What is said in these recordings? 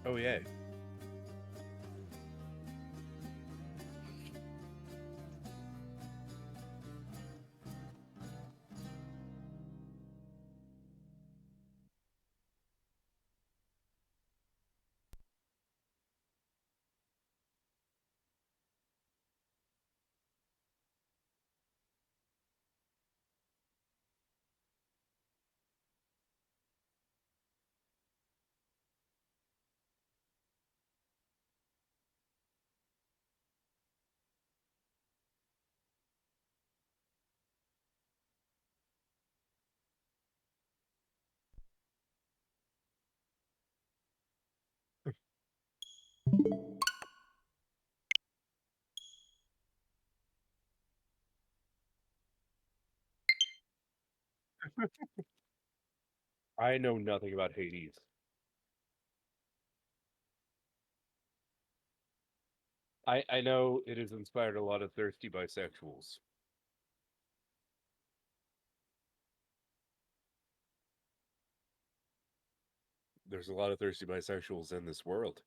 Oh yeah. I know nothing about Hades. I know it has inspired a lot of thirsty bisexuals. There's a lot of thirsty bisexuals in this world.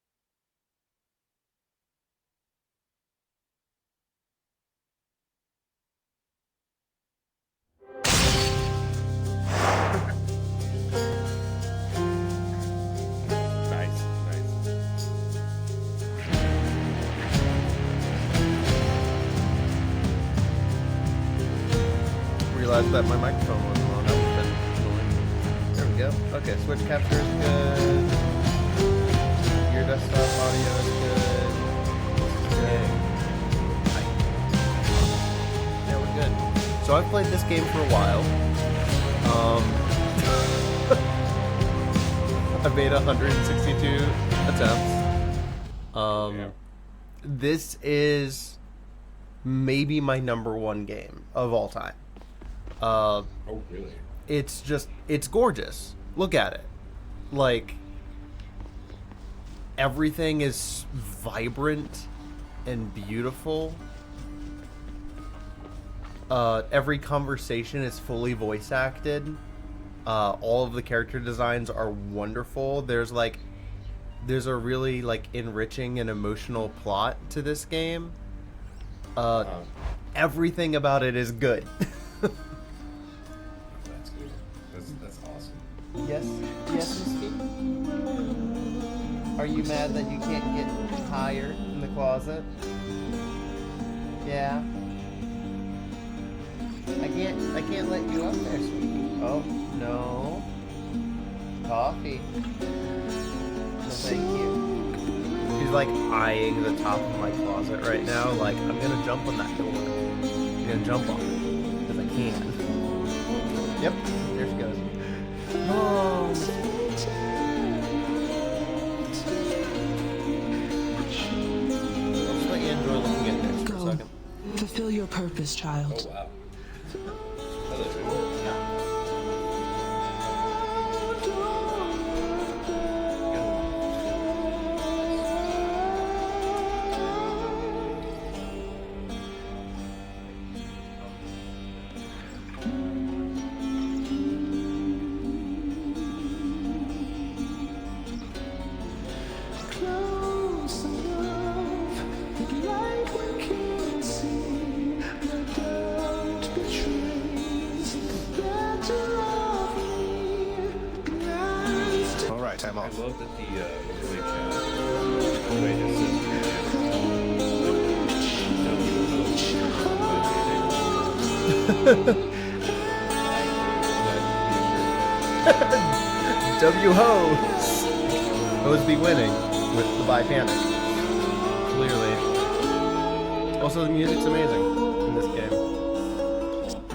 Nice, nice. Realized that my microphone wasn't on. There we go. Okay, switch capture is good. Your desktop audio is good. Yeah, we're good. So I've played this game for a while. I've made 162 attempts. Yeah. This is maybe my number one game of all time. Oh really? It's gorgeous. Look at it. Like, everything is vibrant and beautiful. Every conversation is fully voice acted. All of the character designs are wonderful. There's a really enriching and emotional plot to this game. Everything about it is good. That's good. That's awesome. Yes, Misty. Are you mad that you can't get higher in the closet? Yeah. I can't let you up there, sweetie. Oh, no. Coffee. No, thank you. She's like eyeing the top of my closet right now, like, I'm gonna jump on that door. I'm gonna jump on it. Because I can. Yep, there she goes. Oh. I'll just let you enjoy looking at this for a second. Fulfill your purpose, child. Oh wow. All right, I'm I off. love that the overlay chat. Wait, it W Hose! Hose be winning with the By Panic. Clearly. Also, the music's amazing in this game.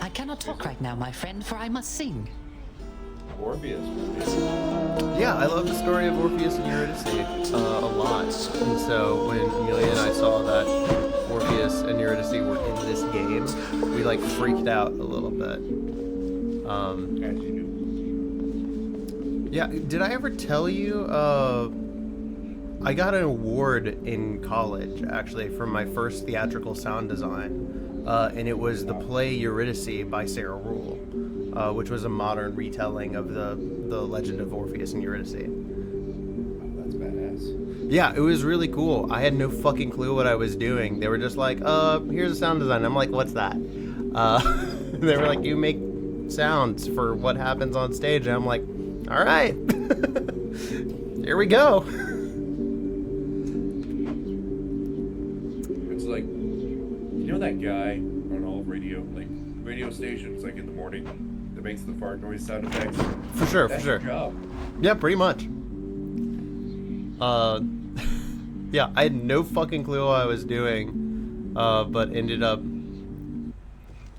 I cannot talk right now, my friend, for I must sing. Orpheus. Yeah, I love the story of Orpheus and Eurydice a lot. And so when Amelia and I saw that Orpheus and Eurydice were in this game, we freaked out a little bit. As you do. Yeah, did I ever tell you, I got an award in college, actually, for my first theatrical sound design, and it was the play Eurydice by Sarah Rule, which was a modern retelling of the legend of Orpheus and Eurydice. Wow, that's badass. sounds. Yeah, it was really cool. I had no fucking clue what I was doing. They were just like, here's a sound design. I'm like, what's that? They were like, you make sounds for what happens on stage. And I'm like, all right. Here we go. It's like, you know that guy on all radio stations, like in the morning, that makes the fart noise sound effects? For sure, That's for sure. your job. Yeah, pretty much. Yeah, I had no fucking clue what I was doing, but ended up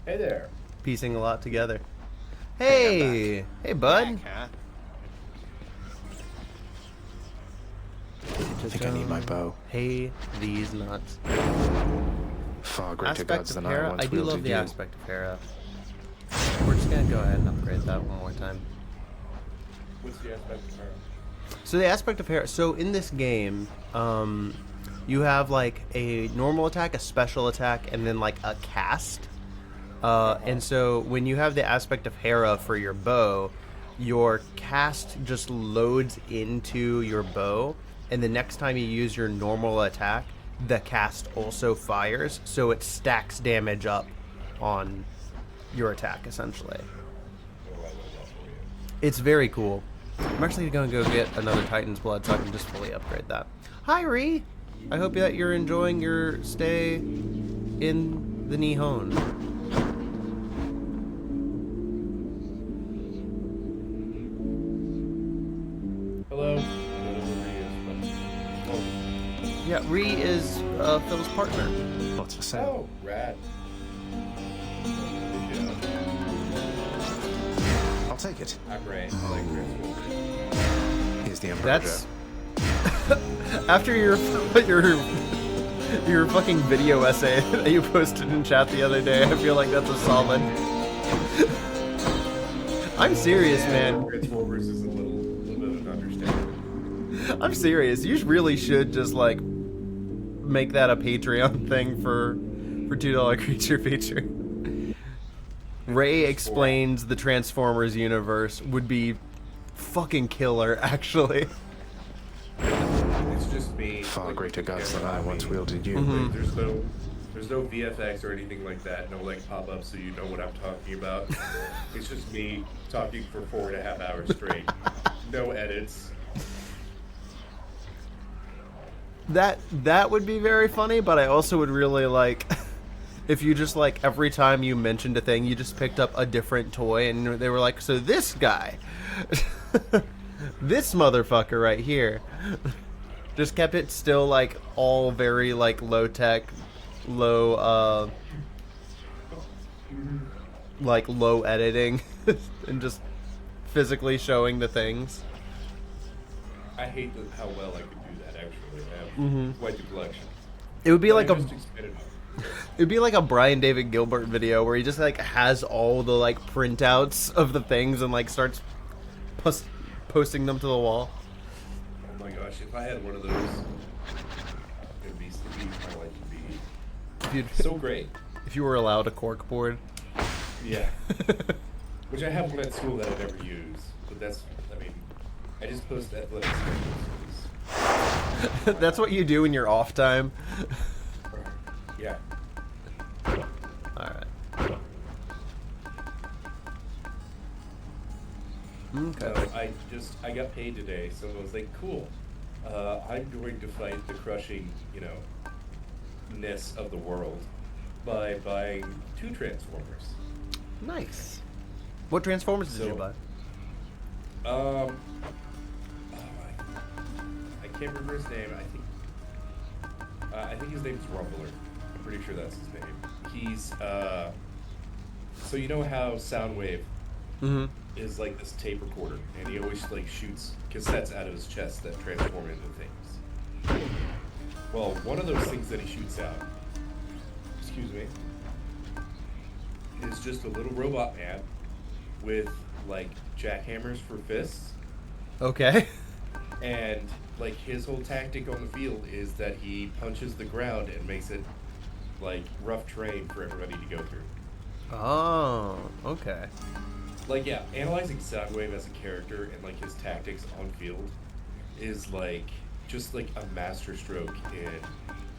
Hey there. piecing a lot together. Hey, hey, bud. Huh? I I think I need my bow. Hey, these nuts. Far greater Aspect gods of than I Hera. once I do love wielded the you. aspect of Hera. We're just gonna go ahead and upgrade that one more time. What's the aspect of her? So the aspect of Hera. So in this game, you have like a normal attack, a special attack, and then like a cast. And so when you have the aspect of Hera for your bow, your cast just loads into your bow, and the next time you use your normal attack, the cast also fires, so it stacks damage up on your attack essentially. It's very cool. I'm actually going to go get another Titan's Blood so I can just fully upgrade that. Hi, Ree! I hope that you're enjoying your stay in the Nihon. Hello. I don't know who he is, Yeah, Ree is Phil's partner. Lots for but... sale. Oh, rad. I'll take it. I'm Ray. I like Transformers. Here's the Emperor. That's after your fucking video essay that you posted in chat the other day. I feel like that's a solid. I'm serious, man. Transformers is a little bit of an understatement. I'm serious. You really should just like make that a Patreon thing for $2 creature feature. Ray explains the Transformers universe would be fucking killer, actually. It's just me. Far like, greater gods than camera I on once me. wielded you. Like, there's no VFX or anything like that. No like pop-ups, so you know what I'm talking about. It's just me talking for 4.5 hours straight. No edits. That would be very funny, but I also would really like if you just like every time you mentioned a thing, you just picked up a different toy and they were like, so this guy, this motherfucker right here, just kept it still like all very like low tech, low like low editing and just physically showing the things. I hate how well I could do that. Actually, I have quite the collection. It would be But like I a just expanded on it. It'd be like a Brian David Gilbert video where he just like has all the like printouts of the things and like starts posting them to the wall. Oh my gosh, if I had one of those, it'd be my life would be If, you'd, so great. if you were allowed a cork board. Yeah. Which I have one at school that I never use. But that's, I mean, I just post athletics. That's what you do in your off time. Yeah. Alright. Okay. So I got paid today, so I was like, cool. I'm going to fight the crushing, ness of the world by buying 2 Transformers. Nice. What Transformers did you buy? I can't remember his name. I think his name's Rumbler. I'm pretty sure that's his name. He's so you know how Soundwave Mm-hmm. is like this tape recorder, and he always like shoots cassettes out of his chest that transform into things. Well, one of those things that he shoots out, excuse me, is just a little robot man with like jackhammers for fists. Okay. And like his whole tactic on the field is that he punches the ground and makes it like rough terrain for everybody to go through. Oh, okay. Like, yeah, analyzing Soundwave as a character and like his tactics on field is like just like a master stroke in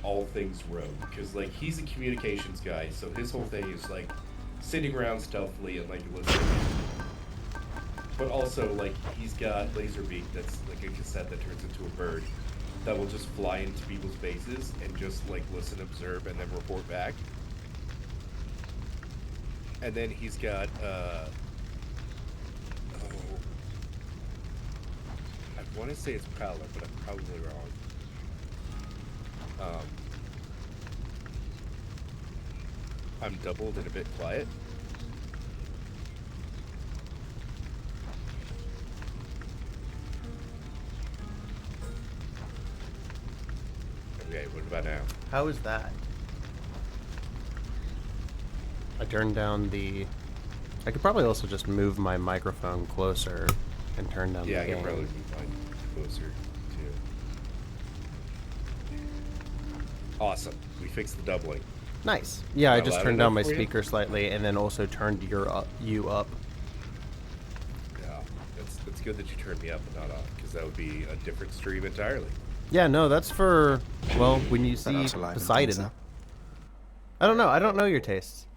all things Rogue, because like he's a communications guy, so his whole thing is like sitting around stealthily and like listening. But also like he's got Laserbeak, that's like a cassette that turns into a bird that will just fly into people's bases and just like listen, observe, and then report back. And then he's got I want to say it's Prowler, but I'm probably wrong. I'm doubled and a bit quiet. Okay, what about now? How is that? I turned down the... I could probably also just move my microphone closer and turn down Yeah, I the can gain. probably move mine closer too. Awesome. We fixed the doubling. Nice. Yeah, I Not just loud turned down my enough for you? speaker slightly and then also turned you up. Yeah, it's good that you turned me up and not off, because that would be a different stream entirely. Yeah, no, that's for, well, when you That see ought to liven things Poseidon. up. I don't know. I don't know your tastes.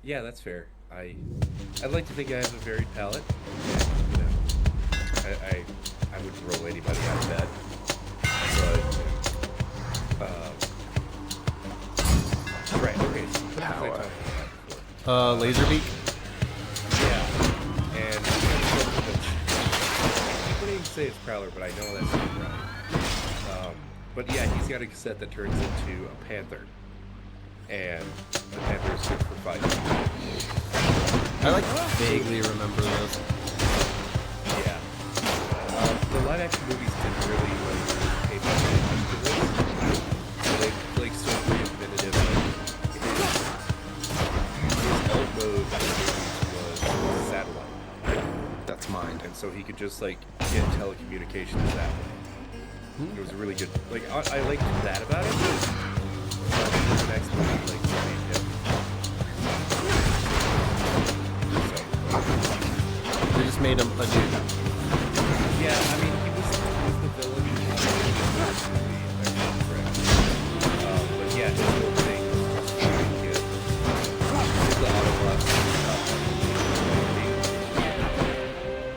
Yeah, that's fair. I'd like to think I have a varied palate. You know, I would roll anybody out of bed. But right, okay. So what was I talking about before? Laserbeak? Yeah, and I wouldn't even say it's Prowler, but I know that's not right. But yeah, he's got a cassette that turns into a panther, and the panther is good for fighting. I like vaguely remember those. Yeah. The live action movies didn't really like pay much attention to this. So they like so reinventive. His alt mode in the movies was satellite, That's mine. and so he could just like get telecommunications that way. It was a really good. Like I liked that about it. The next movie like made him. They just made him a dude. Yeah, I mean, he was the villain in the movie, but yeah, his whole thing was just really good. Did the Autobots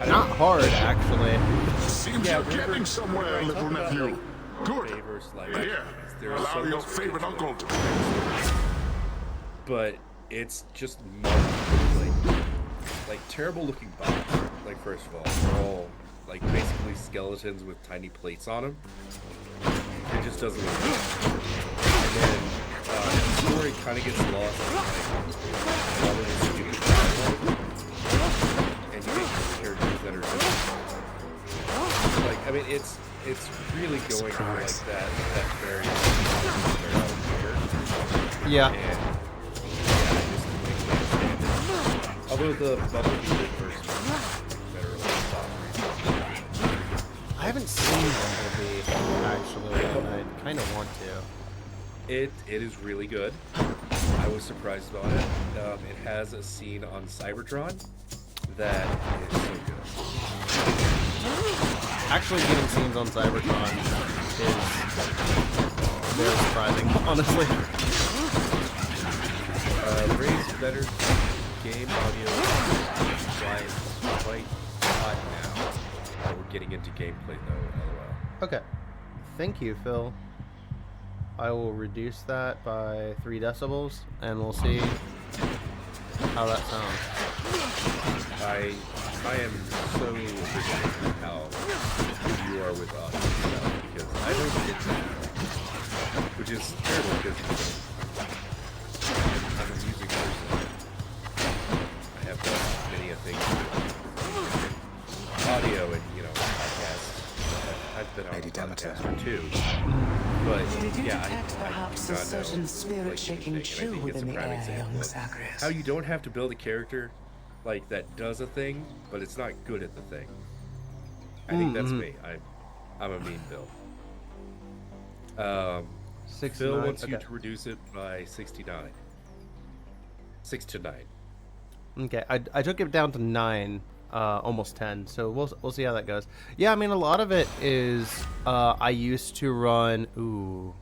Not hard, actually. Seems Yeah, you're remember- getting somewhere, remember I little talked about, nephew. like, Good. favors, like, Here, there are allow so your much favorite potential. uncle to... But it's just like terrible looking bots. Like, first of all, they're all like basically skeletons with tiny plates on them. It just doesn't look good. And then the story kind of gets lost in like all of the stupid dialogue, and you get characters that are just like, I mean, it's really going for like that very Yeah. and yeah, I just can't stand it. Although the Bumblebee version is better, like I haven't seen Bumblebee, actually, and I kind of want to. it is really good. I was surprised about it. It has a scene on Cybertron that is so good. Actually, getting scenes on Cybertron is very surprising, honestly. Ray's better game audio quite hot now. We're getting into gameplay though, lol. Okay. Thank you, Phil. I will reduce that by 3 decibels, and we'll see how that sounds. I am so appreciative of how good you are with audio stuff, because I don't get that, which is terrible because I'm a music person. I have done many a things with audio and podcasts. I've been on a Lady Demeter. podcaster too, but Did you yeah, detect I perhaps do a not know, certain spirit-shaking like, anything, chill and I think it's within a the prime air, example young of Zagreus? how you don't have to build a character like that does a thing, but it's not good at the thing. I think that's me. I'm a mean Bill. 6 Phil to 9. wants you Okay. to reduce it by 69. 6 to 9. Okay, I took it down to 9. almost 10. So we'll see how that goes. Yeah, I mean, a lot of it is I used to run. Ooh,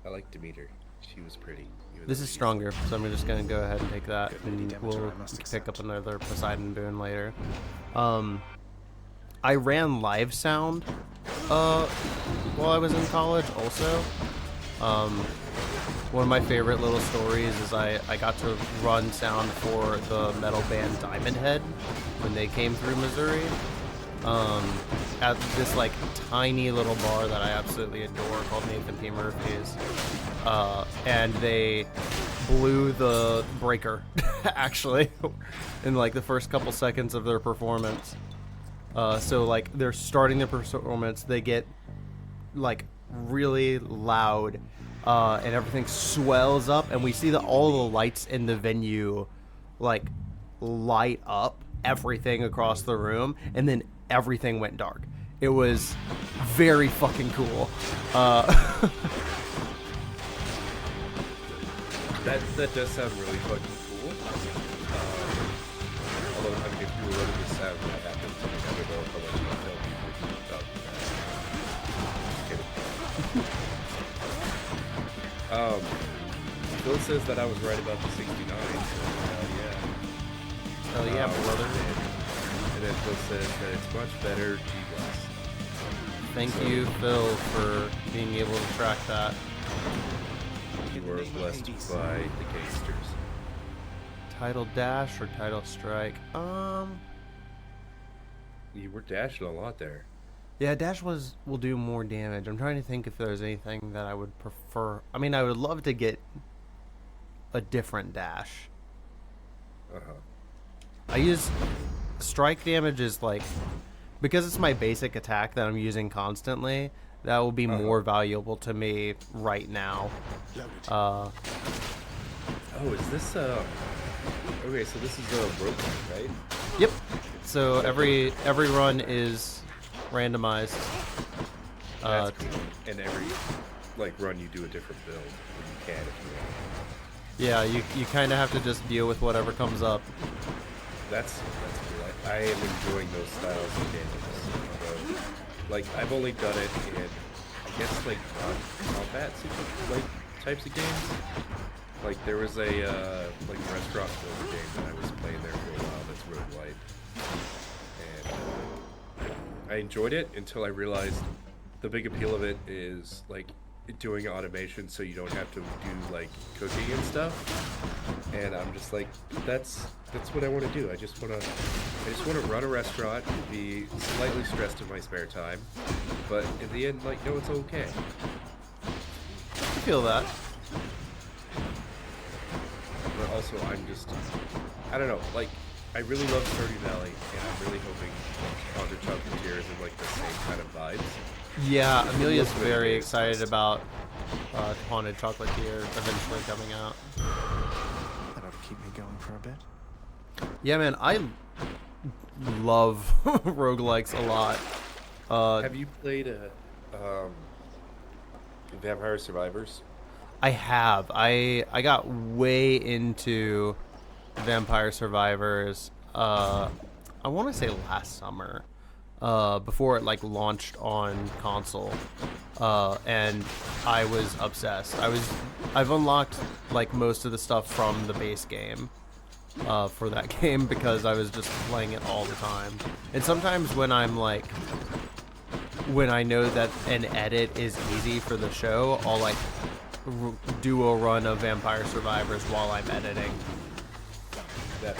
I like Demeter. She was pretty. even this though is she's- stronger, so I'm just gonna go ahead and take that, Good and damage we'll I must pick accept. up another Poseidon boon later. I ran live sound while I was in college also. One of my favorite little stories is I got to run sound for the metal band Diamond Head when they came through Missouri. At this like tiny little bar that I absolutely adore called Nathan P. Murphy's. And they blew the breaker actually in like the first couple seconds of their performance. So like they're starting their performance, they get like really loud, and everything swells up, and we see that all the lights in the venue like light up everything across the room, and then everything went dark. It was very fucking cool. That does sound really fucking cool. Although, I mean, if you were running the sound that happened, I don't know how much you can tell people about that. Just kidding. Phil says that I was right about the 69, so yeah. Hell yeah, brother. And then Phil says that it's much better G-Glass. Thank you, Phil, for being able to track that. You were blessed by the gangsters. Title dash or title strike? You were dashing a lot there. Yeah, dash will do more damage. I'm trying to think if there's anything that I would prefer. I mean, I would love to get a different dash. Uh-huh. I use strike damage is like, because it's my basic attack that I'm using constantly, that will be more valuable to me right now. Oh, is this okay, so this is a roguelike, right? Yep. So every run is randomized. That's cool. And every like run you do a different build. Or you can if you want. Yeah, you kind of have to just deal with whatever comes up. That's cool. I am enjoying those styles of games. Although, like I've only done it in I guess like combat like types of games. Like there was a like restaurant builder game that I was playing there for a while that's roguelite. And I enjoyed it until I realized the big appeal of it is like doing automation so you don't have to do like cooking and stuff. And I'm just like, that's what I want to do. I just want to run a restaurant, be slightly stressed in my spare time, but in the end, like, no, it's okay. I feel that. But also, I don't know, like, I really love Stardew Valley, and I'm really hoping Haunted Chocolatier is in like the same kind of vibes. Yeah, Amelia's Looks really very good. excited about Haunted Chocolatier eventually coming out. That ought to keep me going for a bit. Yeah, man, I love roguelikes a lot. Have you played Vampire Survivors? I have. I got way into Vampire Survivors. I want to say last summer, before it like launched on console, and I was obsessed. I've unlocked like most of the stuff from the base game for that game because I was just playing it all the time. And sometimes when I'm like, when I know that an edit is easy for the show, I'll like do a run of Vampire Survivors while I'm editing. That's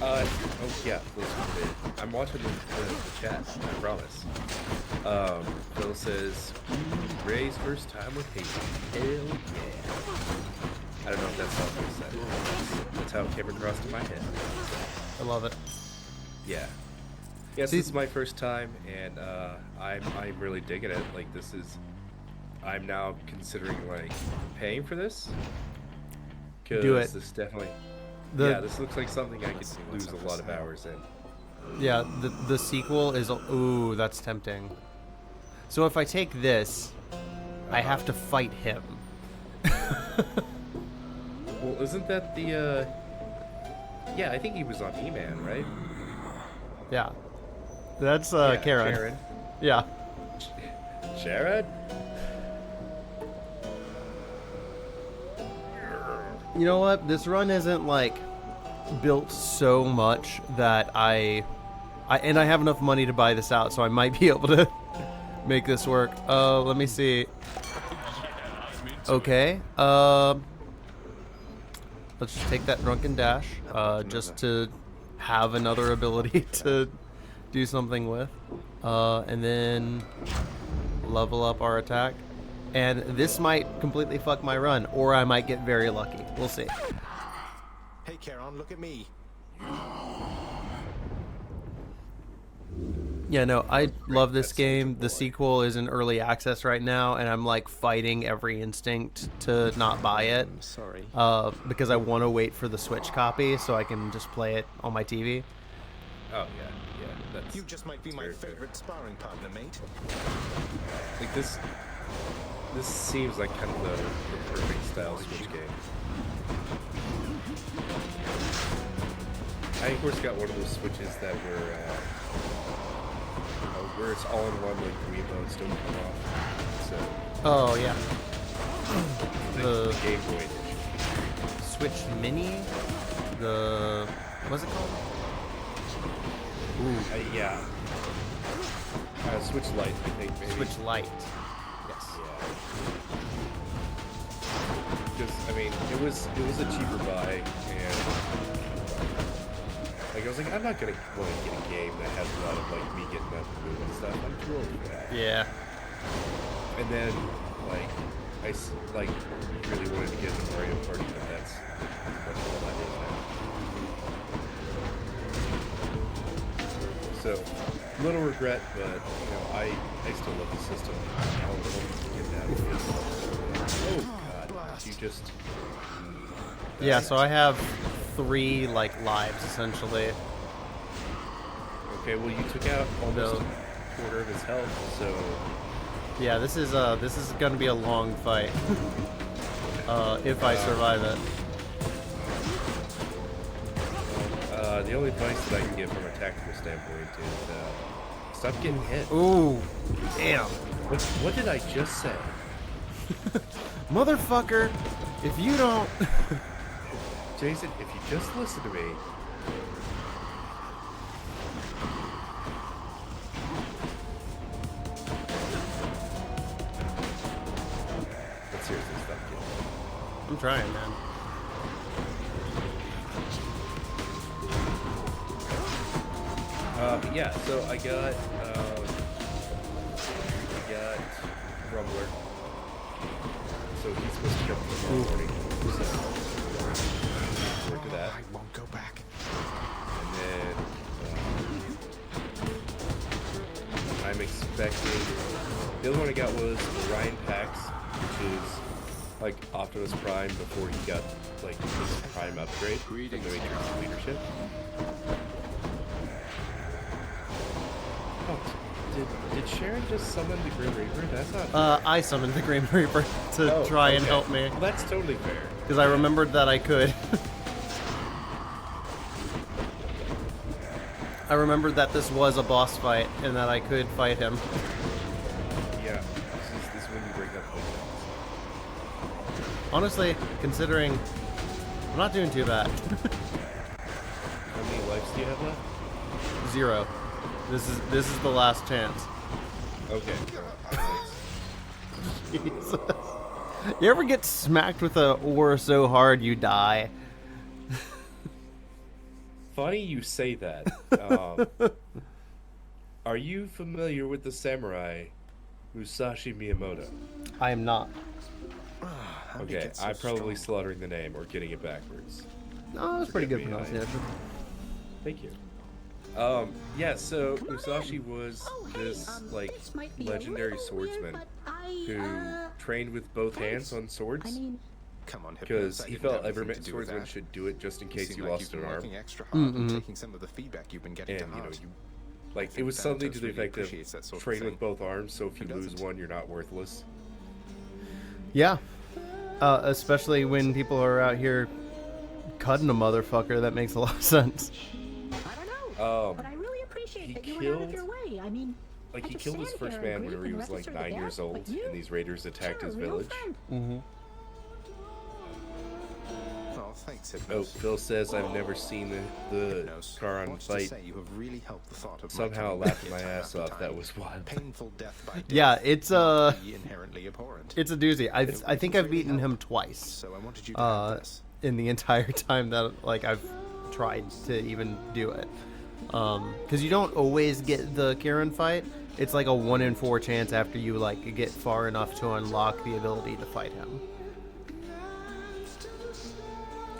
oh yeah, listen, I'm watching the chat, I promise. Phil says, Ray's first time with Hayden. Hell yeah. I don't know if that's how Phil said it. That's how it came across to my head. I love it. Yeah. Yes, See- this is my first time, and I'm really digging it. Like, I'm now considering like paying for this. Do it. This definitely. The- This looks like something I could lose a lot of hours in. Yeah, the sequel is, ooh, that's tempting. So if I take this, I have to fight him. Well, isn't that the? Yeah, I think he was on He-Man, right? Yeah. That's Yeah, Karen. Yeah. Sharon? You know what? This run isn't like built so much that I have enough money to buy this out, so I might be able to make this work. Let me see. Okay. Let's just take that drunken dash, just to have another ability to do something with, and then level up our attack. And this might completely fuck my run, or I might get very lucky. We'll see. Hey, Charon, look at me. Yeah, no, I love this game. The sequel is in early access right now, and I'm like fighting every instinct to not buy it. I'm sorry. Because I want to wait for the Switch copy so I can just play it on my TV. Oh, yeah. That's, You just might be my very fair. favorite sparring partner, mate. Like, this seems like kind of the perfect style Switch game. I, of course, got one of those Switches that were, where it's all in one, like, the Wiimotes don't come off. So, Oh, yeah. the The Game Boy edition. Switch Mini? The... What's it called? Yeah. Switch Lite, I think, maybe. Switch Lite. Yes. Yeah. Because, I mean, it was a cheaper buy, and like I was like, I'm not gonna want to get a game that has a lot of like me getting up and moving and stuff. I'm too old for that. Yeah. And then like like really wanted to get into Mario Party, but that's pretty much all that is now. So little regret, but you know I still love the system. I'll get that. Oh God! You just. Yeah, so I have 3 like lives essentially. Okay, well you took out almost a quarter of his health, so Yeah, this is gonna be a long fight. If I survive it. the only advice that I can give from a tactical standpoint is stop getting hit. Ooh, damn. What did I just say? Motherfucker, if you don't... Jason, if you just listen to me. But seriously, stop getting hit. I'm trying, man. But yeah, so I got Rumbler. So he's supposed to come tomorrow morning. So forward to that. I won't go back. And then I'm expecting the other one I got was Ryan Pax, which is like Optimus Prime before he got like his Prime upgrade from the Matrix leadership. Oh, did Sharon just summon the Grim Reaper? That's not. I summoned the Grim Reaper to try and okay. help me. Well, that's totally fair. Because I remembered that I could. I remembered that this was a boss fight and that I could fight him. Yeah, this is when you break up like Honestly, considering I'm not doing too bad. How many lives do you have left? 0. This is the last chance. Okay. Jesus. You ever get smacked with a ore so hard you die? Funny you say that. Are you familiar with the samurai Musashi Miyamoto? I am not. How do you Okay, get so I'm probably strong? slaughtering the name or getting it backwards. No, that's pretty good Forgive me, pronunciation. Thank you. Yeah, so Musashi was this like legendary swordsman who trained with both hands on swords Come on, because Hypnos, he that felt didn't have every anything to do with swordsman that. should do it just in case seem you like lost you've an been arm. working extra hard and taking some of the feedback you've been getting And to you know, heart. like it think was something to Thanatos the really effect of appreciates that sort of train thing. with both arms, so if you Who lose doesn't? one, you're not worthless. Yeah. Especially when people are out here cutting a motherfucker, that makes a lot of sense. I don't know, but I really appreciate he that you went out of killed your way. I mean, like I he could killed his stand first here and man whenever grieve he and was like register the 9 years death, old, but you- and these raiders attacked you're his a real village. friend. Mm-hmm. Oh, thanks, Oh, Hypnos. Phil says I've never seen the Hypnos, Karan what's to fight. say you have really helped the thought of my Somehow coming laughed back my here time ass after off. time. That was wild. Painful death by death Yeah, it's would be inherently abhorrent. it's a doozy. I think I've beaten him help. twice. So I wanted you to have this. In the entire time that like I've tried to even do it, because you don't always get the Kieran fight. It's like a 1 in 4 chance after you like get far enough to unlock the ability to fight him.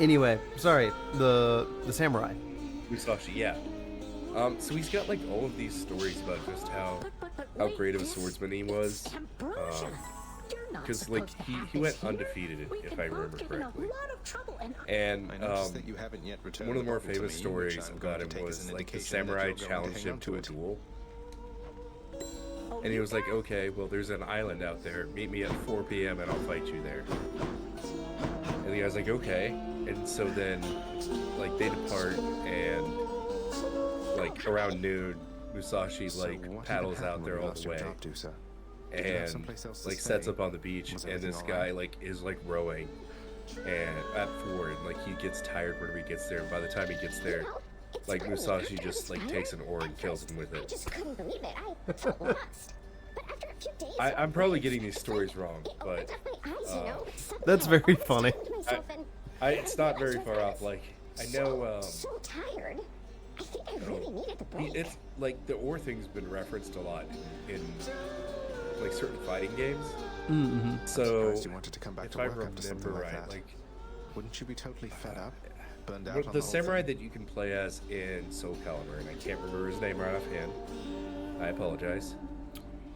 Anyway, sorry, the samurai. Musashi, yeah. So he's got like all of these stories about just how But great of a wait, swordsman he was. Ambrosia, you're not Because like supposed to he have he this went here. undefeated, We if can I both remember get in a correctly. lot of trouble, and And I noticed that you haven't yet returned one of the more bottle to famous me, which stories I'm about going him to take as was an like the indication that samurai you're going to challenged hang him on to a it. duel. oh, And he was like, okay, well, there's an island out there. Meet me at 4 p.m. and I'll fight you there. And the guy's like, okay. And so then, like, they depart, and, like, around noon, Musashi, So like, what paddles even out happened there when you all lost the your way. job, Dusa? Did you have And, someplace else to like, sets stay? up on the beach, Was and everything this all guy, right? like, is, like, rowing. And at Ford, like, he gets tired whenever he gets there, and by the time he gets there, like, Musashi just, like, takes an oar and kills him with I it. just couldn't believe it. I felt lost. But after a few days, I'm probably getting these stories wrong, it but opened up my eyes, you know? Suddenly That's I very understood funny. myself and it's not very far off. Like, I know, so tired. I think I really needed the break. it's like the oar thing's been referenced a lot in like certain fighting games. Mm-hmm. So Surprised you wanted to come back if to I work after something remember like right, that. like Wouldn't you be totally fed up? Burned out well, on the whole samurai thing? that you can play as in Soul Calibur, and I can't remember his name right offhand. I apologize.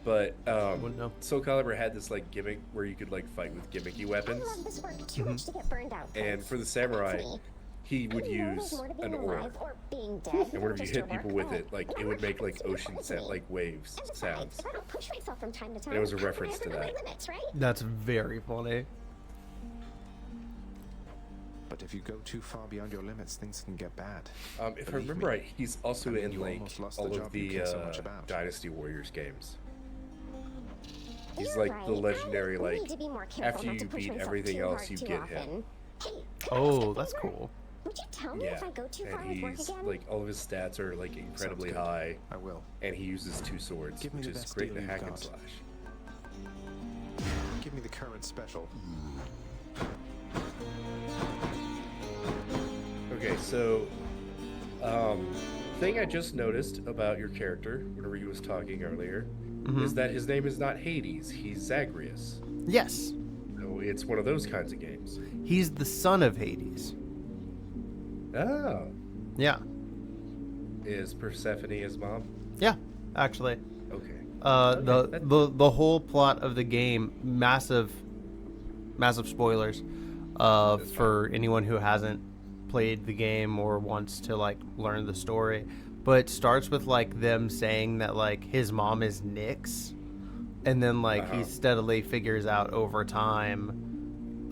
But Wouldn't know. Soul Calibur had this like gimmick where you could like fight with gimmicky I weapons, love this work too much to get burned out. and Prince. for the samurai, That's me. he would I know there's use more to an being oar. alive or being dead And than whenever you just your hit people work, with it, like but it I'm would make like absolutely ocean with sound, me. like waves And besides, sounds. if I don't push myself from time to time, it was a how can I reference ever to know my that. limits, right? That's very funny. But if you go too far beyond your limits, things can get bad. If I Believe remember me. right, he's also I mean, in you like almost lost the all of job you the care so much about. Dynasty Warriors games. He's You're like right. the legendary I like need to be more careful after not you to push beat myself everything too else, hard you too get often. him. Hey, Oh, that's cool. would you tell me Yeah, if I go too far and with work he's again? like all of his stats are like incredibly good. high, I will. and he uses 2 swords, Give me which the is best great deal in a you've hack and got. slash. Give me the current special. Okay, so thing I just noticed about your character, whenever you was talking earlier, is that his name is not Hades, he's Zagreus. Yes, So it's one of those kinds of games. he's the son of Hades. Oh. Yeah, Is Persephone his mom? yeah, actually. Okay. The whole plot of the game, massive spoilers, for anyone who hasn't played the game or wants to like learn the story, but it starts with like them saying that like his mom is Nyx, and then like he steadily figures out over time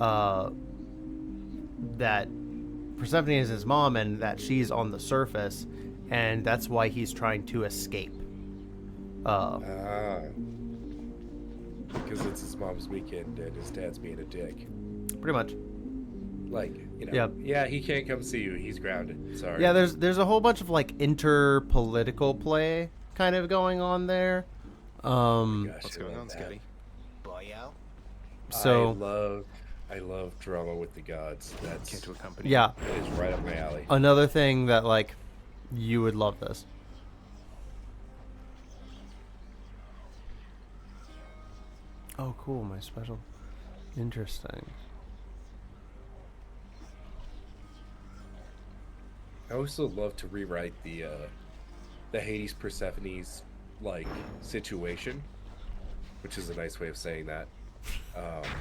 that Persephone is his mom and that she's on the surface, and that's why he's trying to escape. Because it's his mom's weekend and his dad's being a dick. Pretty much. Like, you know. Yep. Yeah, he can't come see you. He's grounded. Sorry. Yeah, there's a whole bunch of like inter-political play kind of going on there. Gosh, What's I going love on, that. Sketty? So I love drama with the gods. That's Care to accompany? yeah, that is right up my alley. another thing that like you would love this. Oh, cool, my special. Interesting. I also love to rewrite the Hades Persephone's like situation, which is a nice way of saying that.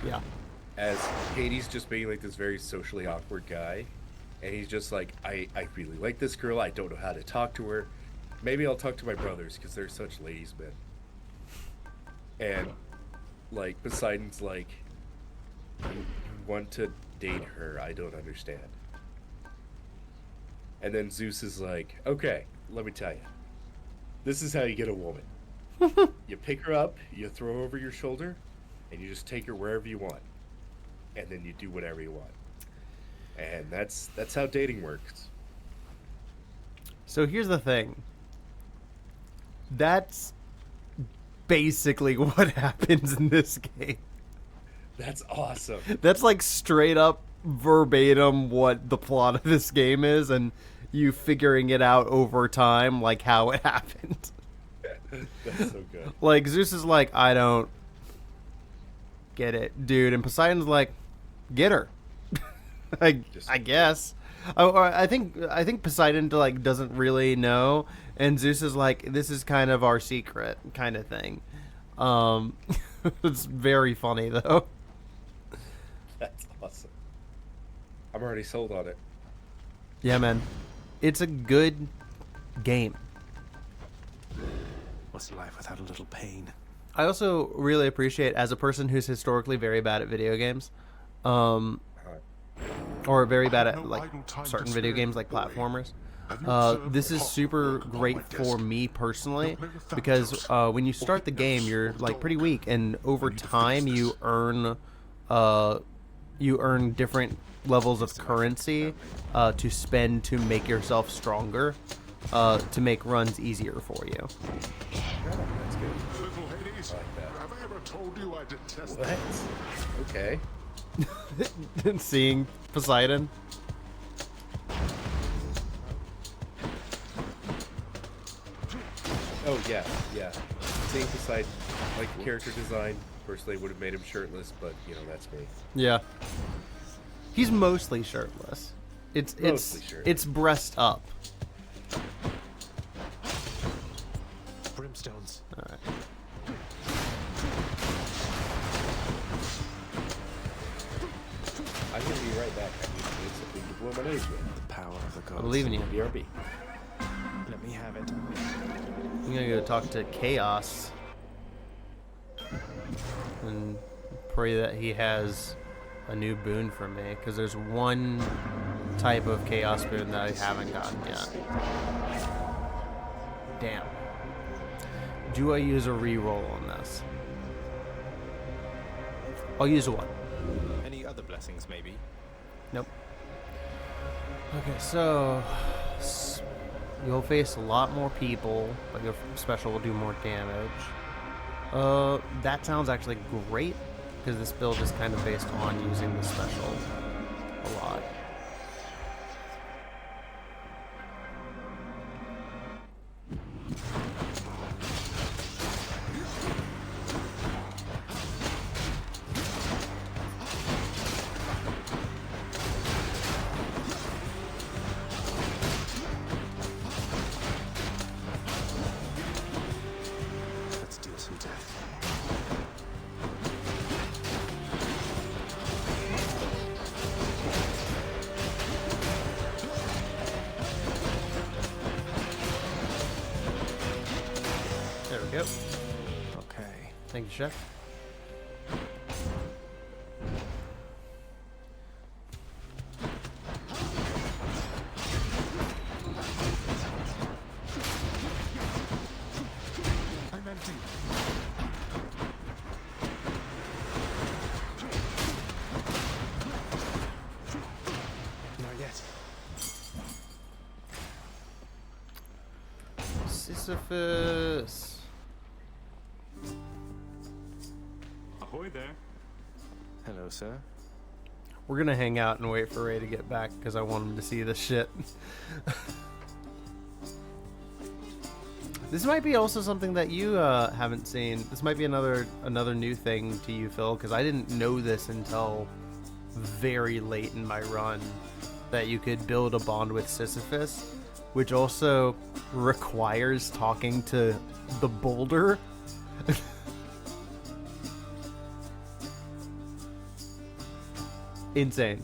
Yeah. As Hades just being like this very socially awkward guy, and he's just like, I really like this girl. I don't know how to talk to her. Maybe I'll talk to my brothers because they're such ladies men. And like Poseidon's like, you want to date her? I don't understand. And then Zeus is like, okay, let me tell you. This is how you get a woman. You pick her up, you throw her over your shoulder, and you just take her wherever you want. And then you do whatever you want. And that's how dating works. So here's the thing. That's basically what happens in this game. That's awesome. That's like straight up verbatim what the plot of this game is, and you figuring it out over time, like how it happened. That's so good. Like, Zeus is like, I don't get it, dude. And Poseidon's like, get her. I guess. I think Poseidon like doesn't really know, and Zeus is like, this is kind of our secret kind of thing. It's very funny though. That's awesome. I'm already sold on it. Yeah, man. It's a good game. What's life without a little pain? I also really appreciate, as a person who's historically very bad at video games, or very bad at like certain video games like platformers, this is super great for me personally, because when you start the game you're like pretty weak, and over time you earn different levels of currency to spend to make yourself stronger, to make runs easier for you. That's good. Little Hades, I like that. have I ever told you I detest What? Okay. Seeing Poseidon. Oh yeah, yeah. Seeing Poseidon, like character design, personally would have made him shirtless, but you know that's me. Yeah. He's mostly shirtless. Mostly shirtless. It's breast up. Brimstones. All right. I'm gonna be right back. I need to get something to blow my nose with. The power of the gods. I believe in you. BRB. Let me have it. I'm gonna go talk to Chaos and pray that he has a new boon for me, because there's one type of Chaos boon that I haven't gotten yet. Damn. Do I use a reroll on this? I'll use one. Any other blessings, maybe? Nope. Okay, so you'll face a lot more people, but your special will do more damage. That sounds actually great, because this build is kind of based on using the special a lot. Let's deal some death. There we go. Okay. Thank you, Chef. I'm empty. Not yet. Sisyphus. Ahoy there. Hello, sir. We're gonna hang out and wait for Ray to get back, because I want him to see this shit. This might be also something that you haven't seen. This might be another new thing to you, Phil, because I didn't know this until very late in my run, that you could build a bond with Sisyphus, which also requires talking to the boulder. Insane.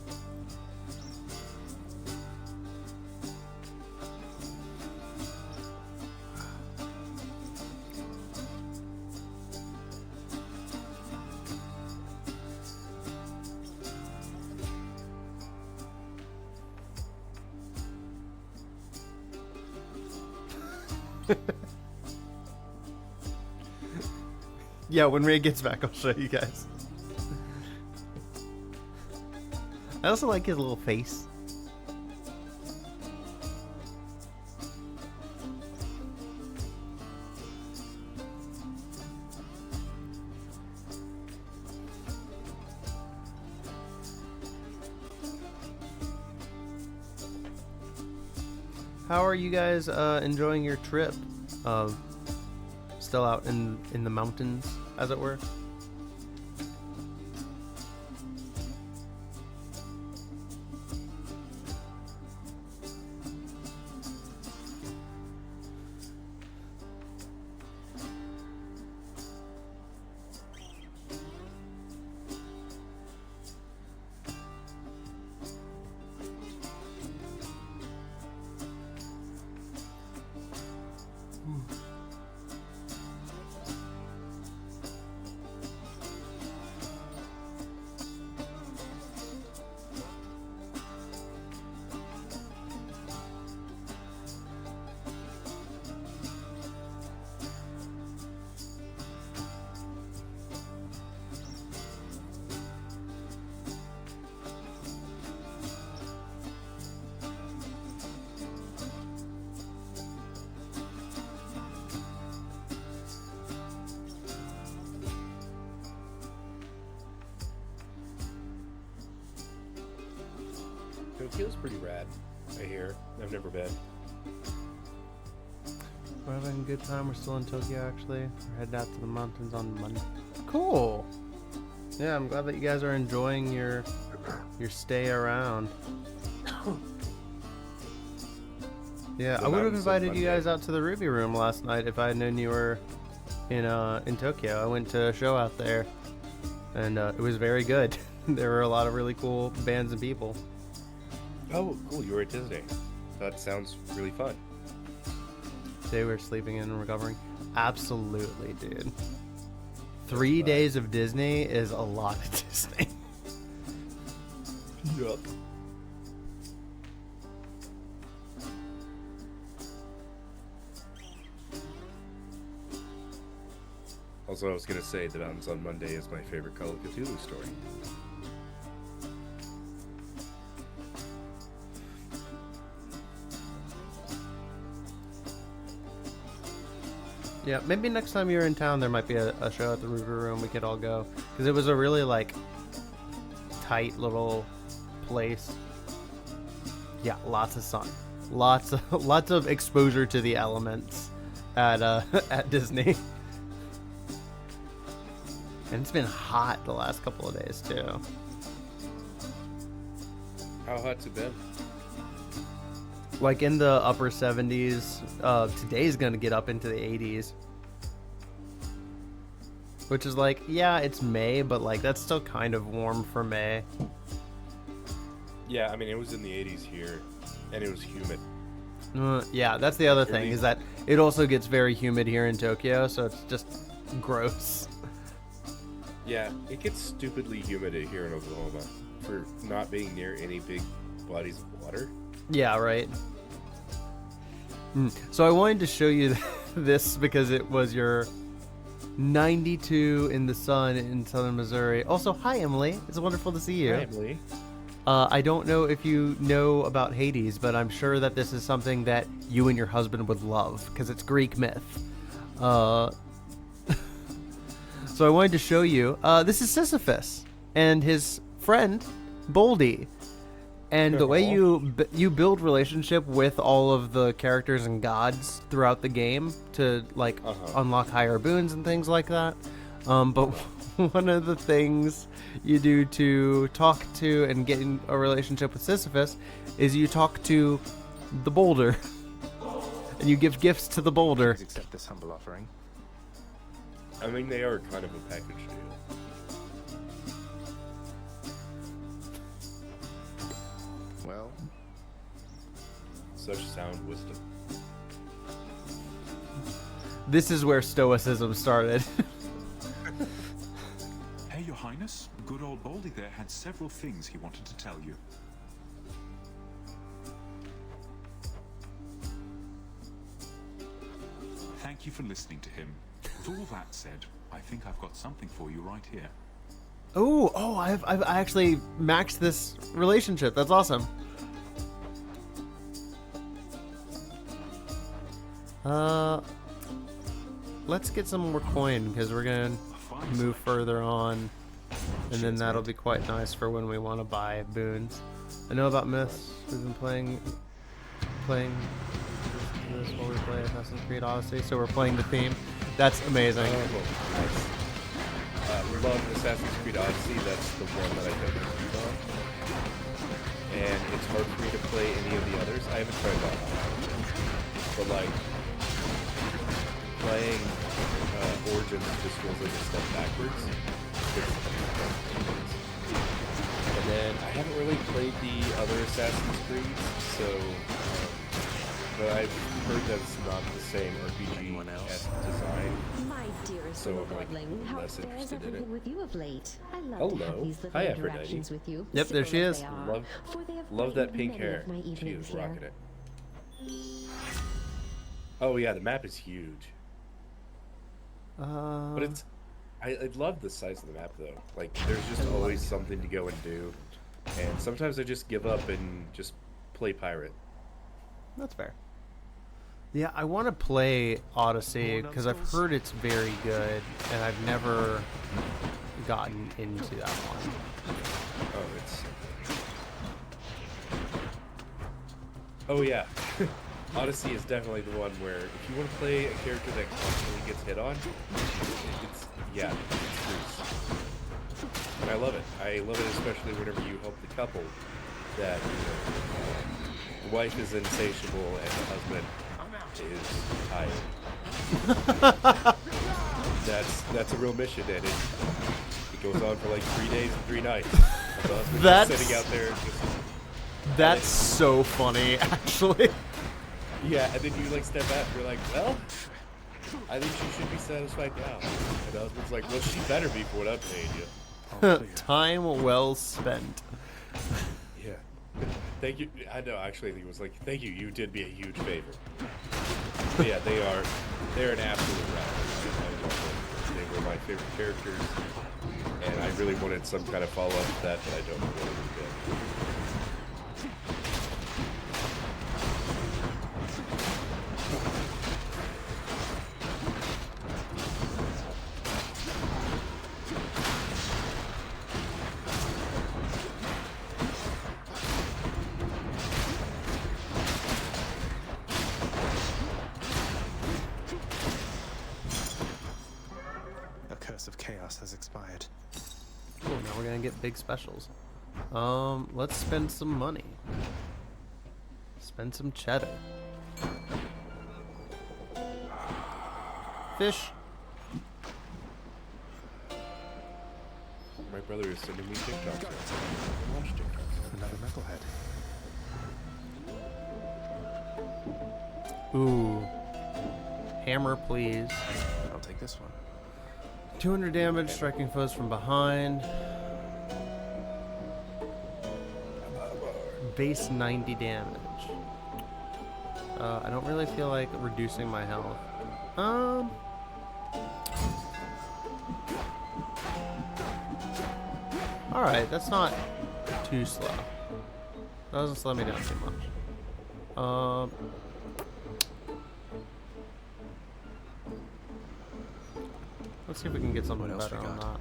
Yeah, when Ray gets back, I'll show you guys. I also like his little face. How are you guys enjoying your trip? Still out in the mountains, as it were? Tokyo's pretty rad, I hear. I've never been. We're having a good time. We're still in Tokyo, actually. We're heading out to the mountains on Monday. Cool. Yeah, I'm glad that you guys are enjoying your stay around. Yeah, The I would have mountains on invited you Monday. guys out to the Ruby Room last night if I had known you were in Tokyo. I went to a show out there, and it was very good. There were a lot of really cool bands and people. Oh, cool. You were at Disney. That sounds really fun. They were sleeping in and recovering. Absolutely, dude. 3 days of Disney is a lot of Disney. Yup. Also, I was going to say The Mountains on Monday is my favorite Call of Cthulhu story. Yeah, maybe next time you're in town, there might be a show at the Ruby Room. We could all go, because it was a really like tight little place. Yeah, lots of sun, lots of exposure to the elements at at Disney. And it's been hot the last couple of days too. How hot's it been? Like in the upper 70s. Today's gonna get up into the 80s. Which is like, yeah, it's May, but like that's still kind of warm for May. Yeah, I mean, it was in the 80s here, and it was humid. Yeah, that's the other thing, is that it also gets very humid here in Tokyo, so it's just gross. Yeah, it gets stupidly humid here in Oklahoma for not being near any big bodies of water. Yeah, right. So I wanted to show you this because it was your 92 in the sun in southern Missouri. Also, hi Emily. It's wonderful to see you. Hi, Emily. I don't know if you know about Hades, but I'm sure that this is something that you and your husband would love because it's Greek myth. So I wanted to show you. This is Sisyphus and his friend Boldy. And the way you build relationship with all of the characters and gods throughout the game to like unlock higher boons and things like that. But one of the things you do to talk to and get in a relationship with Sisyphus is you talk to the boulder. And you give gifts to the boulder. Please accept this humble offering. I mean, they are kind of a package deal. Well, Such sound wisdom. This is where Stoicism started. Hey, Your Highness, good old Baldy there had several things he wanted to tell you. Thank you for listening to him. With all that said, I think I've got something for you right here. Oh, I've actually maxed this relationship. That's awesome. Let's get some more coin because we're gonna move further on, and then that'll be quite nice for when we want to buy boons. I know about myths. We've been playing this while we play Assassin's Creed Odyssey, so we're playing the theme. That's amazing. Nice. Love Assassin's Creed Odyssey. That's the one that I don't know. And it's hard for me to play any of the others. I haven't tried that one. But like playing Origins just feels like a step backwards. And then I haven't really played the other Assassin's Creeds, so but I've heard that it's not the same RPG as design. My dearest So little I'm, like, godling, how less fares interested in everything it. with you of late? I love to Hello. have these little Hi, Aphrodite. interactions with you. Yep, there she simple as is. they are, Love- for they have Love that brightened pink many hair. of my She evenings is rocking here. it. Oh yeah, the map is huge. But it's I love the size of the map though. Like there's just always something to go and do. And sometimes I just give up and just play pirate. That's fair. Yeah, I want to play Odyssey because I've heard it's very good, and I've never gotten into that one. Oh, it's Oh yeah. Odyssey is definitely the one where if you want to play a character that constantly gets hit on, it's Bruce. And I love it. I love it especially whenever you help the couple that the wife is insatiable and the husband is tired. That's a real mission, and it goes on for like 3 days and 3 nights. And the husband's just sitting out there just That's so funny, actually. yeah, and then you like step back and you're like, well, I think she should be satisfied now. And the husband's like, well, she better be for what I'm paying you. Time well spent. Yeah. Thank you. I know, actually, he was like, thank you, you did me a huge favor. But yeah, they're an absolute wreck. I love them. They were my favorite characters, and I really wanted some kind of follow-up to that, but I don't know what it would be. The curse of chaos has expired. Cool, now we're gonna get big specials. Let's spend some money. Spend some cheddar. Fish. My brother is sending me TikToks. I watch TikToks. Another metalhead. Ooh. Hammer, please. I'll take this one. 200 damage, striking foes from behind. Base 90 damage. I don't really feel like reducing my health. Alright, that's not too slow. That doesn't slow me down too much. Let's see if we can get something What else better we on got?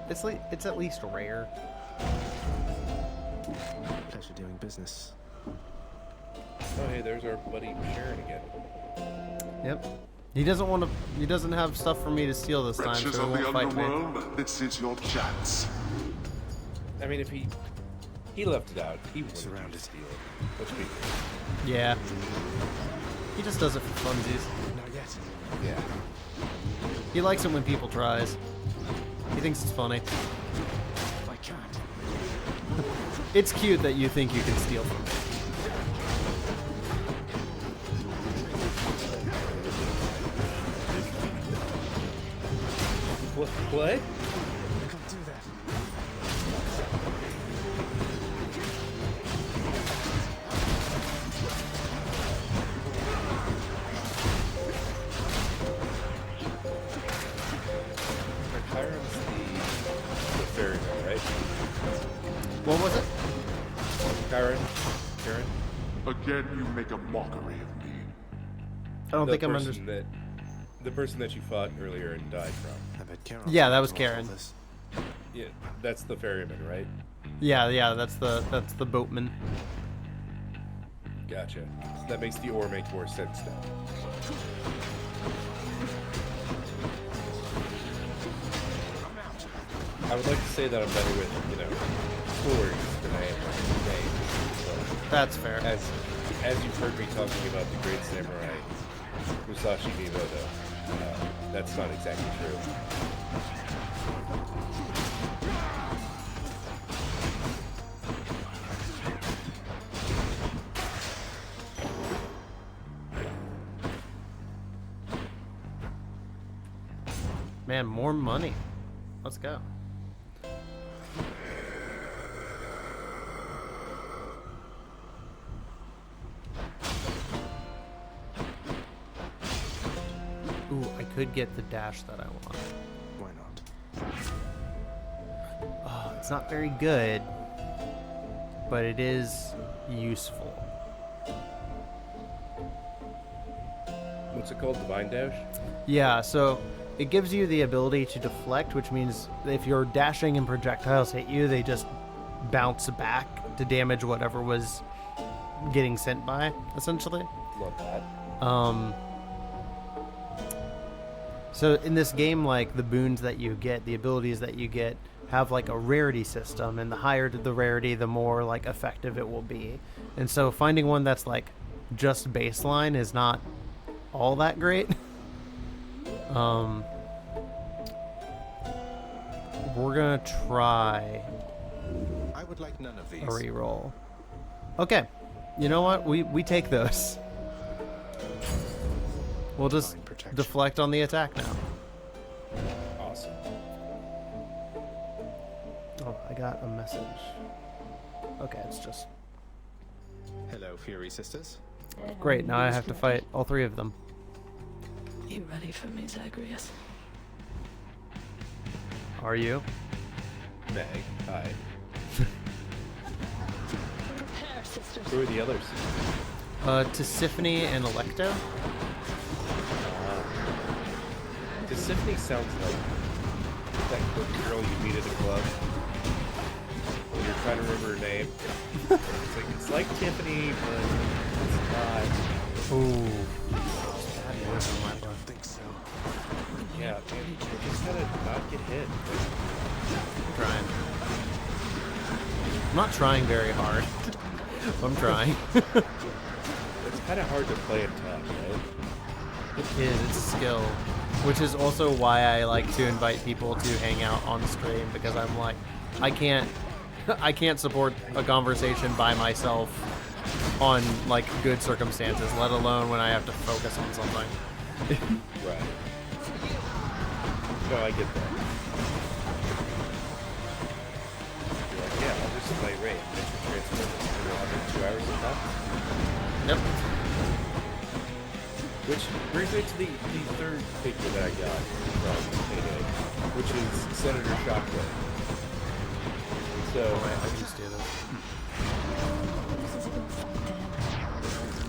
that. It's at least rare. Pleasure doing business. Oh, hey, there's our buddy Sharon again. Yep. He doesn't want to. He doesn't have stuff for me to steal this time, Wretches so of he the won't fight me. underworld, this is your chance. I mean, if he left it out, he wouldn't Surrounded. steal it. Let's be real. Yeah. He just does it for funsies. Not yet. Yeah. He likes it when people tries. He thinks it's funny. I can't. It's cute that you think you can steal from me. What? I can't do that. What was it? Karen? Again, you make a mockery of me. I don't The think I'm person understanding. The person that you fought earlier and died from. I bet Karen. Yeah, that was knows all Karen. this. Yeah, that's the ferryman, right? Yeah, that's the boatman. Gotcha. So that makes the ore make more sense now. I would like to say that I'm better with, stories than I am with names. That's fair. But as you've heard me talking about the great samurai Musashi Miyamoto, that's not exactly true. Man, more money. Let's go. Ooh, I could get the dash that I want. Why not? Oh, it's not very good, but it is useful. What's it called? Divine Dash? Yeah, so it gives you the ability to deflect, which means if you're dashing and projectiles hit you, they just bounce back to damage whatever was getting sent by, essentially. Love that. So in this game, like, the boons that you get, the abilities that you get, have like a rarity system, and the higher the rarity, the more like effective it will be. And so finding one that's like just baseline is not all that great. We're gonna try I would like none of these. a reroll. Okay, you know what? We take those. We'll just Divine protection. deflect on the attack now. Awesome. Oh, I got a message. Okay, it's just Hello, Fury Sisters. great. Now I have to fight all three of them. You ready for me, Zagreus? Are you? Meg, hi. Prepare, sisters. Who are the others? Tisiphone and Electo. Tisiphone sounds like that girl you meet at a club when you're trying to remember her name. It's like Tiffany, but it's not. Ooh. I don't think so. Yeah, man, you just gotta not get hit. I'm trying. I'm not trying very hard. I'm trying. It's kind of hard to play in tough, right? It is. It's a skill, which is also why I like to invite people to hang out on stream, because I'm like, I can't support a conversation by myself on like good circumstances, let alone when I have to focus on something. Right. No, I get that. You're like, yeah, I'll just play Raid. Get your transfer and we'll have 2 hours of that. Yep. Which brings me to the third figure that I got from Payday, which is Senator Shockwave. So, I just do this.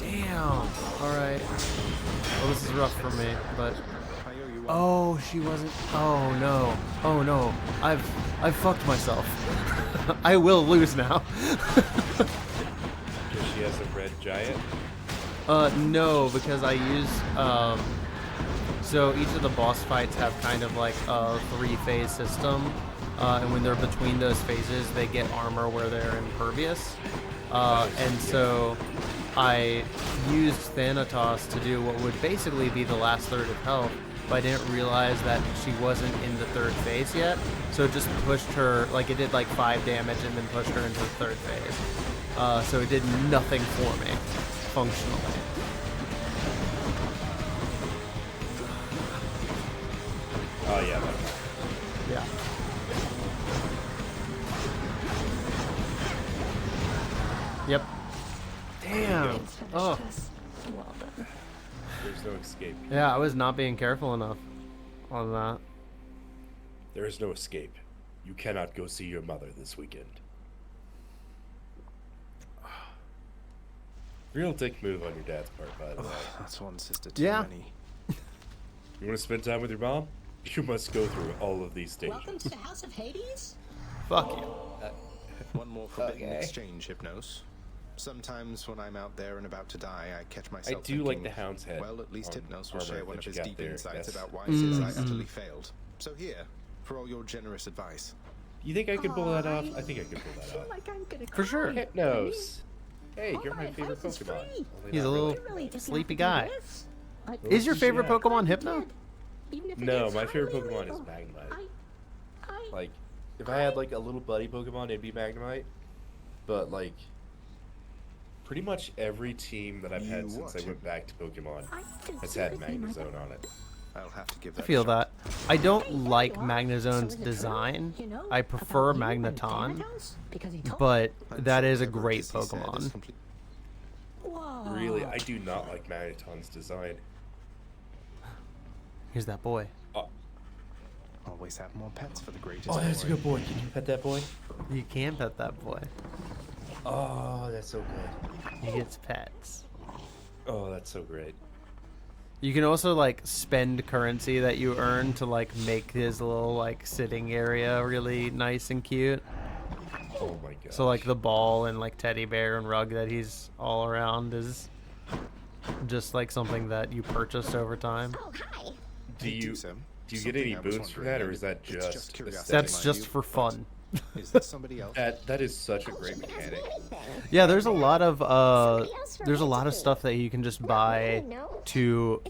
Damn. All right. Well, this is rough for me, but. Oh, she wasn't. Oh no. Oh no. I've fucked myself. I will lose now. because she has a red giant. No, because I use so each of the boss fights have kind of like a 3-phase system, and when they're between those phases, they get armor where they're impervious. And so I used Thanatos to do what would basically be the last third of health, but I didn't realize that she wasn't in the third phase yet. So it just pushed her, like it did like 5 damage and then pushed her into the third phase. So it did nothing for me, functionally. Oh yeah. Yeah. Yep. Damn. Oh. Well done. There's no escape. Yeah, I was not being careful enough on that. There is no escape. You cannot go see your mother this weekend. Real dick move on your dad's part, by the way. That's one sister too Yeah. many. You want to spend time with your mom? You must go through all of these stages. Welcome to the House of Hades. Fuck you. One more forbidden Okay. exchange, Hypnos. Sometimes when I'm out there and about to die, I catch I myself do like thinking, the Hound's head. well, at least on Hypnos will armor share one that of you his got deep there. insights Yes. about why it is I utterly failed. So here, for all your generous advice. You think I could pull that off? I think I could pull that off. Like I'm gonna For sure. Hypnos. Hey, All you're my my favorite advice is Pokemon. free. Only He's not a little really. Really doesn't sleepy have to guy. do this. Is your favorite Yeah. Pokemon Hypno? Even if it No, is my favorite highly Pokemon is illegal. Magnemite. I Like, if I had like a little buddy Pokemon, it'd be Magnemite. But like, pretty much every team that I've had You since what? I went back to Pokemon think has you had could be my Magnezone on it. I'll have to give I that feel a shot. that. I don't Hey, there like you are. Magnezone's So is it design. true, you know, I prefer about you and Magneton, Thanatos? Because he told but I'm that sure is a whatever it great is he said is Pokemon. complete- Whoa. Really, I do not like Magneton's design. Here's that boy. Always have more pets for the greatest Oh, that's a boy. good boy. Can you pet that boy? You can pet that boy. Oh, that's so good. He gets pets. Oh, that's so great. You can also like spend currency that you earn to like make his little like sitting area really nice and cute. Oh my god. So like the ball and like teddy bear and rug that he's all around is just like something that you purchased over time. Oh, hi. do you Sam. do you get Something any I was boons from wondering, that, or and is that it's just just curiosity, aesthetic? That's mind just you, for but fun. Is there somebody else? That is such a great mechanic. Yeah, there's a lot of stuff that you can just buy to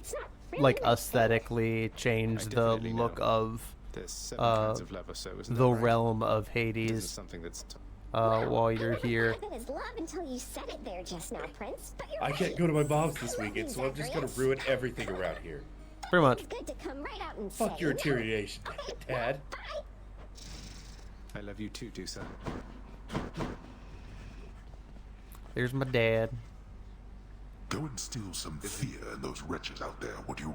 like aesthetically change the definitely look know. of There's 7 kinds of leather, so isn't the that right? realm of This is Hades something that's while you're here. That is love until you said it there just now, Prince. But you're I right. can't go to my mom's this I love weekend, you, so I'm just gonna Zagreus. ruin everything around here. Pretty much. It's good to come right out and Fuck say, your "No." deterioration, Dad. I love you too, Dusa. There's my dad. Go and steal some fear in those wretches out there, would you?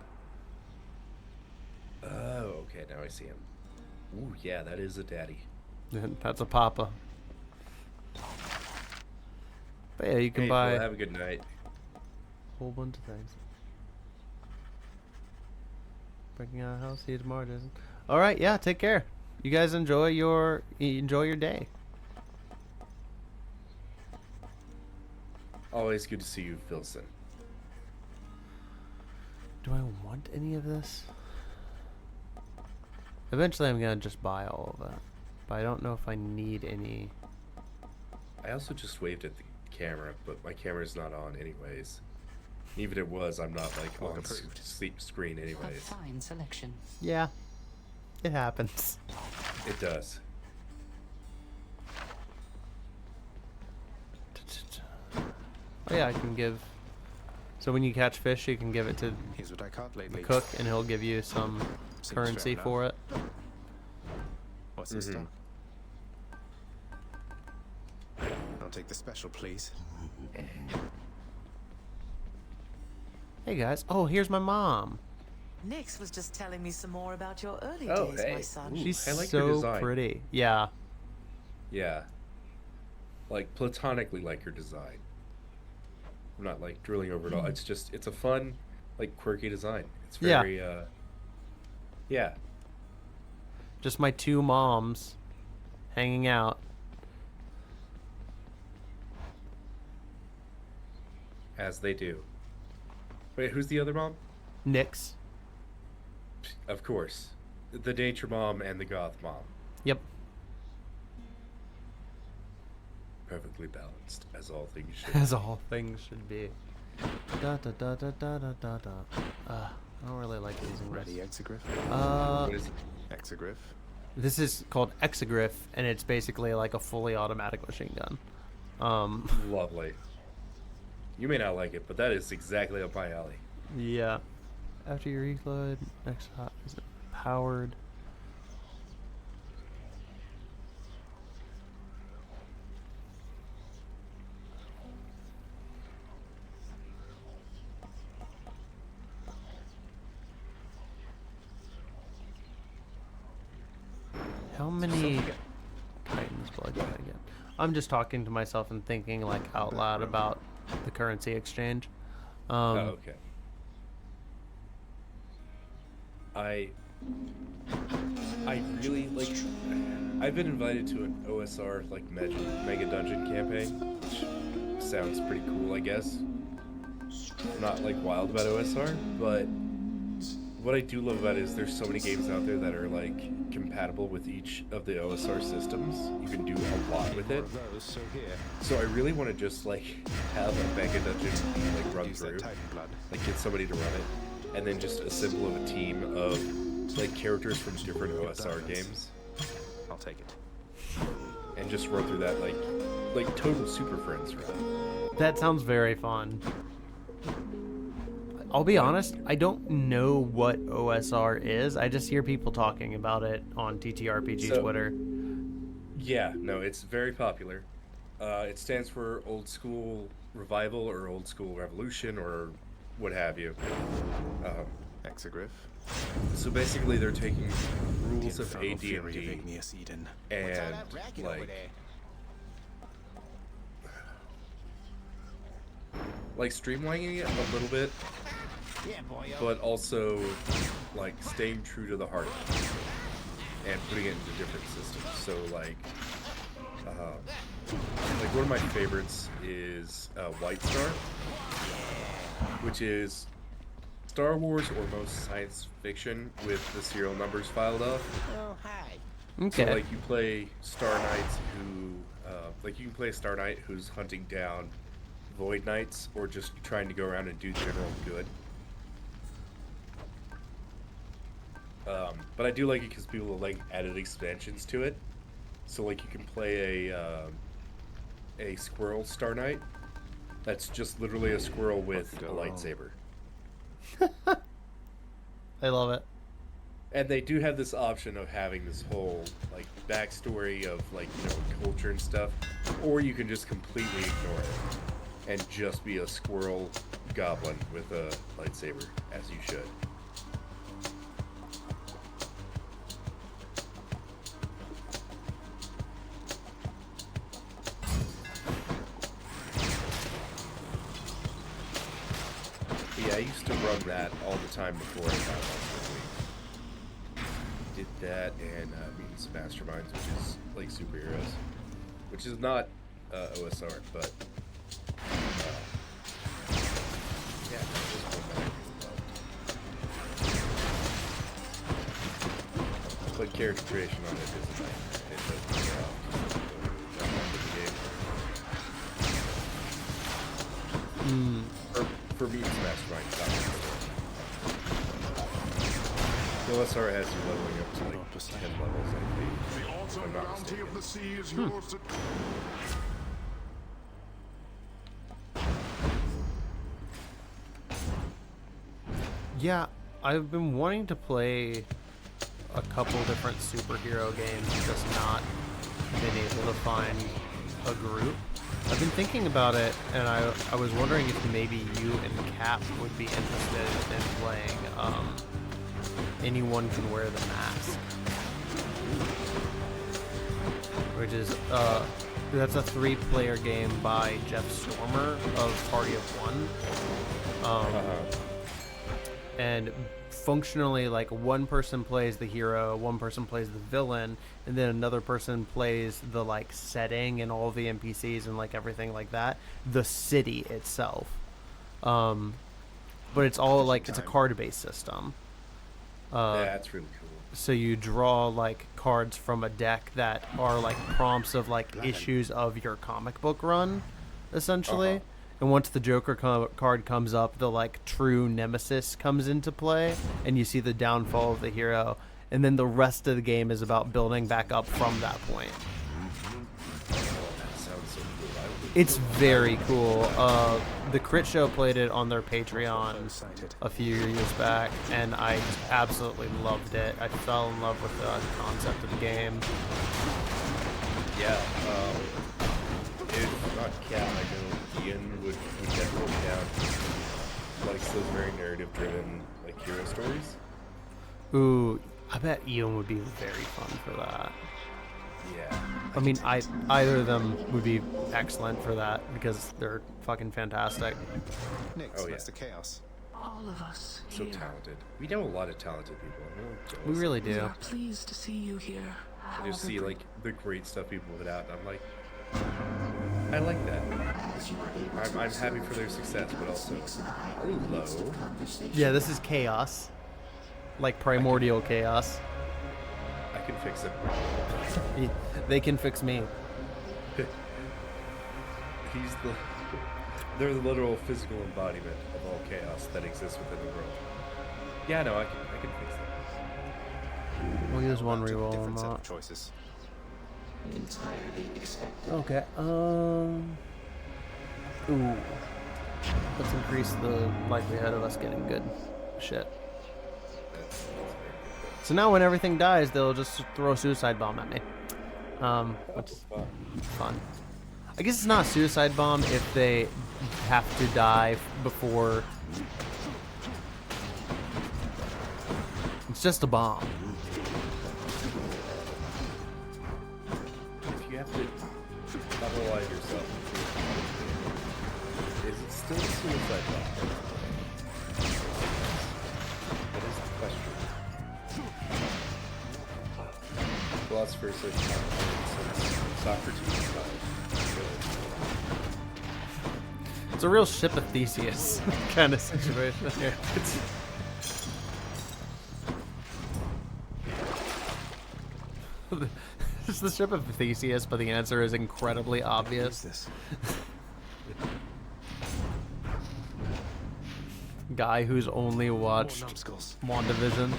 Oh, okay, now I see him. Ooh, yeah, that is a daddy. That's a papa. But yeah, you can Hey, buy well, have a good night. a whole bunch of things. Breaking out a house, see you tomorrow, Jason. All right, yeah, take care. You guys enjoy your day. Always good to see you, Filson. Do I want any of this? Eventually, I'm gonna just buy all of that, but I don't know if I need any. I also just waved at the camera, but my camera's not on anyways. Even if it was, I'm not like on sleep screen A anyways. fine selection. Yeah, it happens. It does. Oh yeah, I can give. So when you catch fish, you can give it to Here's what I caught the lately. cook, and he'll give you some Seems currency fair for it. What's this stuff? I'll take the special, please. Hey guys. Oh, here's my mom. Nyx was just telling me some more about your early Oh, days, hey. my son. Ooh. She's I like her so design. pretty. Yeah. Yeah. Like, platonically like her design. I'm not, like, drilling over it all. It's just, it's a fun, like, quirky design. It's Yeah. very, yeah. Just my two moms hanging out. As they do. Wait, who's the other mom? Nyx. Of course. The nature mom and the goth mom. Yep. Perfectly balanced, as all things should. As all things should be. Da da da da da da da da. I don't really like using Ready, this. Exegriff? What is it? Exegriff? This is called Exegriff, and it's basically like a fully automatic machine gun. Lovely. You may not like it, but that is exactly up my alley. Yeah. After you reload, next hot is it powered? How many Titan's blood did I get? I'm just talking to myself and thinking like out loud about the currency exchange. Oh, okay. I really like. I've been invited to an OSR like mega dungeon campaign, which sounds pretty cool, I guess. I'm not like wild about OSR, but what I do love about it is there's so many games out there that are like compatible with each of the OSR systems. You can do a lot with it. So I really want to just like have a mega dungeon like run through, like get somebody to run it, and then just assemble a team of like characters from different OSR games. I'll take it. And just run through that like total Super Friends run. That sounds very fun. I'll be honest, I don't know what OSR is. I just hear people talking about it on TTRPG Twitter. Yeah, no, it's very popular. It stands for Old School Revival or Old School Revolution or what have you. Exegriff. So basically they're taking rules of AD&D and like streamlining it a little bit, but also like staying true to the heart and putting it into different systems. So like one of my favorites is White Star, which is Star Wars or most science fiction with the serial numbers filed off. Oh, hi. Okay. So like you play Star Knights who, like you can play a Star Knight who's hunting down Void Knights or just trying to go around and do general good. But I do like it because people have like added expansions to it. So like you can play a squirrel Star Knight that's just literally a squirrel with a lightsaber. I love it. And they do have this option of having this whole like backstory of like, you know, culture and stuff, or you can just completely ignore it and just be a squirrel goblin with a lightsaber, as you should. Yeah, I used to run that all the time before I got Monster League. Did that and Mutants Masterminds, which is like superheroes, which is not OSR, but yeah, just one that I really loved. But character creation on it is nice. It does pay off for Mutants Mastermind. The OSR has you leveling up to like 10 levels, I think. The awesome bounty of the sea is yours to... Yeah, I've been wanting to play a couple different superhero games, just not been able to find a group. I've been thinking about it, and I was wondering if maybe you and Cap would be interested in playing Anyone Can Wear the Mask, which is that's a 3-player game by Jeff Stormer of Party of One. And functionally, like, one person plays the hero, one person plays the villain, and then another person plays the like setting and all the NPCs and like everything like that, the city itself. But it's all like, it's a card-based system. Yeah, that's really cool. So you draw like cards from a deck that are like prompts of like issues of your comic book run, essentially. And once the Joker card comes up, the like true nemesis comes into play, and you see the downfall of the hero. And then the rest of the game is about building back up from that point. That sounds so cool. It's very cool. The Crit Show played it on their Patreon a few years back, and I absolutely loved it. I fell in love with the concept of the game. Yeah, if not Cat, I know Ian would definitely down. Likes those very narrative-driven like hero stories. Ooh, I bet Ian would be very fun for that. Yeah. I mean, either of them would be excellent for that because they're fucking fantastic. Nyx, Oh, yeah. Mr. Chaos. All of us So here. talented. We know a lot of talented people. I'm really jealous. We really We do. are pleased to see you here. I just see like the great stuff people put out, and I'm like, I like that. I'm happy for their success, but also, hello. Yeah, this is chaos. Like primordial chaos. I can fix it. They can fix me. They're the literal physical embodiment of all chaos that exists within the world. Yeah, no, I can fix that. We'll use one reroll or Different set of not. choices. Okay. Ooh. Let's increase the likelihood of us getting good shit. So now when everything dies, they'll just throw a suicide bomb at me. Which is fun. I guess it's not a suicide bomb if they have to die before. It's just a bomb. If you have to unalive yourself, is it still a suicide bomb? That is the question. Philosopher says Socrates died. It's a real ship of Theseus kind of situation here. It's the ship of Theseus, but the answer is incredibly obvious. This. Guy who's only watched Numbskulls. WandaVision.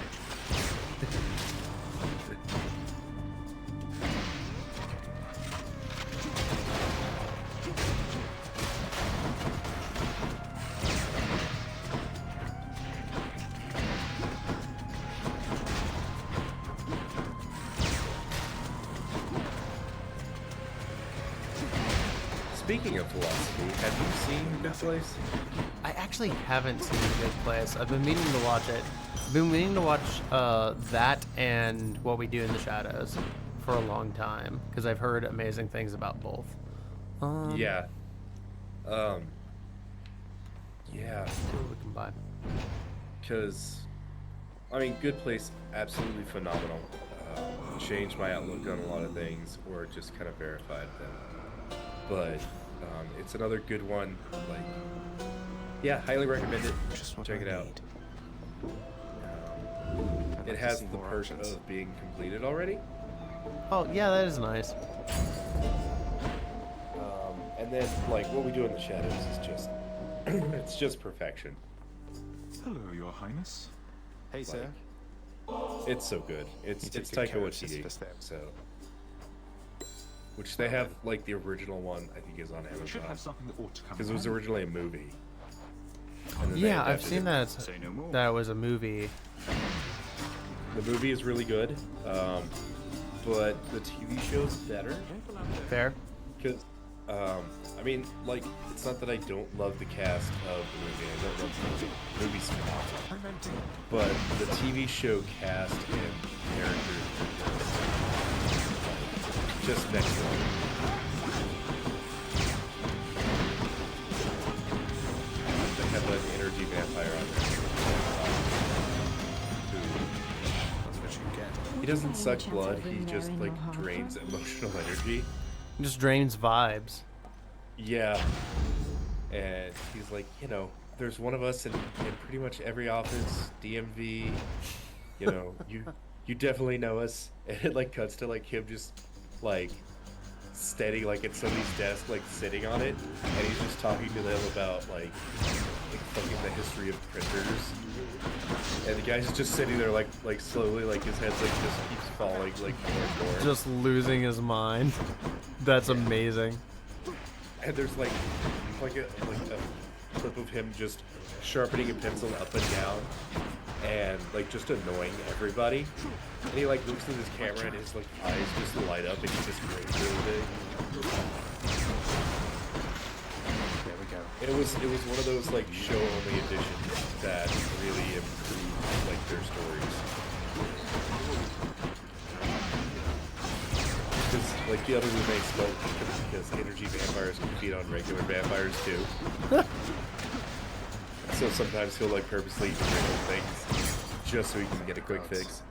Speaking of philosophy, have you seen Good Place? I actually haven't seen A Good Place. I've been meaning to watch it. I've been meaning to watch that and What We Do in the Shadows for a long time because I've heard amazing things about both. Yeah. Yeah. See what we can buy. Because, I mean, Good Place, absolutely phenomenal. Changed my outlook on a lot of things, or just kind of verified them. But it's another good one. Like, yeah, highly recommend it. Just what Check I it out. need. I'd It like to has see the more perk options. of being completed already. Oh, yeah, that is nice. And then, like, What We Do in the Shadows is just, it's just perfection. Hello, Your Highness. Hey, sir. It's so good. It's You take it's good Taika care of Waititi, Sisyphus there. so. Which they have, like, the original one, I think, is on We should Amazon. have something that ought to come. Because it was from. originally a movie. And then they Yeah, I've adapted seen it. that. Say no more. That was a movie. The movie is really good, but the TV show's better. Fair. Because, I mean, like, it's not that I don't love the cast of the movie. I don't love the movie's phenomenal. But the TV show cast and characters are just next level. They have an energy vampire on there. That's what you get. He doesn't suck blood, he just, like, drains emotional energy. Just drains vibes. Yeah. And he's like, you know, there's one of us in pretty much every office, DMV, you know, you definitely know us. And it, like, cuts to, like, him just, like, steady, like, at somebody's desk, like, sitting on it. And he's just talking to them about, like fucking the history of printers. And the guy's just sitting there, like slowly, like, his head's, like, just keeps falling, like, more and more. Just losing his mind. That's amazing. And there's like a clip of him just sharpening a pencil up and down and like just annoying everybody. And he like looks at his camera and his like eyes just light up and he just grins really big. There we go. It was one of those like show only editions that really improved like their stories. Because Like the other roommates don't because energy vampires can feed on regular vampires too. So sometimes he'll like purposely dribble things just so he can get a quick fix.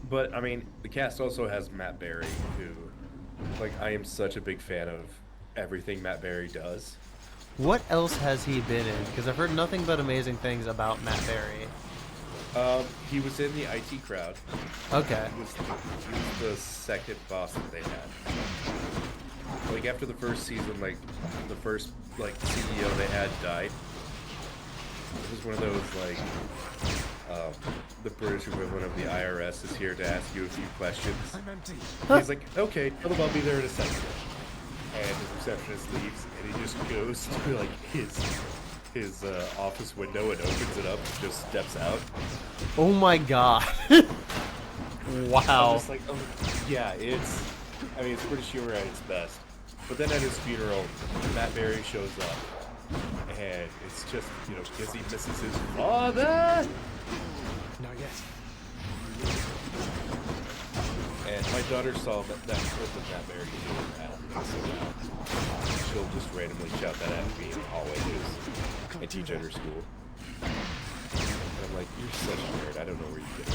But I mean, the cast also has Matt Berry, who, like, I am such a big fan of everything Matt Berry does. What else has he been in? Because I've heard nothing but amazing things about Matt Berry. He was in the IT Crowd. Okay. He was the second boss that they had. Like after the first season, like the first like CEO they had died. It was one of those like the British equivalent of the IRS is here to ask you a few questions. He's like, okay, I'll be there in a second. And his receptionist leaves, and he just goes to like his office window and opens it up and just steps out. Oh my god. Wow. I'm just like, oh, yeah, it's British humor at its best. But then at his funeral, Matt Berry shows up, and it's just, you know, because he misses his father. Not yet. And my daughter saw that clip of Matt Berry doing that, so now she'll just randomly shout that at me in the hallway because I teach at her school. And I'm like, you're such a nerd, I don't know where you get it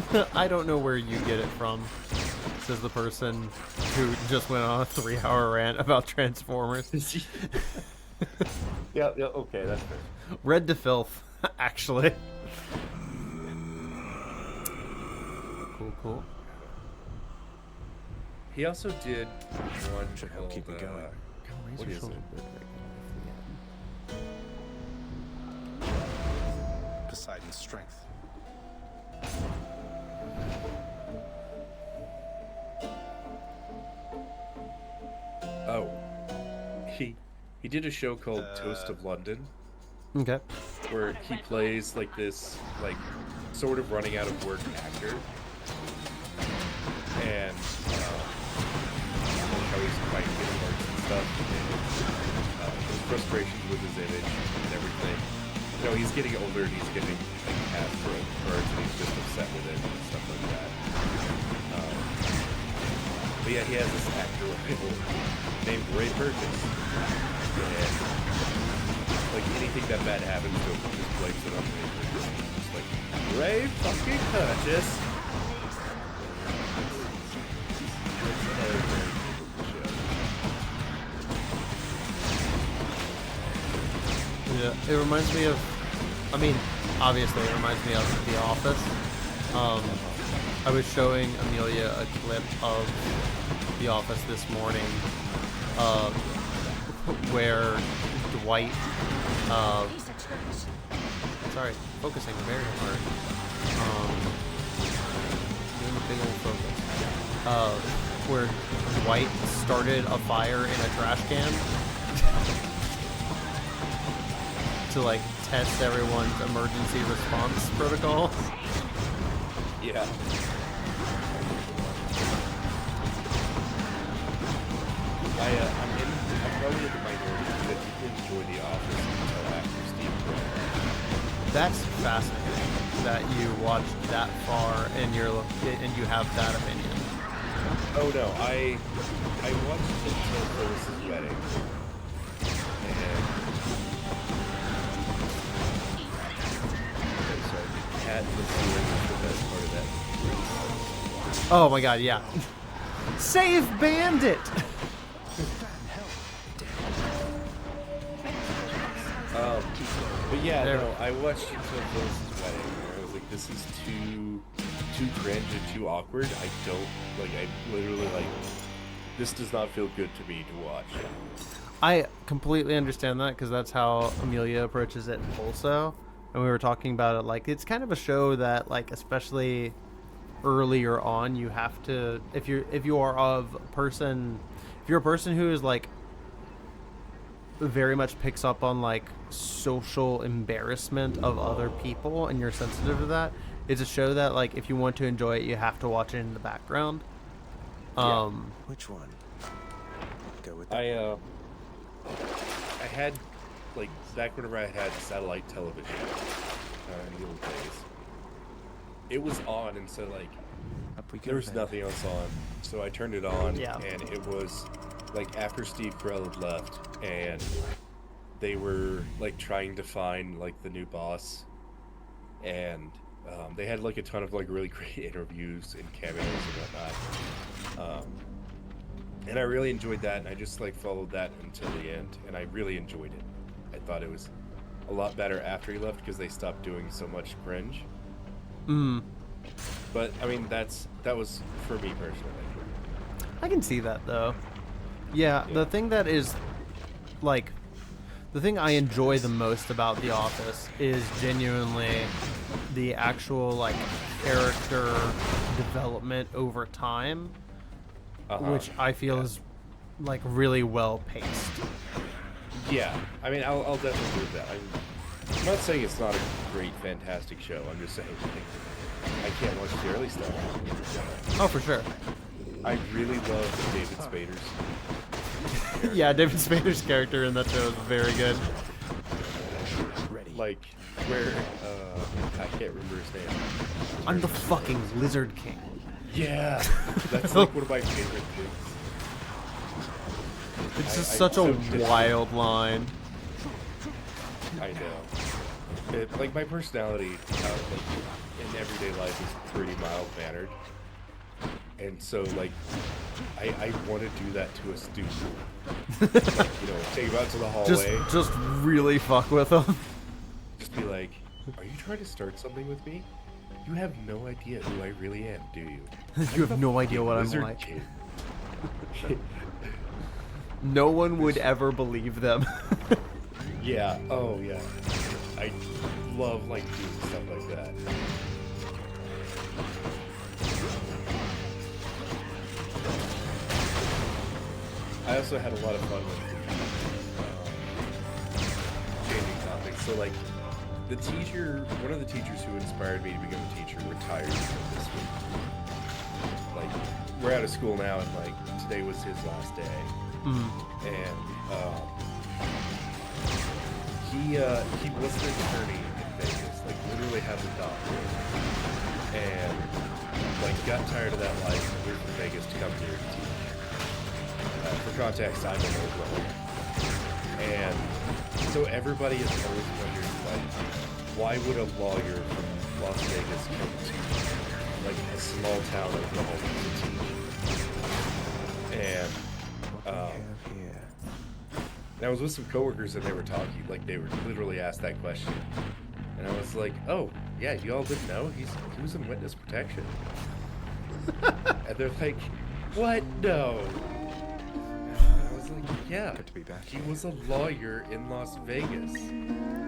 from. I don't know where you get it from, says the person who just went on a 3-hour rant about Transformers. Yeah, okay, that's fair. Read to filth, actually. Cool. He also did one I'll keep it going. What is it? Poseidon's strength. Oh, he did a show called Toast of London. Okay. Where he plays like this, like, sort of running out of work actor, and how he's trying to get parts and stuff, and his frustrations with his image and everything. You know, he's getting older and he's getting like cast for parts, and he's just upset with it and stuff like that. But yeah, he has this actor named Ray Burgess, and like anything that bad happens to him, he just blames it on Ray Burgess. He's just like, Ray fucking Burgess. Yeah, it reminds me of, I mean, obviously it reminds me of The Office. I was showing Amelia a clip of The Office this morning, where Dwight, sorry, focusing very hard, doing a big old focus, where Dwight started a fire in a trash can to like test everyone's emergency response protocols. Yeah. I'm probably in the minority that people enjoy The Office until after Steve Carell. That's fascinating that you watched that far and you have that opinion. Oh no, I watched it until Phyllis's wedding. And sorry, the cat in the ceiling was the best part of that. Oh my god, yeah. Save Bandit! But yeah, no, I watched it until Phyllis's wedding, where I was like, this is too cringe and too awkward. I literally this does not feel good to me to watch. I completely understand that because that's how Amelia approaches it also. And we were talking about it, like, it's kind of a show that, like, especially earlier on, you have to, if you're a person who is like very much picks up on like social embarrassment of other people and you're sensitive to that, it's a show that, like, if you want to enjoy it, you have to watch it in the background. Which one? Go with that. I had, like, back whenever I had satellite television in the old days, it was on, and so, like, there was nothing else on, so I turned it on, Yeah. and it was like after Steve Carell had left, and they were like trying to find like the new boss, and they had like a ton of like really great interviews and cameos and whatnot. And I really enjoyed that, and I just like followed that until the end, and I really enjoyed it. I thought it was a lot better after he left because they stopped doing so much cringe. But I mean, that was for me personally. I can see that though. Yeah, the thing that is like the thing I enjoy the most about The Office is genuinely the actual like character development over time, which I feel is like really well paced. Yeah, I mean, I'll definitely agree with that. I'm not saying it's not a great, fantastic show. I'm just saying I can't watch the early stuff. Oh, for sure. I really love David Spader's. Yeah, David Spader's character in that show is very good. Like, where, I can't remember his name. I'm the fucking Lizard King. Yeah, that's like one of my favorite things. It's just such a wild line. I know. Like, my personality like, in everyday life is pretty mild-mannered. And so, like, I want to do that to a student. Like, you know, take him out to the hallway. Just really fuck with them. Just be like, are you trying to start something with me? You have no idea who I really am, do you? You have no idea what I'm Lizard like. Kid. No one would ever believe them. Yeah, oh yeah. I love, like, doing stuff like that. I also had a lot of fun with changing topics. So, like, one of the teachers who inspired me to become a teacher retired this week. Like, we're out of school now, and, like, today was his last day. And, he was an attorney in Vegas, like, literally has a doctorate. And, like, got tired of that life and moved to Vegas to come here to teach. For context, I'm in Oklahoma. And so everybody has always wondered, like, why would a lawyer from Las Vegas come to, like, a small town Oklahoma to teach? And, I was with some coworkers and they were talking, like, they were literally asked that question. And I was like, oh, yeah, you all didn't know? He was in witness protection. And they're like, what? No. Yeah, he was a lawyer in Las Vegas.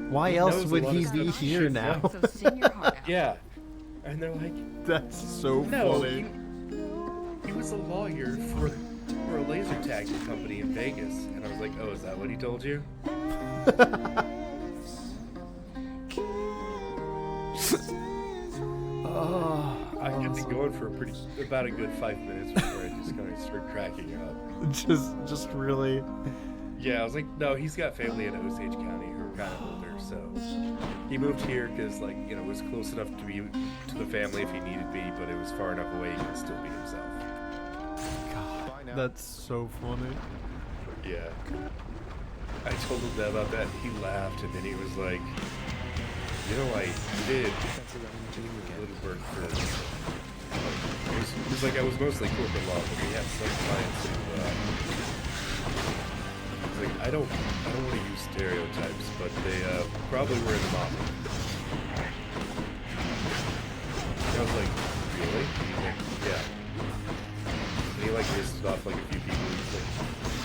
Why He else knows a would lot he of be stuff you here should now? know. Yeah, and they're like, that's so no, funny. he was a lawyer for a laser tag company in Vegas. And I was like, oh, is that what he told you? I get to going for about a good 5 minutes before I just kind of start cracking up. Just really. Yeah, I was like, no, he's got family in Osage County who are kind of older, so he moved here because, like, you know, it was close enough to be to the family if he needed be, but it was far enough away he could still be himself. God, that's so funny. Yeah. I told him that about that, and he laughed, and then he was like, you know, I did a little work for it was like I was mostly corporate law, but we had some clients who it's like I don't want to use stereotypes, but they probably were in the mafia. And I was like, really? And he's like, yeah. And he like listed off like a few people. He's like,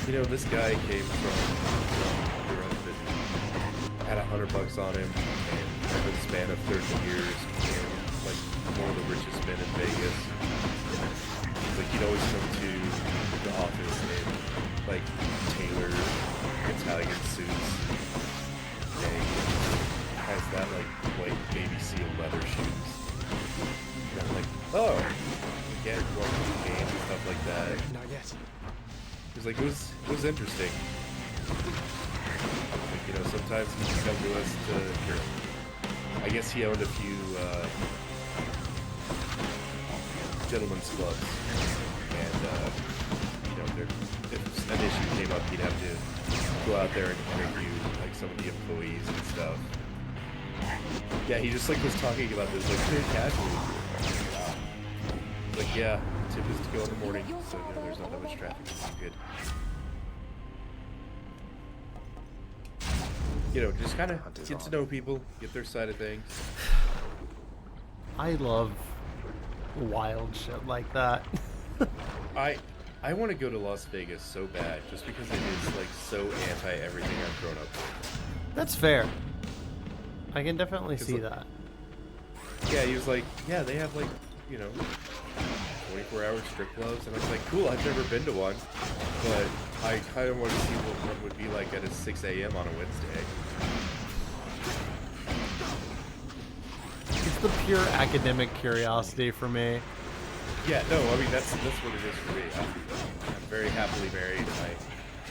you know, this guy came from Europe and had $100 on him, and over the span of 30 years became like one of the richest men in Vegas. He's like, he'd always come to the office in like tailored Italian suits, and he has that like white baby seal leather shoes. And I'm like, oh, again, welcome to the game and stuff like that. Not yet. He was like, it was interesting. Like, you know, sometimes he would come to us to, I guess he owned a few gentlemen's clubs, and if an issue came up, he'd have to go out there and interview like some of the employees and stuff. Yeah, he just like was talking about this like very casually. Like, yeah, tip is to go in the morning, so there's not that much traffic. It's good. Just kind of get to know people, get their side of things. I love wild shit like that. I want to go to Las Vegas so bad, just because it is like so anti everything I've grown up with. That's fair. I can definitely see that. Yeah, he was like, yeah, they have like 24-hour strip clubs, and I was like, cool. I've never been to one, but I kind of want to see what one would be like at 6 a.m. on a Wednesday. It's the pure academic curiosity for me. Yeah, no, I mean that's what it is for me. I'm very happily married, and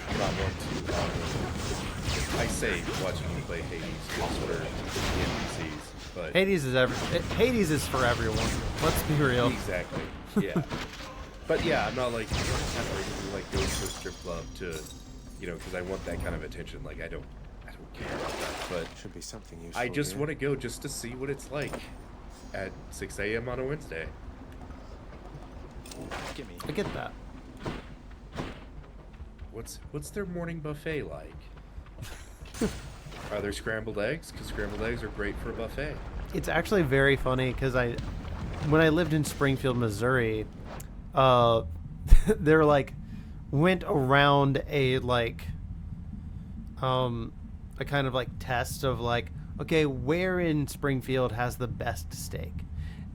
I'm not one to. I say watching you play Hades just for the NPCs, but Hades is for everyone. Let's be real. Exactly. Yeah. But yeah, I'm not like like going to a strip club to, because I want that kind of attention. Like I don't care about that. But should be something useful. I just want to go just to see what it's like at 6 a.m. on a Wednesday. I get that. What's their morning buffet like? Are there scrambled eggs? Because scrambled eggs are great for a buffet. It's actually very funny because when I lived in Springfield, Missouri, they're like went around a kind of like test of like, okay, where in Springfield has the best steak?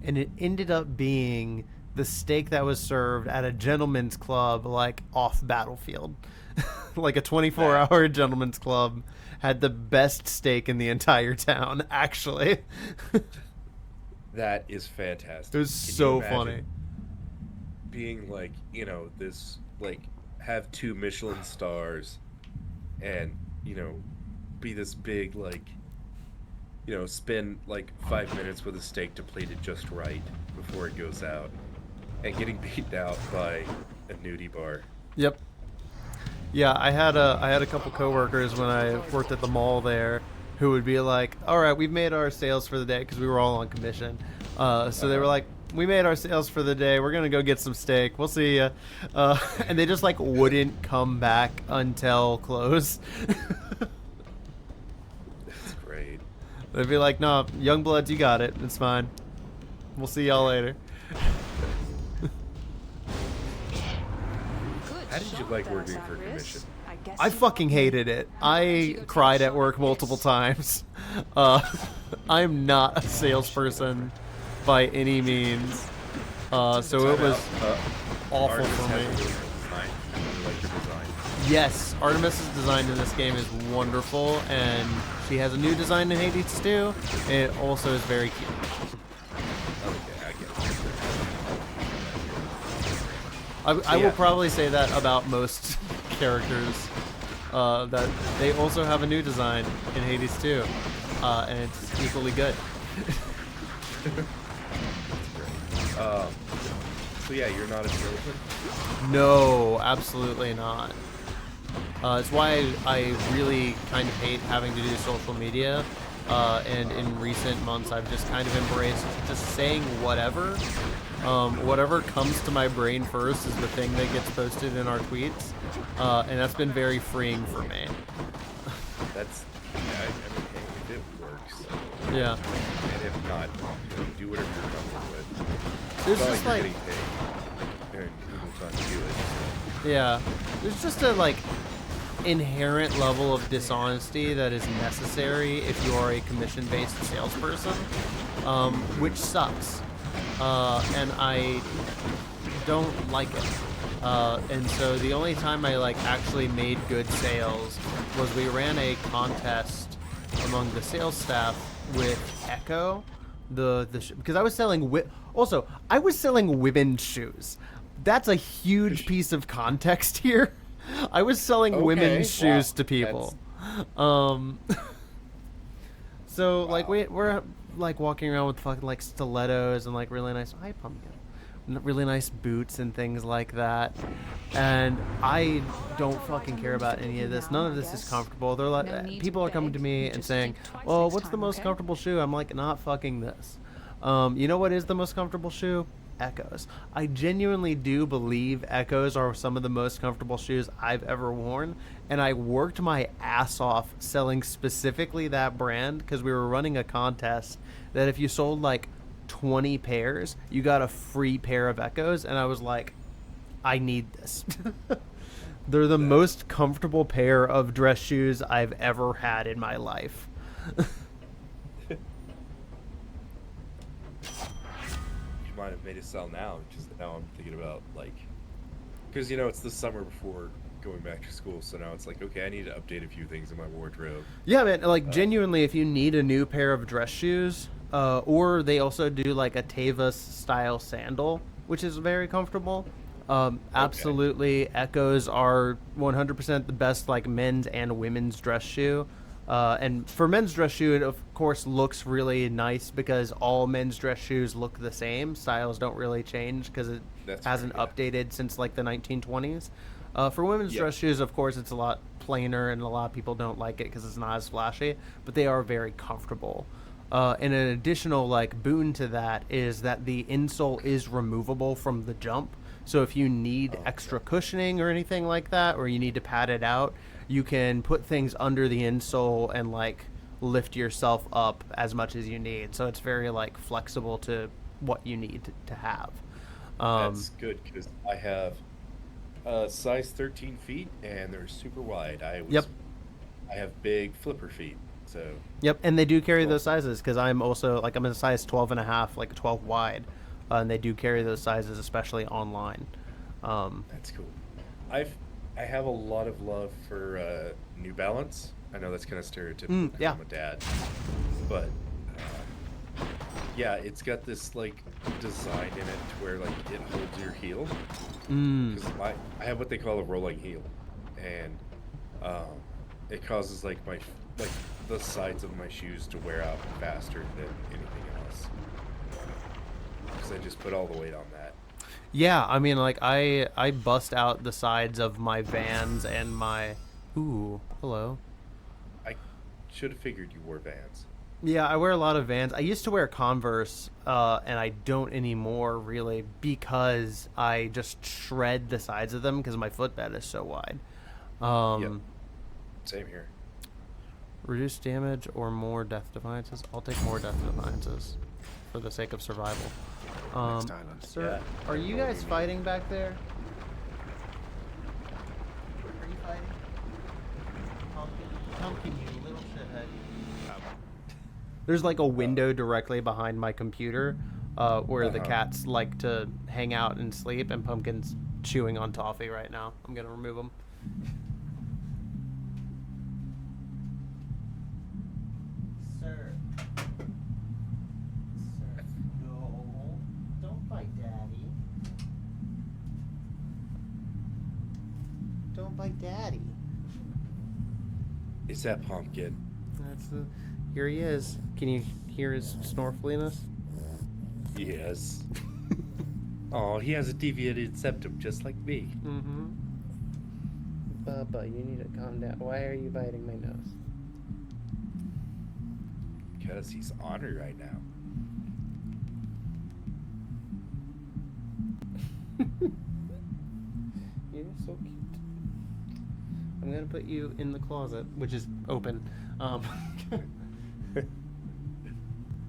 And it ended up being the steak that was served at a gentleman's club, like off Battlefield. Like a 24-hour gentleman's club had the best steak in the entire town, actually. That is fantastic. It was so funny. Being like, this, like, have 2 Michelin stars and, be this big, like, spend like 5 minutes with a steak to plate it just right before it goes out, and getting beaten out by a nudie bar. Yep. Yeah, I had a couple coworkers when I worked at the mall there who would be like, all right, we've made our sales for the day, because we were all on commission. So they were like, we made our sales for the day. We're going to go get some steak. We'll see ya. And they just like wouldn't come back until close. That's great. They'd be like, no, Youngbloods, you got it. It's fine. We'll see y'all later. How did you like working for commission? I fucking hated it. I cried at work multiple times. I'm not a salesperson by any means. So it was awful for me. Yes, Artemis's design in this game is wonderful, and she has a new design in Hades 2, and it also is very cute. I will probably say that about most characters, that they also have a new design in Hades 2, and it's equally good. So yeah, you're not a salesman? No, absolutely not. It's why I really kind of hate having to do social media, and in recent months I've just kind of embraced just saying whatever. Whatever comes to my brain first is the thing that gets posted in our tweets, and that's been very freeing for me. That's, I mean, if it works. Yeah. And if not, do whatever you're comfortable with. There's it's just like like, you're getting paid, and people trying to do it. yeah, there's just a like inherent level of dishonesty that is necessary if you are a commission-based salesperson, which sucks. And I don't like it. And so the only time I like actually made good sales was we ran a contest among the sales staff with Echo, because I was selling also I was selling women's shoes. That's a huge piece of context here. I was selling women's shoes to people. So like we're like walking around with fucking like stilettos and like really nice. Hi, Pumpkin. really nice boots and things like that. And I don't fucking care about any of this. None of this is comfortable. They're like, No need to people are coming to beg. me You and just saying, think twice "Oh, next what's the time, most okay?" comfortable shoe?" I'm like, not fucking this. You know what is the most comfortable shoe? Echoes. I genuinely do believe Echoes are some of the most comfortable shoes I've ever worn, and I worked my ass off selling specifically that brand because we were running a contest that if you sold like 20 pairs, you got a free pair of Echoes, and I was like, I need this. They're the most comfortable pair of dress shoes I've ever had in my life. You might have made it sell now, because now I'm thinking about, like, because, you know, it's the summer before going back to school, so now it's like, okay, I need to update a few things in my wardrobe. Yeah, man, like, genuinely, if you need a new pair of dress shoes, or they also do, like, a Tevas-style sandal, which is very comfortable. Absolutely, Echoes are 100% the best, like, men's and women's dress shoe. And for men's dress shoe, it of course looks really nice because all men's dress shoes look the same. Styles don't really change because it hasn't updated since like the 1920s. For women's dress shoes, of course, it's a lot plainer and a lot of people don't like it because it's not as flashy, but they are very comfortable. And an additional like boon to that is that the insole is removable from the jump. So if you need extra cushioning or anything like that, or you need to pad it out, you can put things under the insole and like lift yourself up as much as you need. So it's very like flexible to what you need to have. That's good because I have size 13 feet and they're super wide. I have big flipper feet. So Yep, and they do carry those sizes because I'm also like I'm a size 12 and a half, like a 12 wide, and they do carry those sizes, especially online. That's cool. I have a lot of love for New Balance. I know that's kind of stereotypical because I'm a dad, but yeah, it's got this like design in it to where like it holds your heel. Because I have what they call a rolling heel, and it causes like the sides of my shoes to wear out faster than anything else. Because I just put all the weight on that. Yeah, I mean, like, I bust out the sides of my Vans and my... Ooh, hello. I should have figured you wore Vans. Yeah, I wear a lot of Vans. I used to wear Converse, and I don't anymore, really, because I just shred the sides of them because my footbed is so wide. Yep. Same here. Reduce damage or more Death Defiances? I'll take more Death Defiances for the sake of survival. Next island. Sir, are you guys fighting back there? Are you fighting? Pumpkin, you little shithead. There's like a window directly behind my computer where the cats like to hang out and sleep, and Pumpkin's chewing on toffee right now. I'm gonna remove him. Sir. No. Don't bite Daddy. Don't bite Daddy. Is that Pumpkin? That's the... Here he is. Can you hear his snorkeliness? Yes. Oh, he has a deviated septum just like me. Mm-hmm. Bubba, you need to calm down. Why are you biting my nose? Because he's on her right now. You're so cute. I'm gonna put you in the closet, which is open.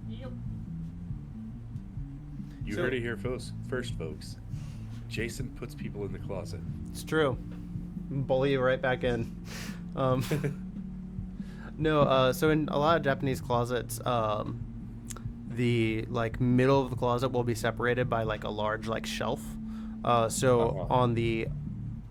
Yep. You heard it here first, folks. Jason puts people in the closet. It's true. Bully you right back in. No, so in a lot of Japanese closets, the like middle of the closet will be separated by like a large like shelf. On the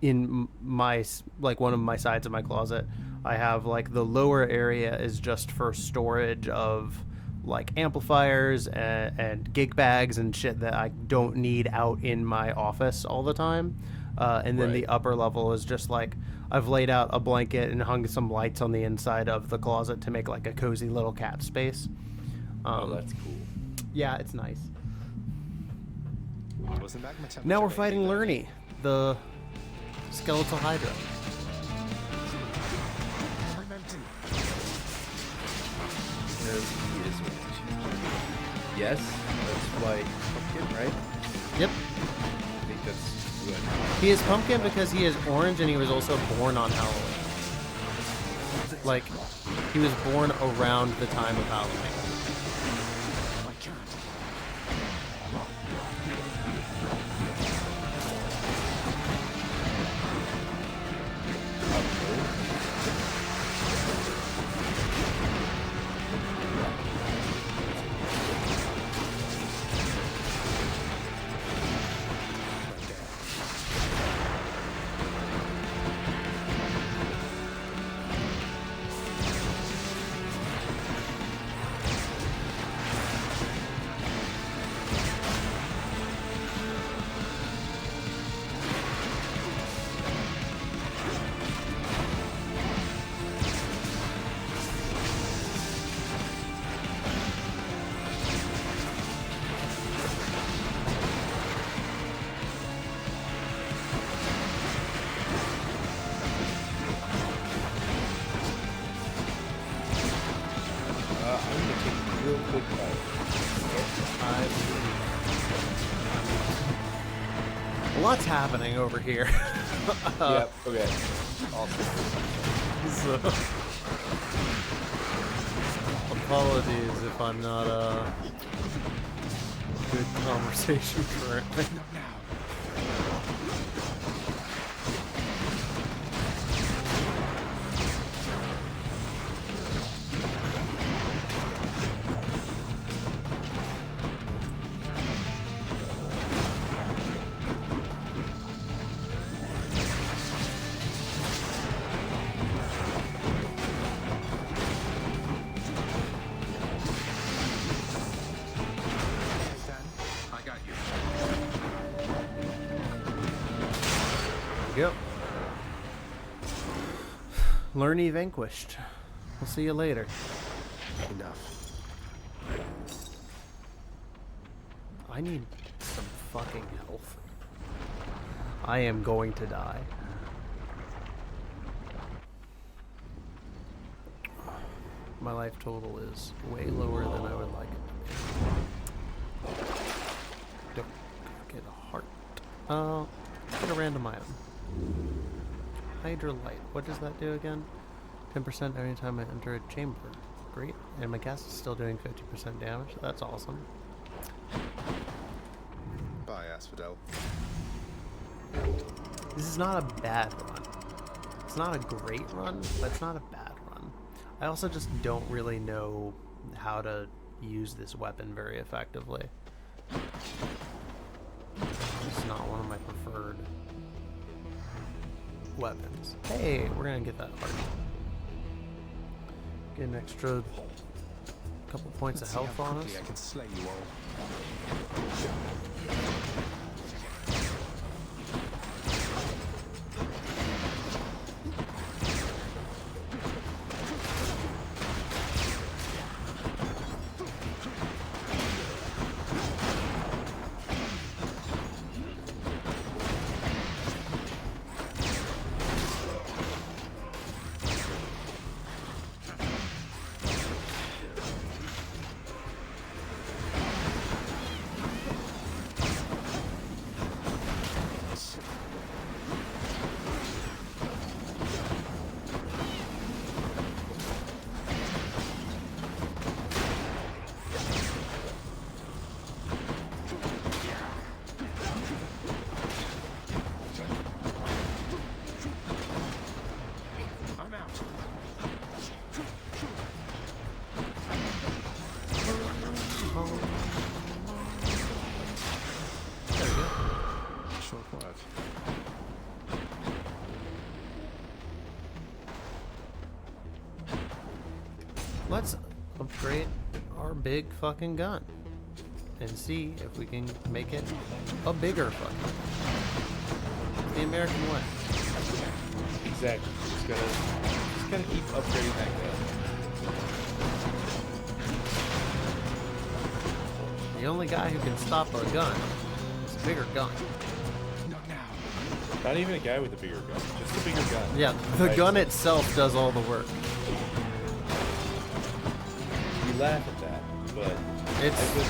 in my like one of my sides of my closet, I have like the lower area is just for storage of like amplifiers and gig bags and shit that I don't need out in my office all the time. And then the upper level is just like I've laid out a blanket and hung some lights on the inside of the closet to make like a cozy little cat space. Oh, that's cool. Yeah, it's nice. Was the magma temperature Now we're maybe fighting low? Lerny, the skeletal hydra. I'm empty. Because he is orange. Yes, that's why pumpkin, right? Yep. I think that's good. He is pumpkin because he is orange and he was also born on Halloween. Like, he was born around the time of Halloween. I can't. I'm gonna take a real quick bite. Lots happening over here. Yep, okay. Awesome. So, apologies if I'm not a good conversation currently. Not now. I got you. Yep. Lerny vanquished. We'll see you later. Enough. I need some fucking health. I am going to die. My life total is way lower than I would like it to be. Don't get a heart. Let's get a random item. Hydra Light. What does that do again? 10% every time I enter a chamber. Great. And my cast is still doing 50% damage. That's awesome. Bye, Asphodel. This is not a bad run. It's not a great run, but it's not a bad run. I also just don't really know how to use this weapon very effectively. It's not one of my preferred weapons. Hey, we're gonna get that heart. Get an extra couple points of health on us. I can slay you all. Let's upgrade our big fucking gun and see if we can make it a bigger fucking gun. The American way. Exactly. Just gotta keep upgrading that gun. The only guy who can stop a gun is bigger gun. Not now. Not even a guy with a bigger gun, just a bigger gun. Yeah, the Right? gun itself does all the work. You laugh at that, but It's I've been,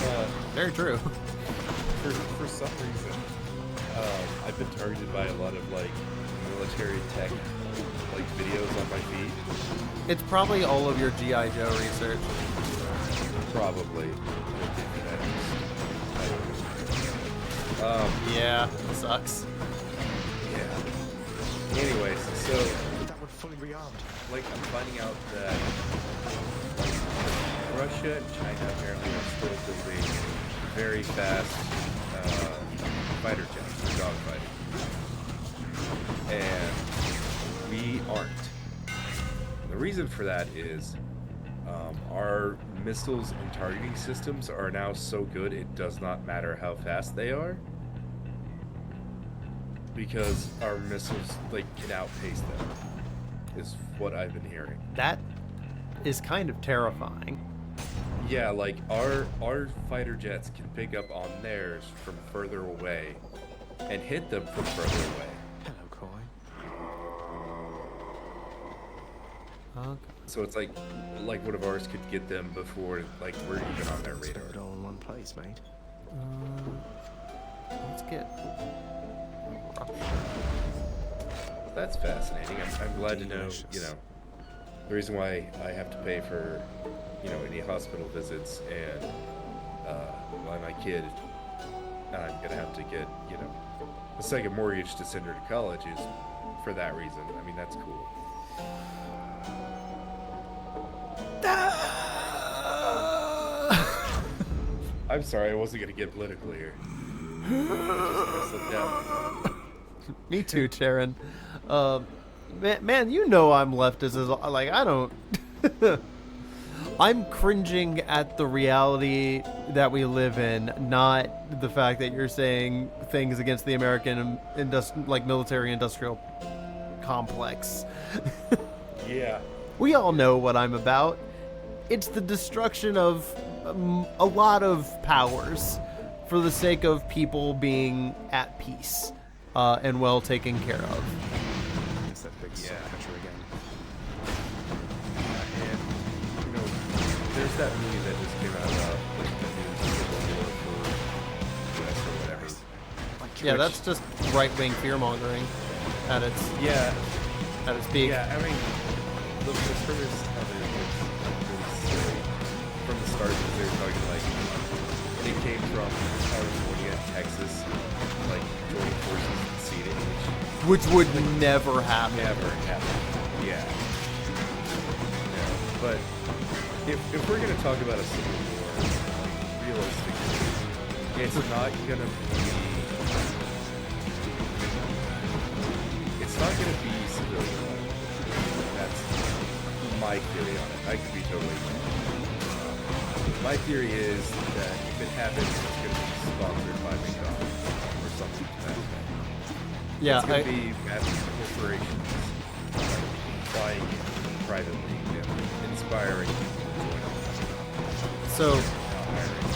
very true. for some reason, I've been targeted by a lot of like military tech like videos on my feed. It's probably all of your G.I. Joe research. Probably. Yeah, it sucks. Yeah. Anyways, so That would fully rearmed. like I'm finding out that Russia and China apparently are still building very fast fighter jets for dogfighting, and we aren't. The reason for that is our missiles and targeting systems are now so good it does not matter how fast they are, because our missiles like can outpace them, is what I've been hearing. That is kind of terrifying. Yeah, like our fighter jets can pick up on theirs from further away and hit them from further away. Hello, Coy. Okay. So it's like one of ours could get them before like we're even on their radar. It all in one place, mate. Let's get. That's fascinating. I'm glad to know, Delicious. you know, the reason why I have to pay for, you know, any hospital visits and why my kid, I'm gonna have to get, you know, a second mortgage to send her to college is for that reason. I mean, that's cool. I'm sorry, I wasn't gonna get political here. I just slipped out. Me too, Sharon. Man, you know I'm leftist as like I don't. I'm cringing at the reality that we live in, not the fact that you're saying things against the American military-industrial complex. Yeah. We all know what I'm about. It's the destruction of a lot of powers for the sake of people being at peace and well taken care of. It's that big Yeah. picture again. And, you know, there's that movie that just came out about like the new Civil War for US or whatever. Yeah, that's just right-wing fear-mongering at its Yeah. peak. Yeah, I mean, the premise of it was really silly from the start because they were talking like it came from California, Texas, like joining forces and seceding, Which would never happen. never happened. Yeah. But if we're gonna talk about a civil war, like realistically, it's not gonna be civilian. That's my theory on it. I could be totally wrong. My theory is that if it happens, it's gonna be sponsored by McDonald's or something to that effect. Yeah, It's gonna be massive corporations buying it privately and inspiring people to join up. so Not hiring.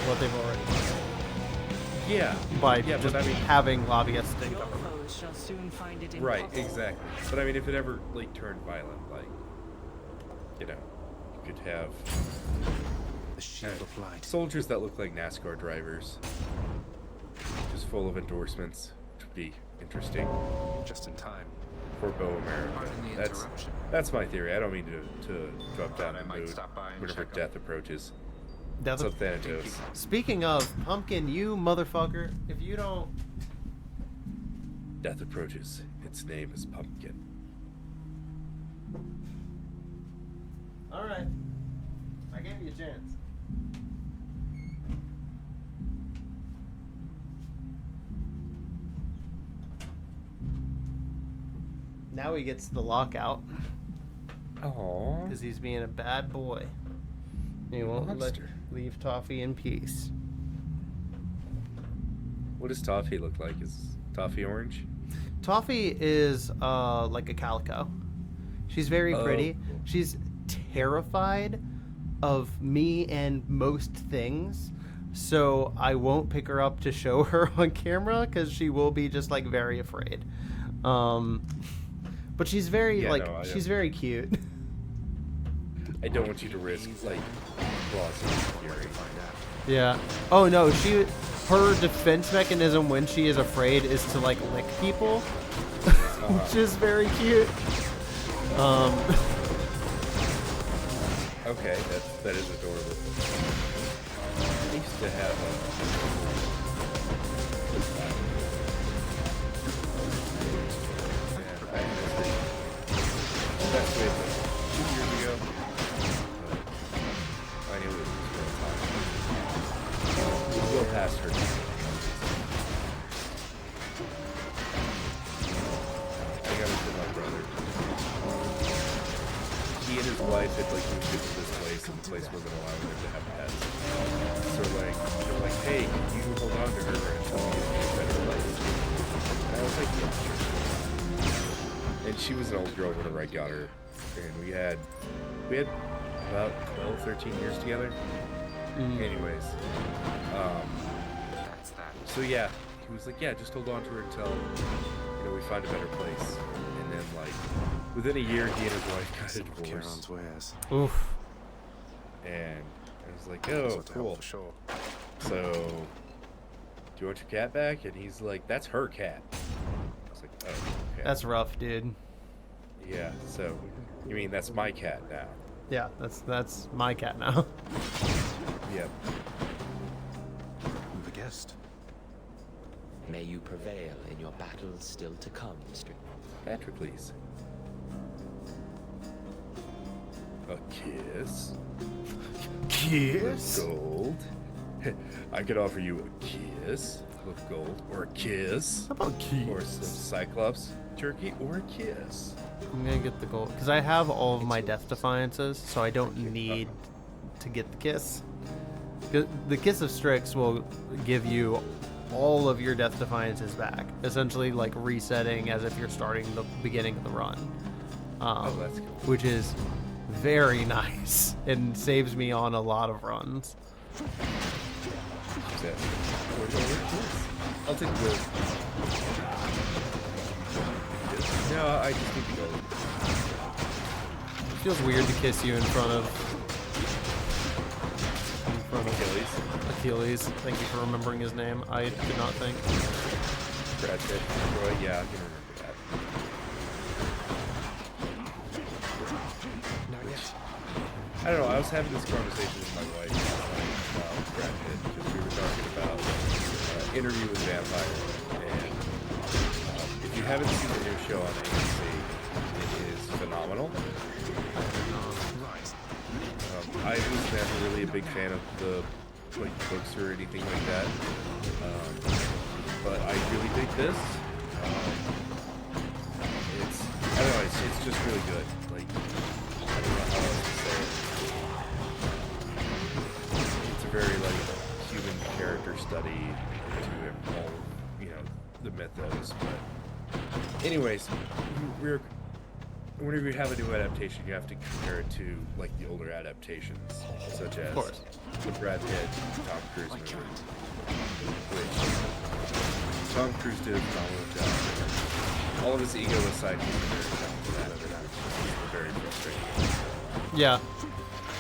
what they've already done Yeah. by yeah, just but I mean, having lobbyists in government. Shall soon find it right, exactly. But I mean, if it ever like turned violent, like you know, you could have The shield of light. soldiers that look like NASCAR drivers, just full of endorsements, which would be interesting. Just in time. For Bow America. Pardon the That's interruption. that's my theory. I don't mean to drop down I the might mood stop by and whenever check death approaches. Death What's of- up, Thanatos? Speaking of Pumpkin, you motherfucker, if you don't. Death approaches. Its name is Pumpkin. Alright. I gave you a chance. Now he gets the lockout Aww. because he's being a bad boy. He won't Monster. leave Toffee in peace. What does Toffee look like? Is Toffee orange? Toffee is like a calico. She's very Oh, pretty. cool. She's terrified of me and most things, so I won't pick her up to show her on camera because she will be just like very afraid. But she's very she's very cute. I don't want you to risk like loss of fury. Yeah. Oh no, her defense mechanism when she is afraid is to like lick people, which is very cute. Okay, that is adorable. I used to have I missed it. Best way like 2 years ago. I knew it was real time. We'll go past her. I got it from my brother. He and his wife had like moved into this place, and the place wasn't allowing them to have pets. So like, they're like, "Hey, can you hold on to her until we get a better place?" And I was like, "Yeah, sure." And she was an old girl whenever I got her, and we had about 12, 13 years together. Anyways, so yeah, he was like, "Yeah, just hold on to her until we find a better place." And then like within a year, he and his wife got a divorce. Oof. And I was like, "Oh, cool." Sure. So, do you want your cat back? And he's like, "That's her cat." I was like, "Oh, okay." That's rough, dude. Yeah. So, you mean that's my cat now? Yeah, that's my cat now. Yep. We've a guest. May you prevail in your battles still to come, Mr. Patroclus. A kiss? Kiss? With gold? I could offer you a kiss with gold, or a kiss. How about kiss? Or some Cyclops turkey, or a kiss. I'm gonna get the gold because I have all of my Death Defiances, so I don't need to get the kiss. The Kiss of Strix will give you all of your Death Defiances back, essentially like resetting as if you're starting the beginning of the run. That's cool. Which is very nice and saves me on a lot of runs. I'll take the gold. No, I just need the gold. It feels weird to kiss you in front of Achilles. Thank you for remembering his name. I did not think. Brad Pitt. Roy, yeah, I can remember that. I don't know, I was having this conversation with my wife about Brad Pitt, because we were talking about Interview with the Vampire, and if you haven't seen the new show on AMC, it is phenomenal. I was never really a big fan of the books or anything like that, but I really dig this. I don't know, it's just really good. Like, I don't know how else to say it. It's a very human character study into all the mythos. But anyways, whenever you have a new adaptation, you have to compare it to the older adaptations, such as the Brad Pitt, Tom Cruise movie, which Tom Cruise did a phenomenal job. All of his ego aside, he was very talented at it, which is very frustrating. Yeah,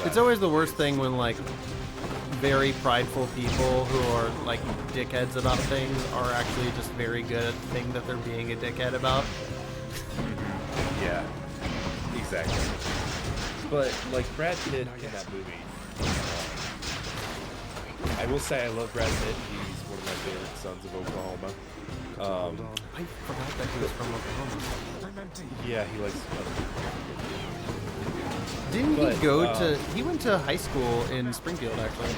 it's always the worst thing when very prideful people who are dickheads about things are actually just very good at the thing that they're being a dickhead about. Yeah. Exactly. But Brad Pitt in that movie, I will say I love Brad Pitt. He's one of my favorite sons of Oklahoma. I forgot that he was from Oklahoma. Yeah, he likes. Didn't he go to? He went to high school in Springfield, actually.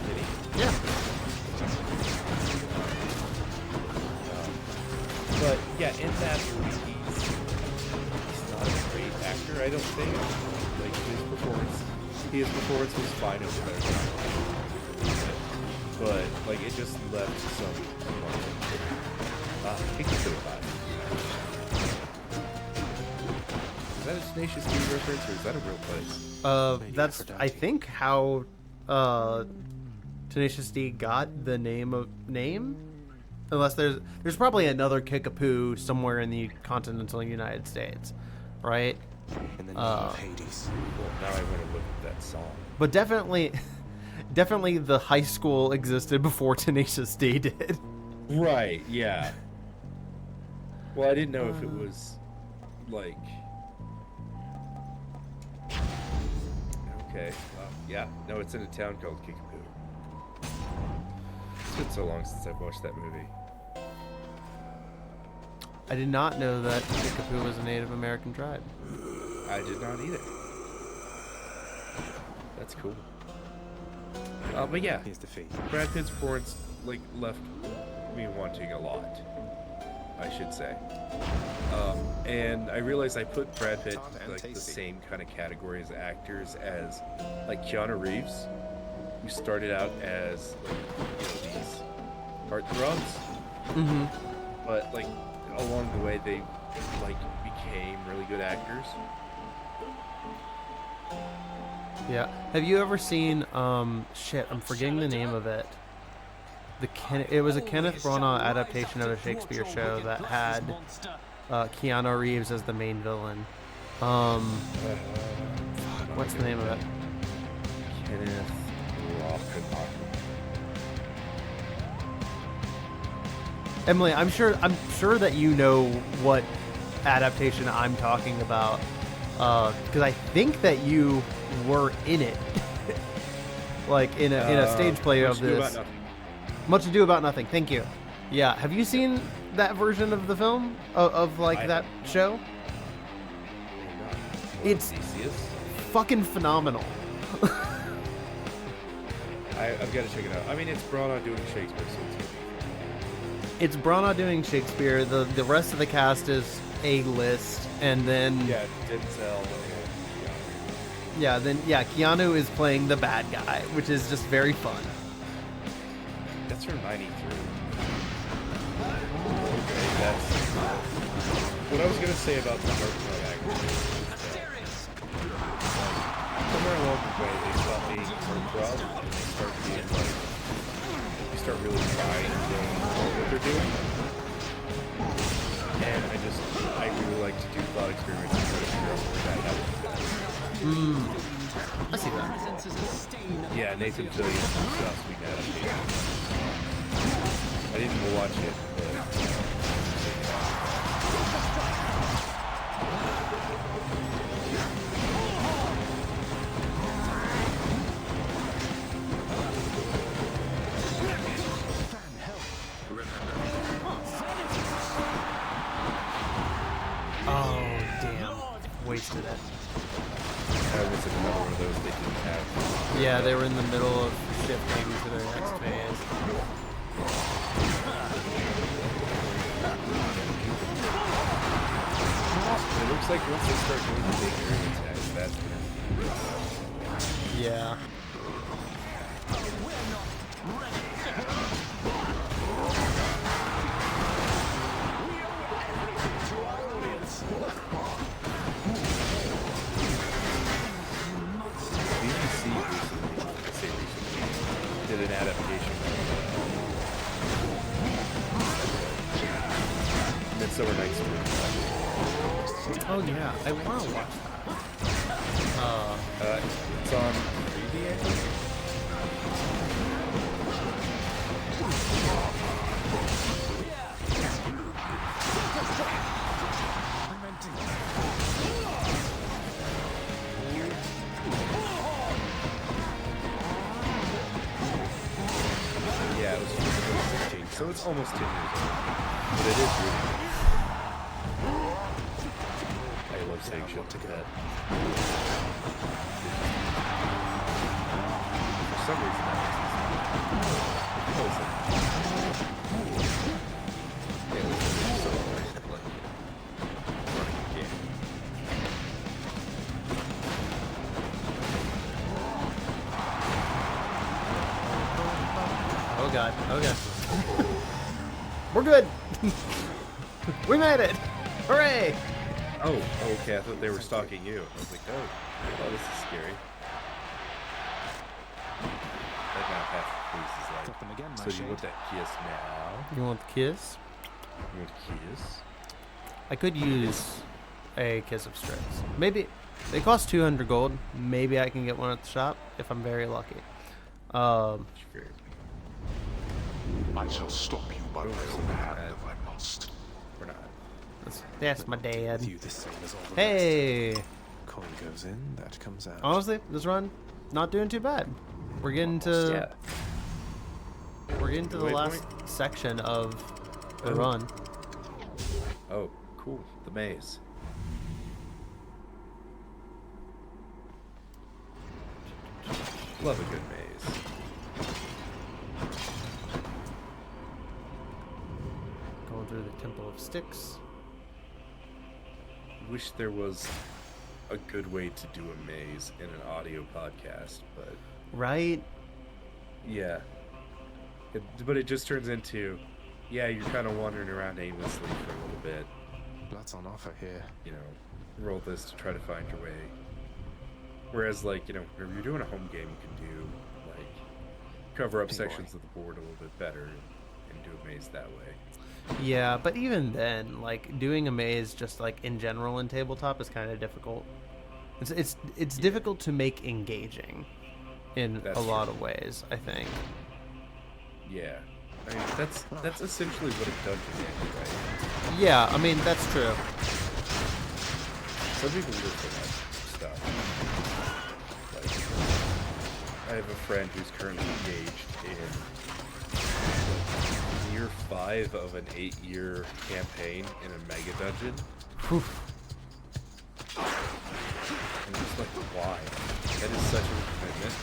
Did he? Yeah. But yeah, in that movie, he's not a great actor, I don't think. His performance was fine. It was better than but it just left some. I think it's good about it. Is that a Tenacious D reference, or is that a real place? That's I think how Tenacious D got the name. Unless there's probably another Kickapoo somewhere in the continental United States, right? In the name of Hades. Well, now I want to look at that song. But definitely the high school existed before Tenacious D did. Right, yeah. Well, I didn't know if it was, like... Okay, yeah. No, it's in a town called Kickapoo. It's been so long since I've watched that movie. I did not know that Kickapoo was a Native American tribe. I did not either. That's cool. But yeah, Here's the fee. Brad Pitt's performance left me wanting a lot, I should say. And I realized I put Brad Pitt the same kind of category as actors as Keanu Reeves, who started out as these heartthrobs, but along the way they became really good actors. Yeah. Have you ever seen shit, I'm forgetting the name of it. It was a Kenneth Branagh adaptation of a Shakespeare show that had Keanu Reeves as the main villain. What's the name of it? Kenneth Branagh. Emily, I'm sure that you know what adaptation I'm talking about, because I think that you were in it, in a stage play of this. Much Ado About Nothing. Thank you. Yeah, have you seen that version of the film of that show? It's fucking phenomenal. I've got to check it out. I mean, it's Branagh doing Shakespeare, so it's Branagh doing Shakespeare. The rest of the cast is A-list, and then Denzel. Keanu is playing the bad guy, which is just very fun. That's from '93. Okay, that's what I was gonna say about the heartthrob actors. Somewhere along the way, they stop being heartthrob and they start being you start really trying to know what they're doing. And I really like to do thought experiments and try to figure out where that happened. I see that. Yeah, Nathan Fillion stuff we got up here. I didn't watch it, but oh damn, wasted it. That was another one of those they didn't have. Yeah, they were in the middle of shifting to their next phase. It looks like once they start doing the big area attacks, that's when yeah. BBC recently did an adaptation of Midsummer Night's Dream. Oh yeah, I want to watch that. It's on Freevee, I think. Yeah, it was 2016, so it's almost 10 years old. But it is really good. I love saying shit to that. For some reason, that makes Oh god, okay. We're good! We made it! Hooray! Oh, okay, I thought they were stalking you. I was like, oh, this is scary. That now half the place is like. Got them again, my So you shade. want that kiss now? You want the kiss? You want a kiss? I could use a Kiss of Strix. Maybe they cost 200 gold. Maybe I can get one at the shop if I'm very lucky. Sure. I shall stop you by my own hand if I must. We're not. That's my dad. With you the same as all the Hey. rest. Coin goes in, that comes out. Honestly, this run not doing too bad. We're getting to we're getting to the last section of the run. Oh, cool. The maze. Love a good maze. Going through the Temple of Styx. Wish there was a good way to do a maze in an audio podcast, but Right? yeah. But it just turns into, yeah, you're kind of wandering around aimlessly for a little bit. Lots on offer here. You know, roll this to try to find your way. Whereas, like, you know, if you're doing a home game, you can do, like, cover up sections of the board a little bit better and do a maze that way. Yeah, but even then, like doing a maze just like in general in tabletop is kind of difficult. It's difficult to make engaging in That's a lot of ways, I think. Yeah. I mean, that's essentially what a dungeon is, right? Yeah, I mean that's true. Some people live for that stuff. Like, I have a friend who's currently engaged in year 5 of an 8-year campaign in a mega dungeon. Whew. I'm just like, why? That is such a commitment.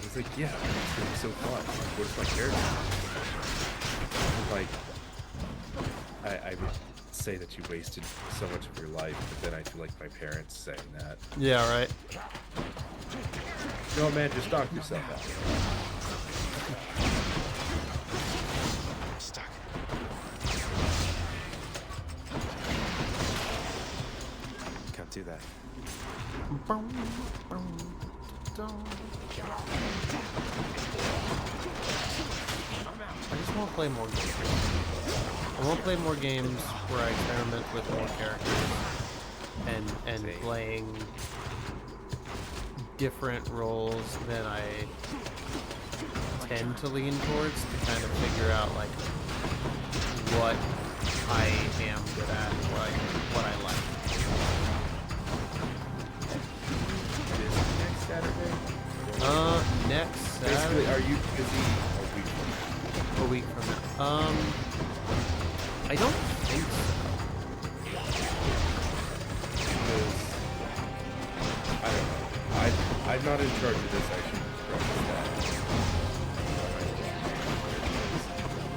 He's like, yeah, it's gonna be so fun. What's my character? I'm like, I would say that you wasted so much of your life, but then I feel like my parents saying that. Yeah, right. No, man, just knock yourself out. Stuck. Can't do that. I just want to play more games. I want to play more games where I experiment with more characters and playing different roles than I tend to lean towards to kind of figure out like what I am good at, what I like. Next Saturday? Next Basically, Saturday. are you busy a week from now? A week from now. I don't think so. Because, I don't know. I'm not in charge of this, I should preface that.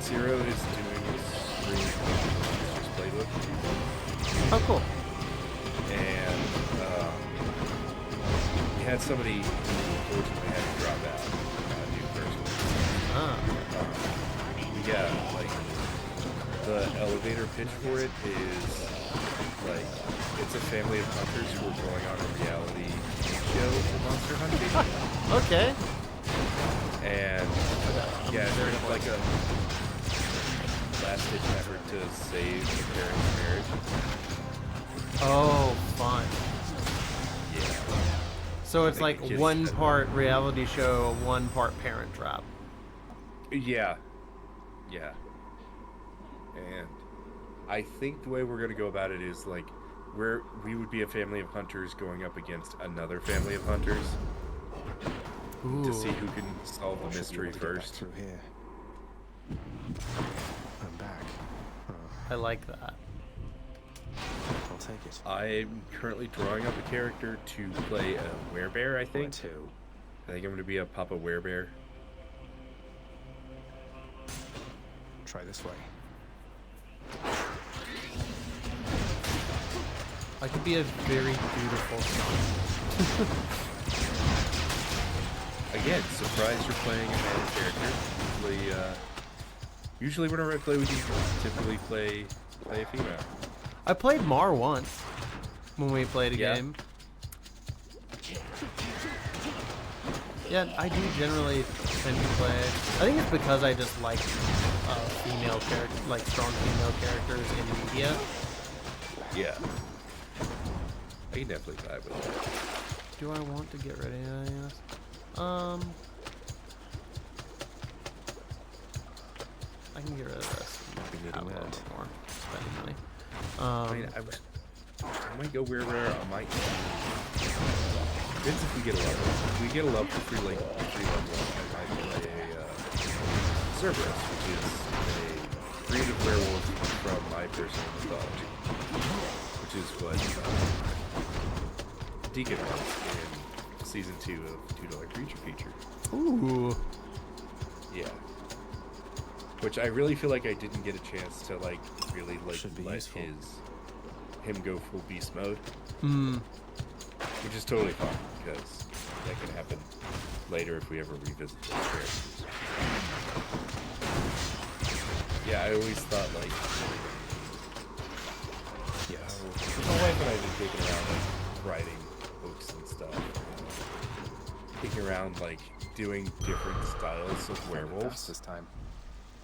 Zero is doing his stream just played with. Oh, cool. And he had somebody who unfortunately had to drop out, a new person. Yeah, like, the elevator pitch for it is, like, it's a family of hunters who are going on a reality show for monster hunting. Okay. And, yeah, it's like a last-ditch effort to save the parents' marriage. Oh, fun. Yeah. So it's I like think the kids one said part reality show, one part Parent Trap. Yeah. Yeah. And I think the way we're going to go about it is, like, we would be a family of hunters going up against another family of hunters. Ooh. To see who can solve the mystery first. Through here. I'm back. I like that. I'll take it. I'm currently drawing up a character to play a werebear, I think. Where to? I think I'm going to be a Papa Werebear. Try this way. I could be a very beautiful son. Again, surprised you're playing a male character. Usually whenever I play with you, I typically play a female. I played Mar once when we played a Yeah. game. Yeah, I do generally tend to play. I think it's because I just like female character, like strong female characters in media. Yeah. I can definitely vibe with that. Do I want to get rid of this? I can get rid of this. Have a little bit more spending money. I mean, I might go where I might. Depends if we get a level. If we get a level for free level, I might play a Cerberus, which is a creative werewolf from my personal mythology, which is what Deacon was in season 2 of $2 Creature Feature. Ooh. Yeah. Which I really feel like I didn't get a chance to like really like let him go full beast mode. Which is totally fine because that can happen later if we ever revisit those characters. Yeah, I always thought like my wife and I have been taking around like writing books and stuff. Taking around like doing different styles of werewolves this time.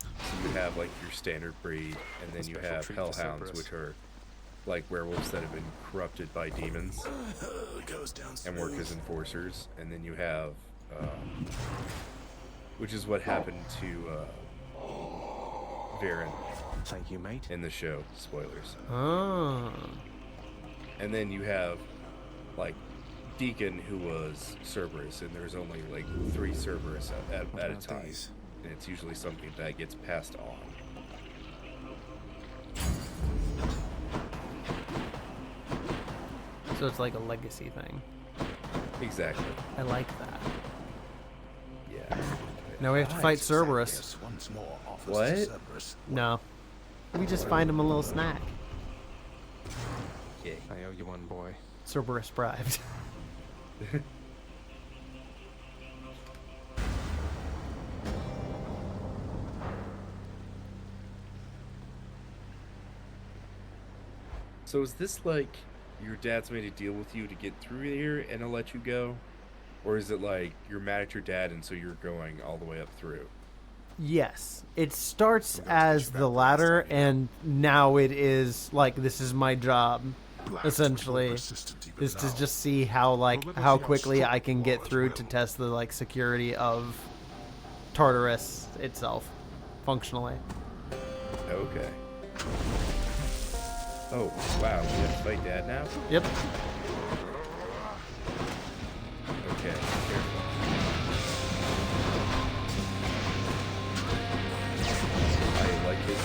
So you have like your standard breed, and then you have hellhounds, which are like werewolves that have been corrupted by demons and work as enforcers. And then you have, which is what happened to Varen. Thank you, mate. In the show, spoilers. Oh. And then you have like Deacon, who was Cerberus, and there's only like 3 Cerberus at a time. And it's usually something that gets passed on. So it's like a legacy thing. Exactly. I like that. Yeah. Now we have to fight Cerberus. What? No. We just find him a little snack. Yeah. I owe you one, boy. Cerberus bribed. So is this like your dad's made a deal with you to get through here and he'll let you go? Or is it like you're mad at your dad and so you're going all the way up through? Yes. It starts as the latter, and now it is like, this is my job, essentially, is to just see how quickly I can get through to test the like security of Tartarus itself, functionally. Okay. Oh, wow, we have to fight Dad now? Yep. Okay, careful. I like his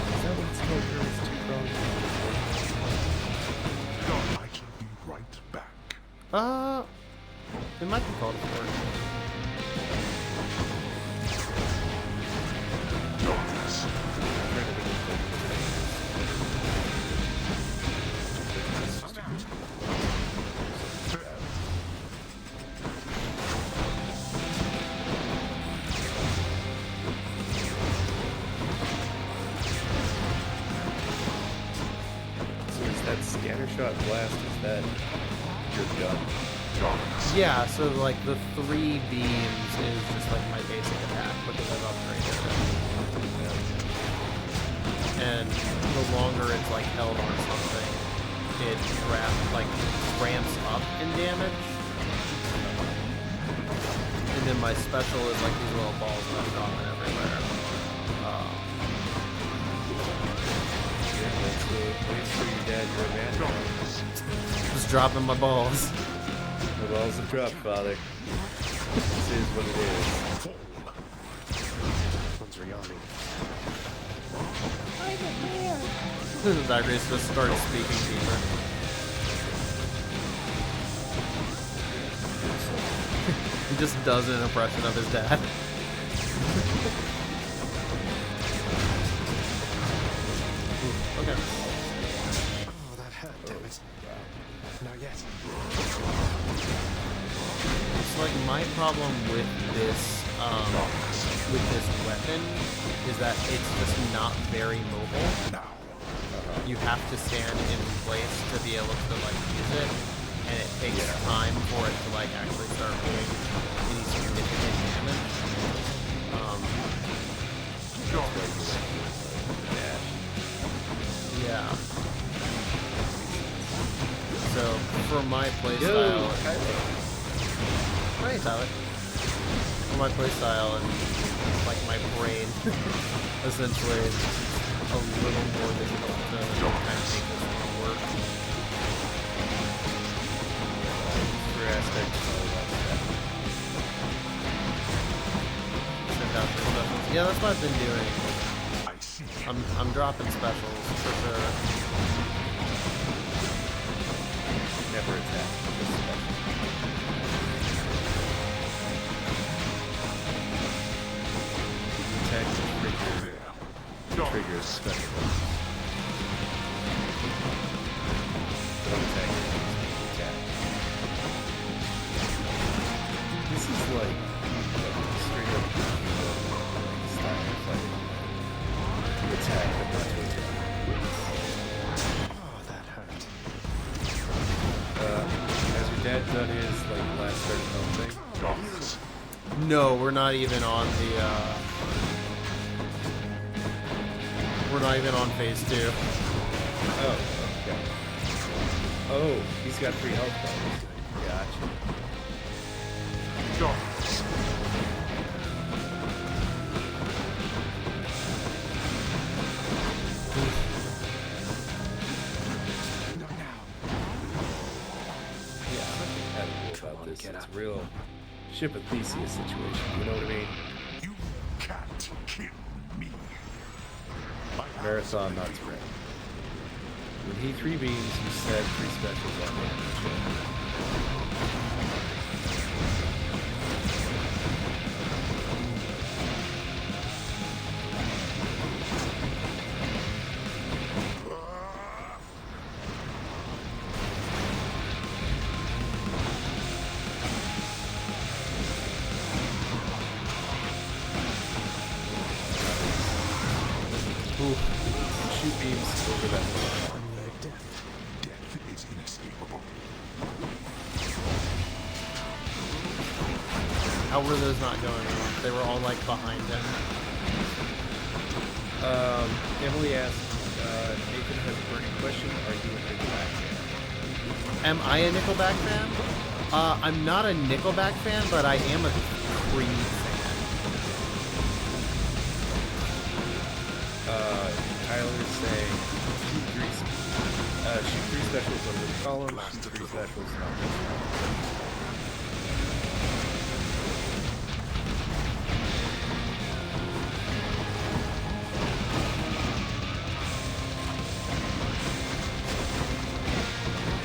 Is that what it's called? Girls Two Bones? I shall be right back. It might be called a word. So is that scatter shot blast? Is that your gun? Yeah, so like the 3 beams is just like my basic attack because I've upgraded it. And the longer it's like held on something, it ramps up in damage. And then my special is like these little balls that I'm dropping everywhere. Wait for your dad, you're a man. Just dropping my balls. The balls have dropped, Father. This is what it is. One's Riani. Zagreus just started speaking deeper. He just does an impression of his dad. Okay. Oh, that hurt, damn it. Not yet. It's like my problem with this with this weapon is that it's just not very mobile. You have to stand in place to be able to like use it, and it takes time for it to like actually start doing any significant damage. Yeah. So for my playstyle, hey Tyler. For my playstyle and like my brain, essentially, it's a little more difficult to kind of make this one work. For aspects of all that stuff. Send out the specials. Yeah, that's what I've been doing. I'm dropping specials for sure. Never attack. Just special. Attack triggers special. Don't attack. Attack. This is like straight up style fighting. To attack, but not to attack. Oh, that hurt. Has your dad done his like last starting home thing? No, we're not even on the. We're not even on phase 2. Oh, okay. Oh, he's got 3 health bars. Gotcha. Yeah, I'm competitive about this. It's real Ship of Theseus situation, you know what I mean? You can't kill me. Marathon, not sprint. When he 3 beams, you said 3 specials on shoot beams over that wall. Death is inescapable. How were those not going on? They were all like behind him. Emily asked, Nathan has a burning question. Are you a Nickelback fan? Am I a Nickelback fan? I'm not a Nickelback fan, but I am a Creed fan. Tyler's saying shoot 3 specials on the column, shoot 3 specials on this one.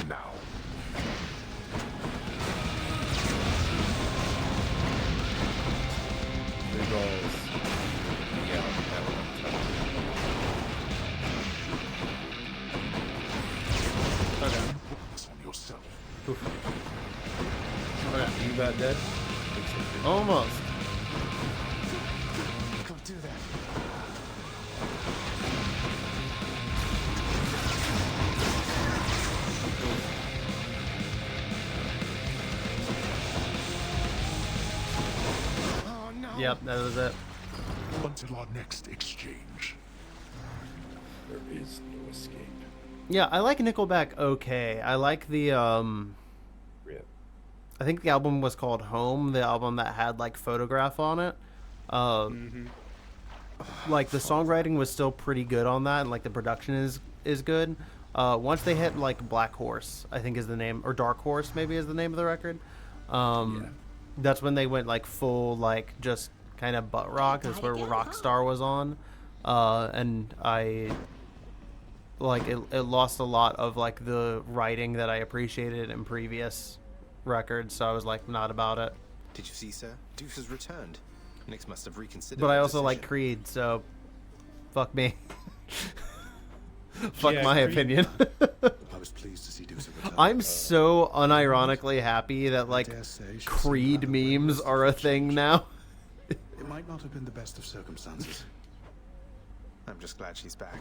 Now. The goals. Yeah, that one. Okay. This on yourself. Okay. Are you about dead? Almost. Go do that. Oh no. Yep, that was it. Until our next exchange. There is no escape. Yeah, I like Nickelback okay. I like the Rip. I think the album was called Home, the album that had like Photograph on it. Like the songwriting was still pretty good on that, and like the production is good. Once they hit like Black Horse, I think is the name, or Dark Horse maybe is the name of the record. That's when they went like full like just kind of butt rock. That's where Rockstar was on, and I like it lost a lot of like the writing that I appreciated in previous records. So I was like not about it. Did you see, sir? Deuce has returned. Nix must have reconsidered. But I their also like decision. Creed, so fuck me. Fuck Yeah, my Creed- opinion. I was pleased to see Deuce return. I'm so unironically happy that like dare say she's Creed seen another memes witness are a to thing change. now. It might not have been the best of circumstances. I'm just glad she's back.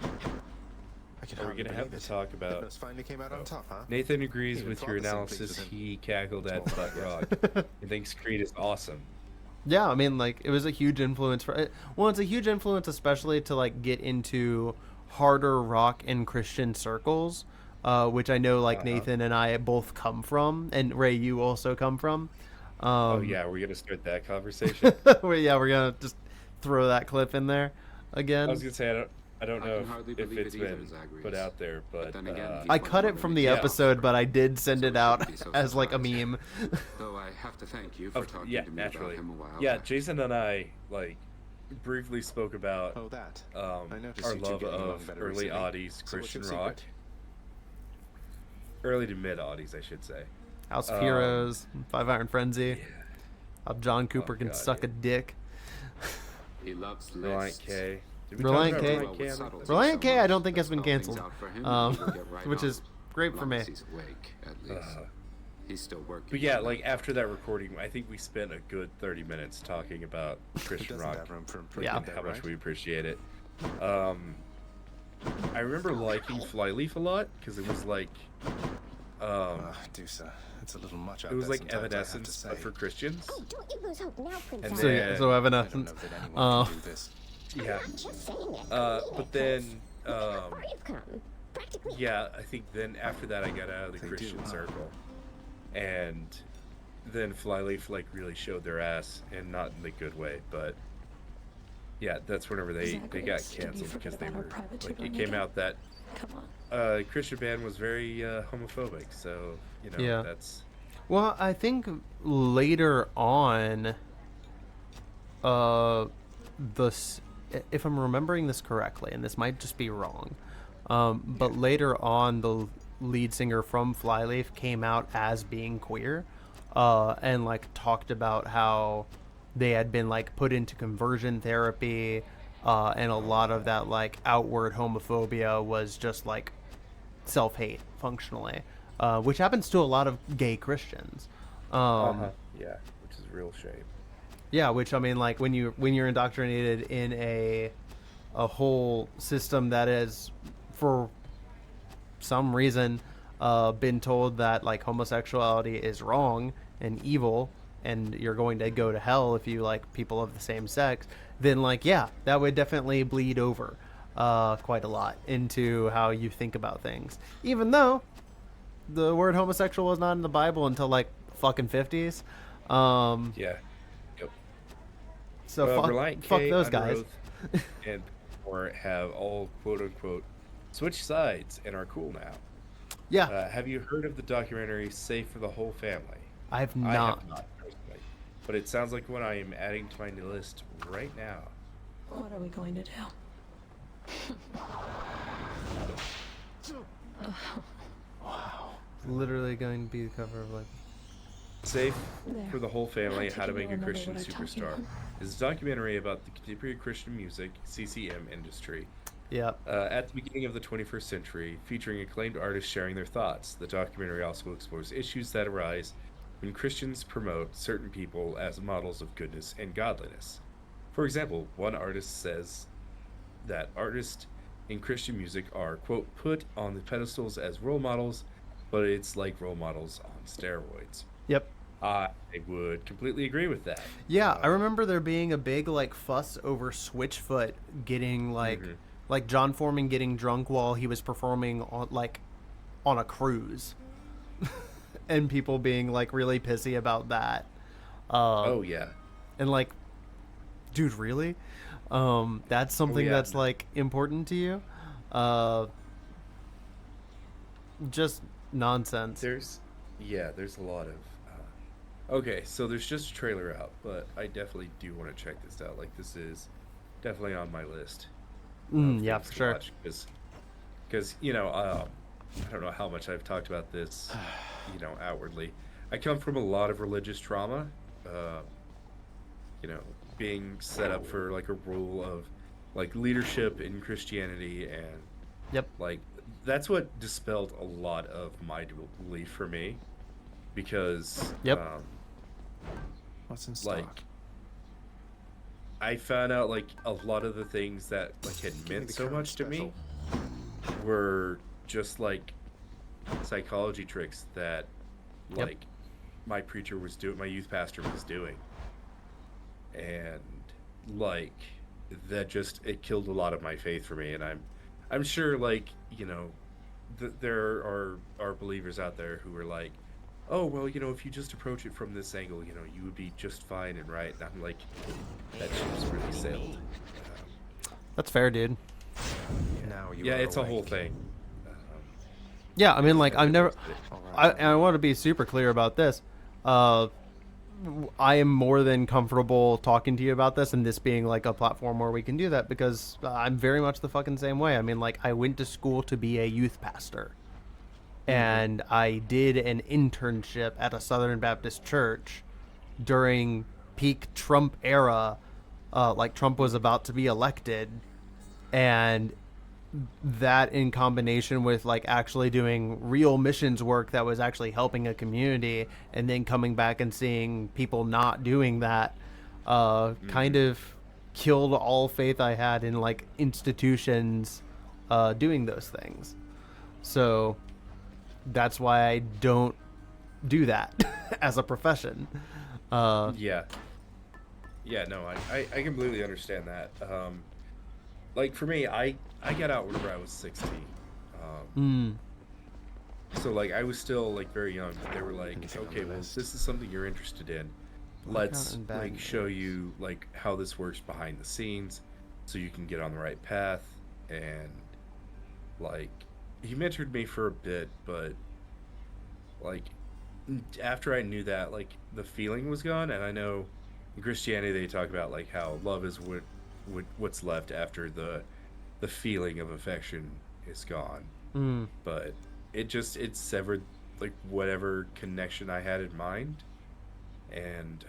I can Are we hardly gonna have believe to it. talk about? Hypnos finally came out on top, huh? Nathan agrees Even with your Father seemed pleased analysis. with him. He cackled at Small Butt progress. Rock. He thinks Creed is awesome. Yeah, I mean, like, it was a huge influence for. Well, it's a huge influence, especially to like get into harder rock and Christian circles, which I know like Nathan and I both come from, and Ray, you also come from. Oh yeah, we're gonna start that conversation. Yeah, we're gonna just throw that clip in there again. I was gonna say I don't know if believe it's it either, been Zagreus. put out there, but then again, I cut it from the episode, but I did send it out be so as like a surprised. meme. Though I have to thank you for talking yeah, to me naturally. about him a while Yeah, back. Jason and I like briefly spoke about Oh, that. I noticed our you two love getting along of better early recently. oddies So what's Christian your rock. secret? Early to mid oddies, I should say. House of Heroes, Five Iron Frenzy. John Cooper can God, suck a dick. He loves Reliant lists. K. Did we Reliant talk K. about Reliant K on the- Reliant K, I don't think has been Spell things canceled, out for him, and he will get right which on. is great for Long me. as he's awake, at least. He's still working. But yeah, on like that. after that recording, I think we spent a good 30 minutes talking about Christian doesn't rock have room for and improvement how there, much right? we appreciate it. I remember liking Flyleaf a lot because it was like, Dusa, it's a little much out it was there like sometimes, I have to Evanescence but say. for Christians. Oh, don't you lose hope now, And Princess. then, So I don't Evanescence. know that anyone can do this. yeah. I'm just saying it. But then, Far you've come. Practically. yeah, I think then after that I got out of the They Christian do, huh? circle, and then Flyleaf like really showed their ass, and not in the good way, but yeah, that's whenever they got Zagreus, did you canceled because forget they about our were private like tutoring it came again? out that Come on. Christian band was very homophobic, so you know Yeah. that's Well, I think later on, if I'm remembering this correctly, and this might just be wrong, but later on, the lead singer from Flyleaf came out as being queer, and like talked about how they had been like put into conversion therapy, and a lot of that like outward homophobia was just like self-hate functionally, which happens to a lot of gay Christians. yeah, which is a real shame. Yeah, which I mean, like when you're indoctrinated in a whole system that is, for some reason, been told that like homosexuality is wrong and evil, and you're going to go to hell if you like people of the same sex, then like yeah, that would definitely bleed over quite a lot into how you think about things. Even though the word homosexual was not in the Bible until like fucking 50s. Yeah. Yep. So Reliant fuck K, those Under guys. Oath, and or have all quote unquote switched sides and are cool now. Yeah. Have you heard of the documentary Safe for the Whole Family? I have I not. have not personally, but it sounds like one I am adding to my list right now. What are we going to do? Literally going to be the cover of like. Safe There. for the Whole Family: How How to do you Make a remember Christian what I'm talking Superstar about? is a documentary about the contemporary Christian music (CCM) industry. Yeah. At the beginning of the 21st century, featuring acclaimed artists sharing their thoughts. The documentary also explores issues that arise when Christians promote certain people as models of goodness and godliness. For example, one artist says that artists in Christian music are, quote, put on the pedestals as role models, but it's like role models on steroids. Yep. I would completely agree with that. Yeah, I remember there being a big like fuss over Switchfoot getting like John Foreman getting drunk while he was performing on a cruise, and people being like really pissy about that. Oh yeah. And like, dude, really? That's something yeah. that's like important to you? Just nonsense. There's a lot of okay, so there's just a trailer out, but I definitely do want to check this out. Like, this is definitely on my list. Yeah, for sure. Because you know, I don't know how much I've talked about this, you know, outwardly. I come from a lot of religious trauma, you know, being set up for like a role of like leadership in Christianity, and Yep. like that's what dispelled a lot of my belief for me, because Yep. What's in stock? like I found out like a lot of the things that like had meant so much to me were just like psychology tricks that like my preacher was doing, my youth pastor was doing, and like that just it killed a lot of my faith for me. And I'm sure like there are believers out there who are like, oh well, if you just approach it from this angle, you would be just fine and right. And I'm like, that ship's really sailed. That's fair, dude. Now you Yeah, are it's a awake. whole thing. Yeah, I mean, like, I've never... I want to be super clear about this. I am more than comfortable talking to you about this and this being, like, a platform where we can do that because I'm very much the fucking same way. I mean, like, I went to school to be a youth pastor. And I did an internship at a Southern Baptist church during peak Trump era. Like, Trump was about to be elected. And that in combination with like actually doing real missions work that was actually helping a community, and then coming back and seeing people not doing that kind of killed all faith I had in like institutions doing those things. So that's why I don't do that as a profession. Yeah, no, I completely understand that. Like for me, I got out whenever I was 16. So like I was still like very young, but they were like, okay, well this is something you're interested in. Let's like show you like how this works behind the scenes, so you can get on the right path. And like he mentored me for a bit, but like after I knew that, like the feeling was gone. And I know in Christianity they talk about like how love is what's left after the feeling of affection is gone. But it severed like whatever connection I had in mind. And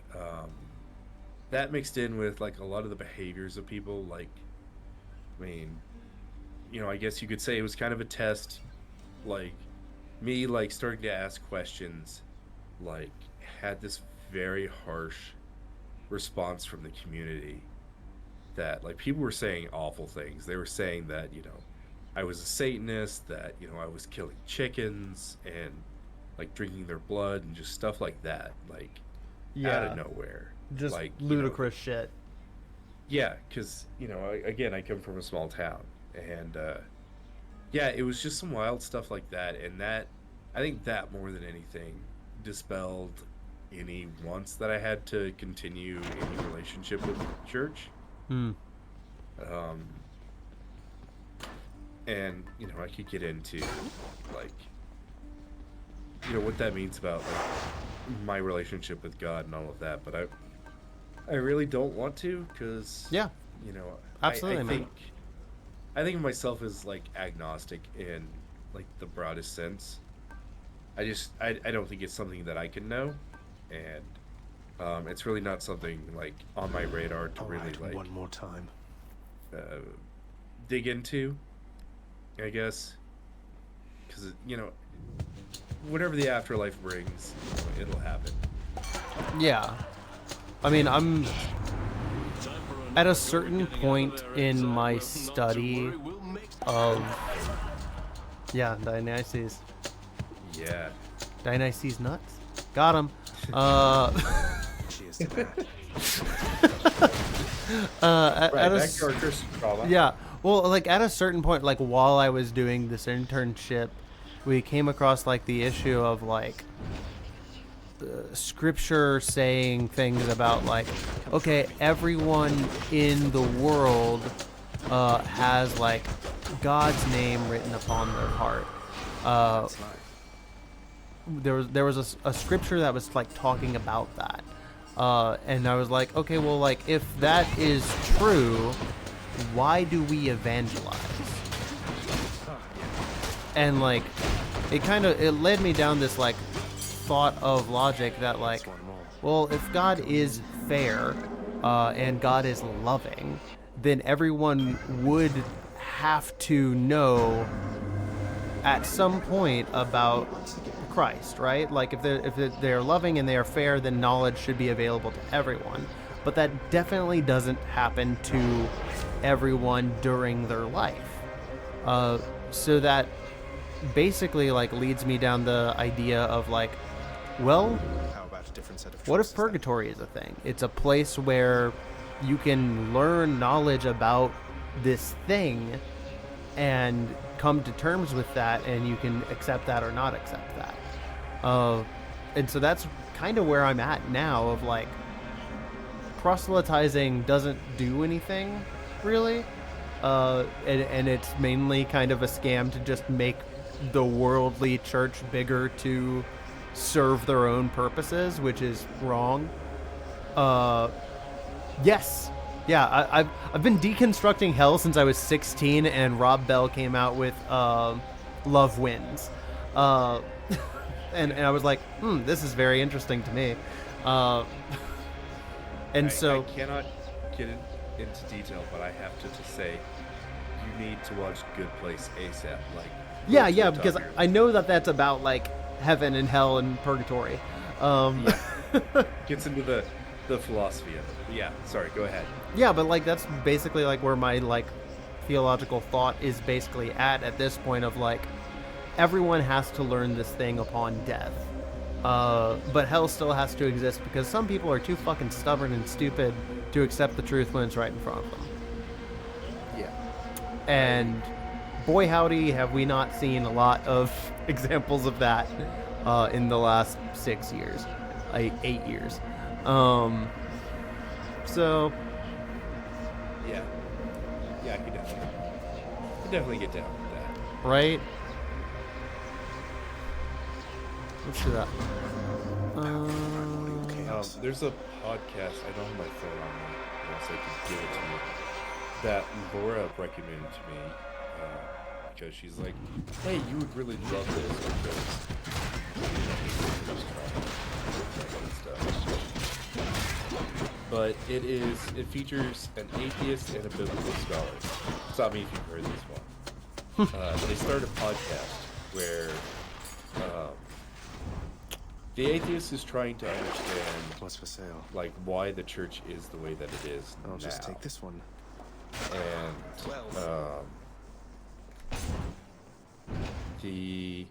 that mixed in with like a lot of the behaviors of people, like I mean, I guess you could say it was kind of a test, like me like starting to ask questions, like had this very harsh response from the community that like people were saying awful things. They were saying that I was a Satanist, that I was killing chickens and like drinking their blood and just stuff like that, like out of nowhere, just like ludicrous shit. Yeah, because again, I come from a small town, and yeah, it was just some wild stuff like that. And that, I think that more than anything dispelled any wants that I had to continue any relationship with the church. And I could get into like what that means about like my relationship with God and all of that, but I really don't want to, because absolutely, I think of myself as like agnostic in like the broadest sense. I don't think it's something that I can know, and it's really not something like on my radar to really like one more time dig into, I guess, because whatever the afterlife brings, it'll happen. Yeah, I mean, I'm at a certain point in my study of Dionysus. Yeah, Dionysus nuts. Got him. Cheers to that. Back to our Christian trauma. Yeah, well, like at a certain point, like while I was doing this internship, we came across like the issue of like scripture saying things about like, okay, everyone in the world has like God's name written upon their heart. There was a scripture that was like talking about that, and I was like, okay, well, like if that is true, why do we evangelize? And like it led me down this like thought of logic that like, well, if God is fair and God is loving, then everyone would have to know at some point about Christ, right? Like if they're loving and they are fair, then knowledge should be available to everyone. but that definitely doesn't happen to everyone during their life. So that basically like leads me down the idea of like, well, How about a different set of what if choices, purgatory is a thing? It's a place where you can learn knowledge about this thing and come to terms with that, and you can accept that or not accept that. And so that's kind of where I'm at now, of like, proselytizing doesn't do anything really, and it's mainly kind of a scam to just make the worldly church bigger to serve their own purposes, which is wrong. Yes. Yeah, I've been deconstructing hell since I was 16, and Rob Bell came out with Love Wins. And I was like, this is very interesting to me. And so... I cannot get into detail, but I have to say, you need to watch Good Place ASAP. Like, yeah, because I know that that's about, like, heaven and hell and purgatory. Gets into the philosophy of it. Yeah, sorry, go ahead. Yeah, but like that's basically like where my like theological thought is basically at this point of like everyone has to learn this thing upon death. But hell still has to exist because some people are too fucking stubborn and stupid to accept the truth when it's right in front of them. Yeah. And boy howdy have we not seen a lot of examples of that in the last 6 years. 8 years. So yeah, I could definitely get down with that. Right? Let's do that. There's a podcast, I don't have my phone on me, unless I could give it to you, that Laura recommended to me, because she's like, hey, you would really love this, because but it features an atheist and a biblical scholar. Stop me if you've heard this one. They started a podcast where the atheist is trying to understand what's for sale, like why the church is the way that it is. I'll just take this one. And the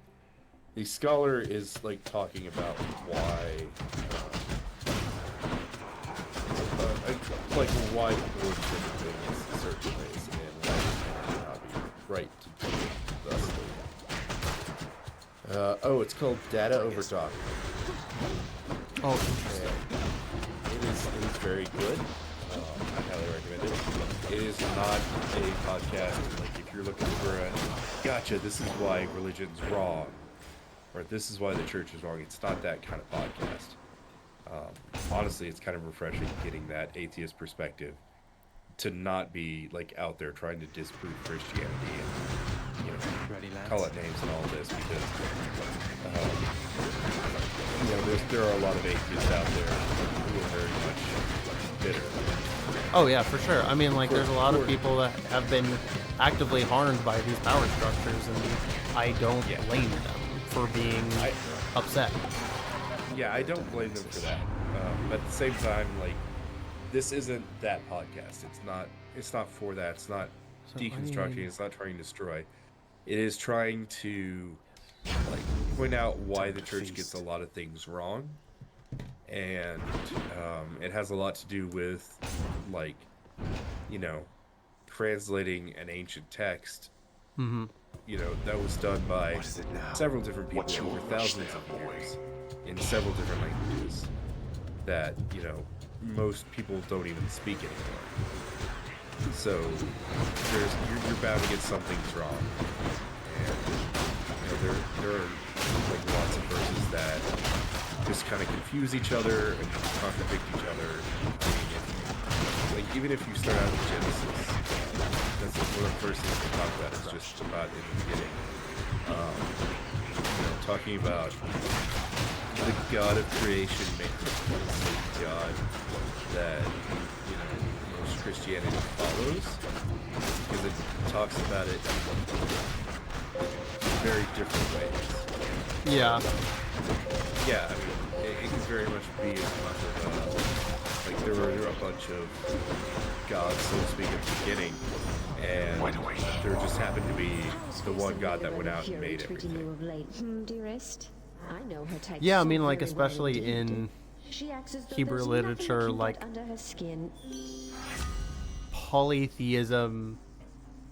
scholar is like talking about why why people would do things certain ways and why it may not be right to do it thusly. It's called Data Over Doctrine. Oh, it is very good. I highly recommend it. It is not a podcast like if you're looking for a gotcha, this is why religion's wrong, or this is why the church is wrong. It's not that kind of podcast. Honestly, it's kind of refreshing getting that atheist perspective to not be like out there trying to disprove Christianity and call it names and all this, because there are a lot of atheists out there who are very much bitter. Oh yeah, for sure. I mean, like, there's a lot of people that have been actively harmed by these power structures, and I don't blame them for being upset. Yeah, I don't blame them for that. But at the same time, like, this isn't that podcast. It's not for that. It's not deconstructing. It's not trying to destroy. It is trying to like point out why the church gets a lot of things wrong, and it has a lot to do with like, translating an ancient text. Mm-hmm. That was done by several different people over thousands of years in several different languages that most people don't even speak anymore. So you're bound to get something wrong, and there are like lots of verses that just kind of confuse each other and contradict each other. I mean, even if you start out with Genesis, that's one of the first things to talk about. Is just about in the beginning, talking about the God of creation made the God that most Christianity follows, because it talks about it in very different ways. Yeah. Yeah, I mean, it can very much be as much of like there were a bunch of gods, so to speak, at the beginning, and there just happened to be the one god that went out and made everything. Dearest, I know her type. Yeah, I so mean, like, very especially well indeed. in She acts as though Hebrew there's nothing literature, to keep like under her skin. polytheism,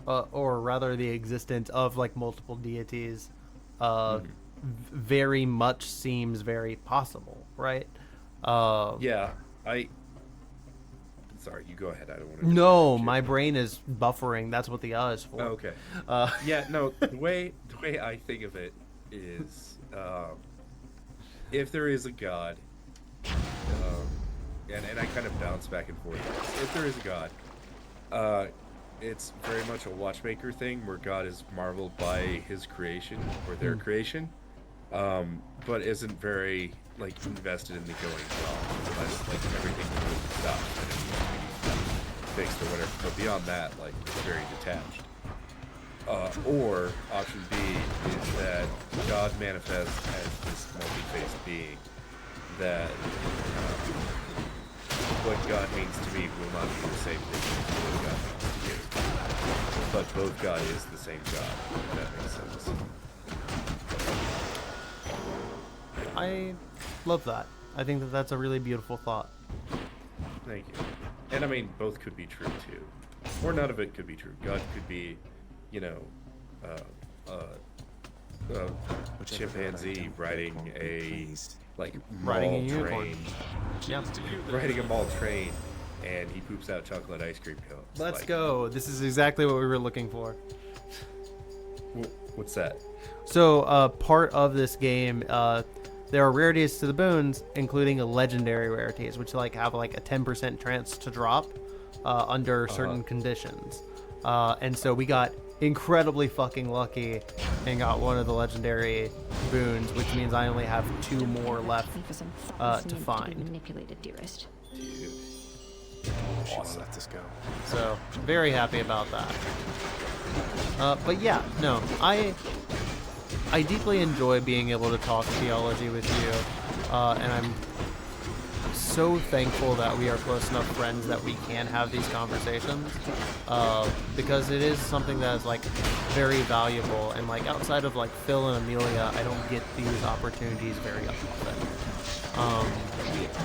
or rather the existence of like multiple deities, very much seems very possible, right? Yeah, sorry, you go ahead. I don't want to. No, my brain is buffering. That's what the is for. Oh, okay. Yeah, no. The way I think of it is, if there is a god, and I kind of bounce back and forth. If there is a god, it's very much a watchmaker thing where God is marveled by his creation or their creation, but isn't very like invested in the going wrong unless like everything goes stops and it needs to be fixed or whatever. But beyond that, like it's very detached. Or option B is that God manifests as this multi-faced being that what God means to me will not be the same thing as what God means to you. But both God is the same God, if that makes sense. I love that. I think that that's a really beautiful thought. Thank you. And I mean, both could be true too. Or none of it could be true. God could be, you know, chimpanzee riding a like Riding a mall unicorn. train. Yep. Riding a mall train, and he poops out chocolate ice cream cones. Let's like, go. This is exactly what we were looking for. What's that? So, part of this game, there are rarities to the boons, including legendary rarities, which like have like a 10% chance to drop under certain conditions. And so we got incredibly fucking lucky and got one of the legendary boons, which means I only have 2 more left to find. Manipulated, dearest. Dude. Awesome. Let this go. So, very happy about that. But yeah, no, I deeply enjoy being able to talk theology with you, and I'm so thankful that we are close enough friends that we can have these conversations, because it is something that is like very valuable, and like outside of like Phil and Amelia, I don't get these opportunities very often.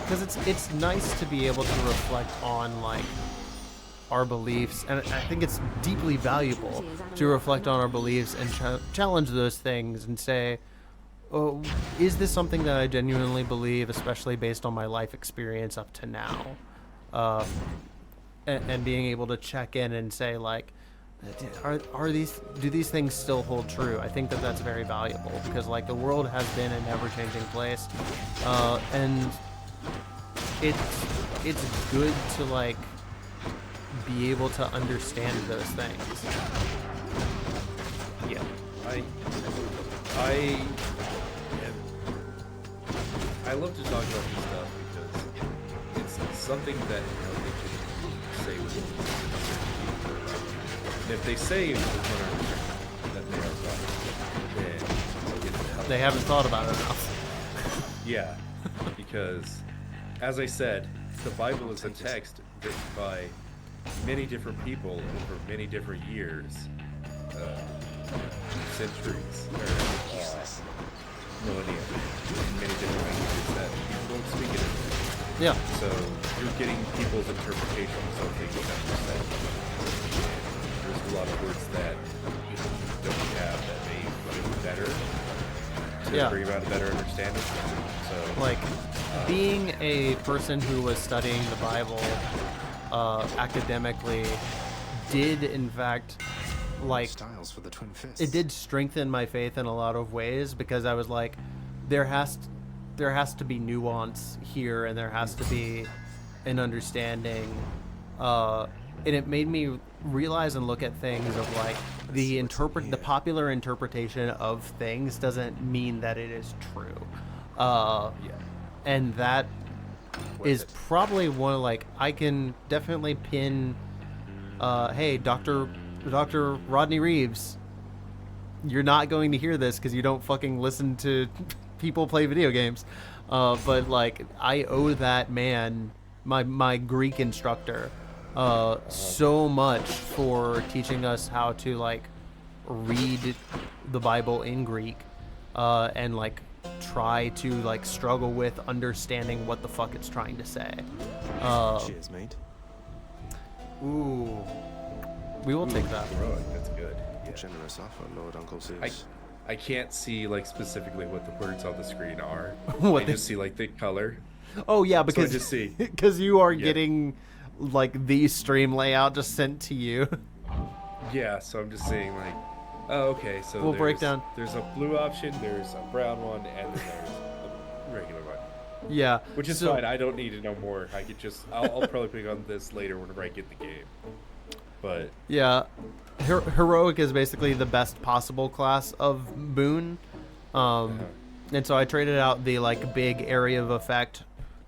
Because it's nice to be able to reflect on like our beliefs, and I think it's deeply valuable to reflect on our beliefs and challenge those things and say, oh, is this something that I genuinely believe, especially based on my life experience up to now? And being able to check in and say like, do these things still hold true? I think that that's very valuable, because like the world has been an ever-changing place, and it's good to like be able to understand those things. Yeah, I love to talk about this stuff because it's something that they can say with sincerity. And if they say with 100% that they are right, then they haven't thought about it enough. Yeah, because as I said, the Bible is a text written by many different people over many different years, centuries, or millennia, in many different languages that people don't speak it. Yeah. So you're getting people's interpretation of something that was said. There's a lot of words that people don't have that may be better to bring about a better understanding. So like being a person who was studying the Bible academically did in fact like Styles for the twin fists. It did strengthen my faith in a lot of ways, because I was like, there has to be nuance here, and there has to be an understanding, and it made me realize and look at things of like the popular interpretation of things doesn't mean that it is true. And that is probably one of like, I can definitely pin hey, Dr. Rodney Reeves, you're not going to hear this because you don't fucking listen to people play video games. But like I owe that man, my Greek instructor, so much for teaching us how to like read the Bible in Greek, and like try to like struggle with understanding what the fuck it's trying to say. Cheers, mate. Ooh, we will take that. Heroic, that's good. Yeah. Generous offer, Lord Uncle Zeus. I can't see like specifically what the words on the screen are. What I they- just see like the color. Oh yeah, So I because just see. because you are Yeah. getting like the stream layout just sent to you. Yeah, so I'm just seeing like, oh, okay. So We'll break down. There's a blue option, there's a brown one, and then there's a regular one. Yeah, Which is so- fine. I don't need to know more. I could just. I'll probably pick on this later whenever I get the game. But Yeah, heroic is basically the best possible class of boon, and so I traded out the like big area of effect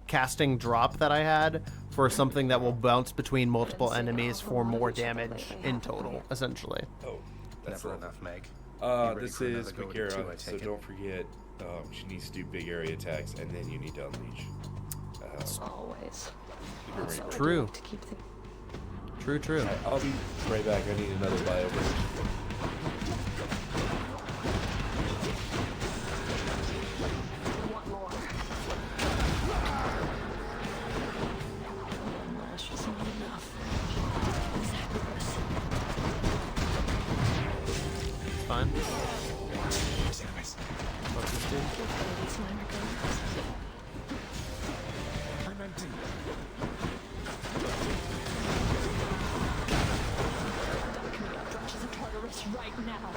casting drop that I had for something that will bounce between multiple enemies for more damage in total, essentially. oh, that's Never all. enough, Meg. This is Bagheera, so don't forget. She needs to do big area attacks, and then you need to unleash. Always. Keep it ready. True. To keep the True. Alright, I'll be right back. I need another bio break. want more. That's just not enough. It's fine. What's this do? It's my regardless. I'm empty. Brushes of Tartarus right now.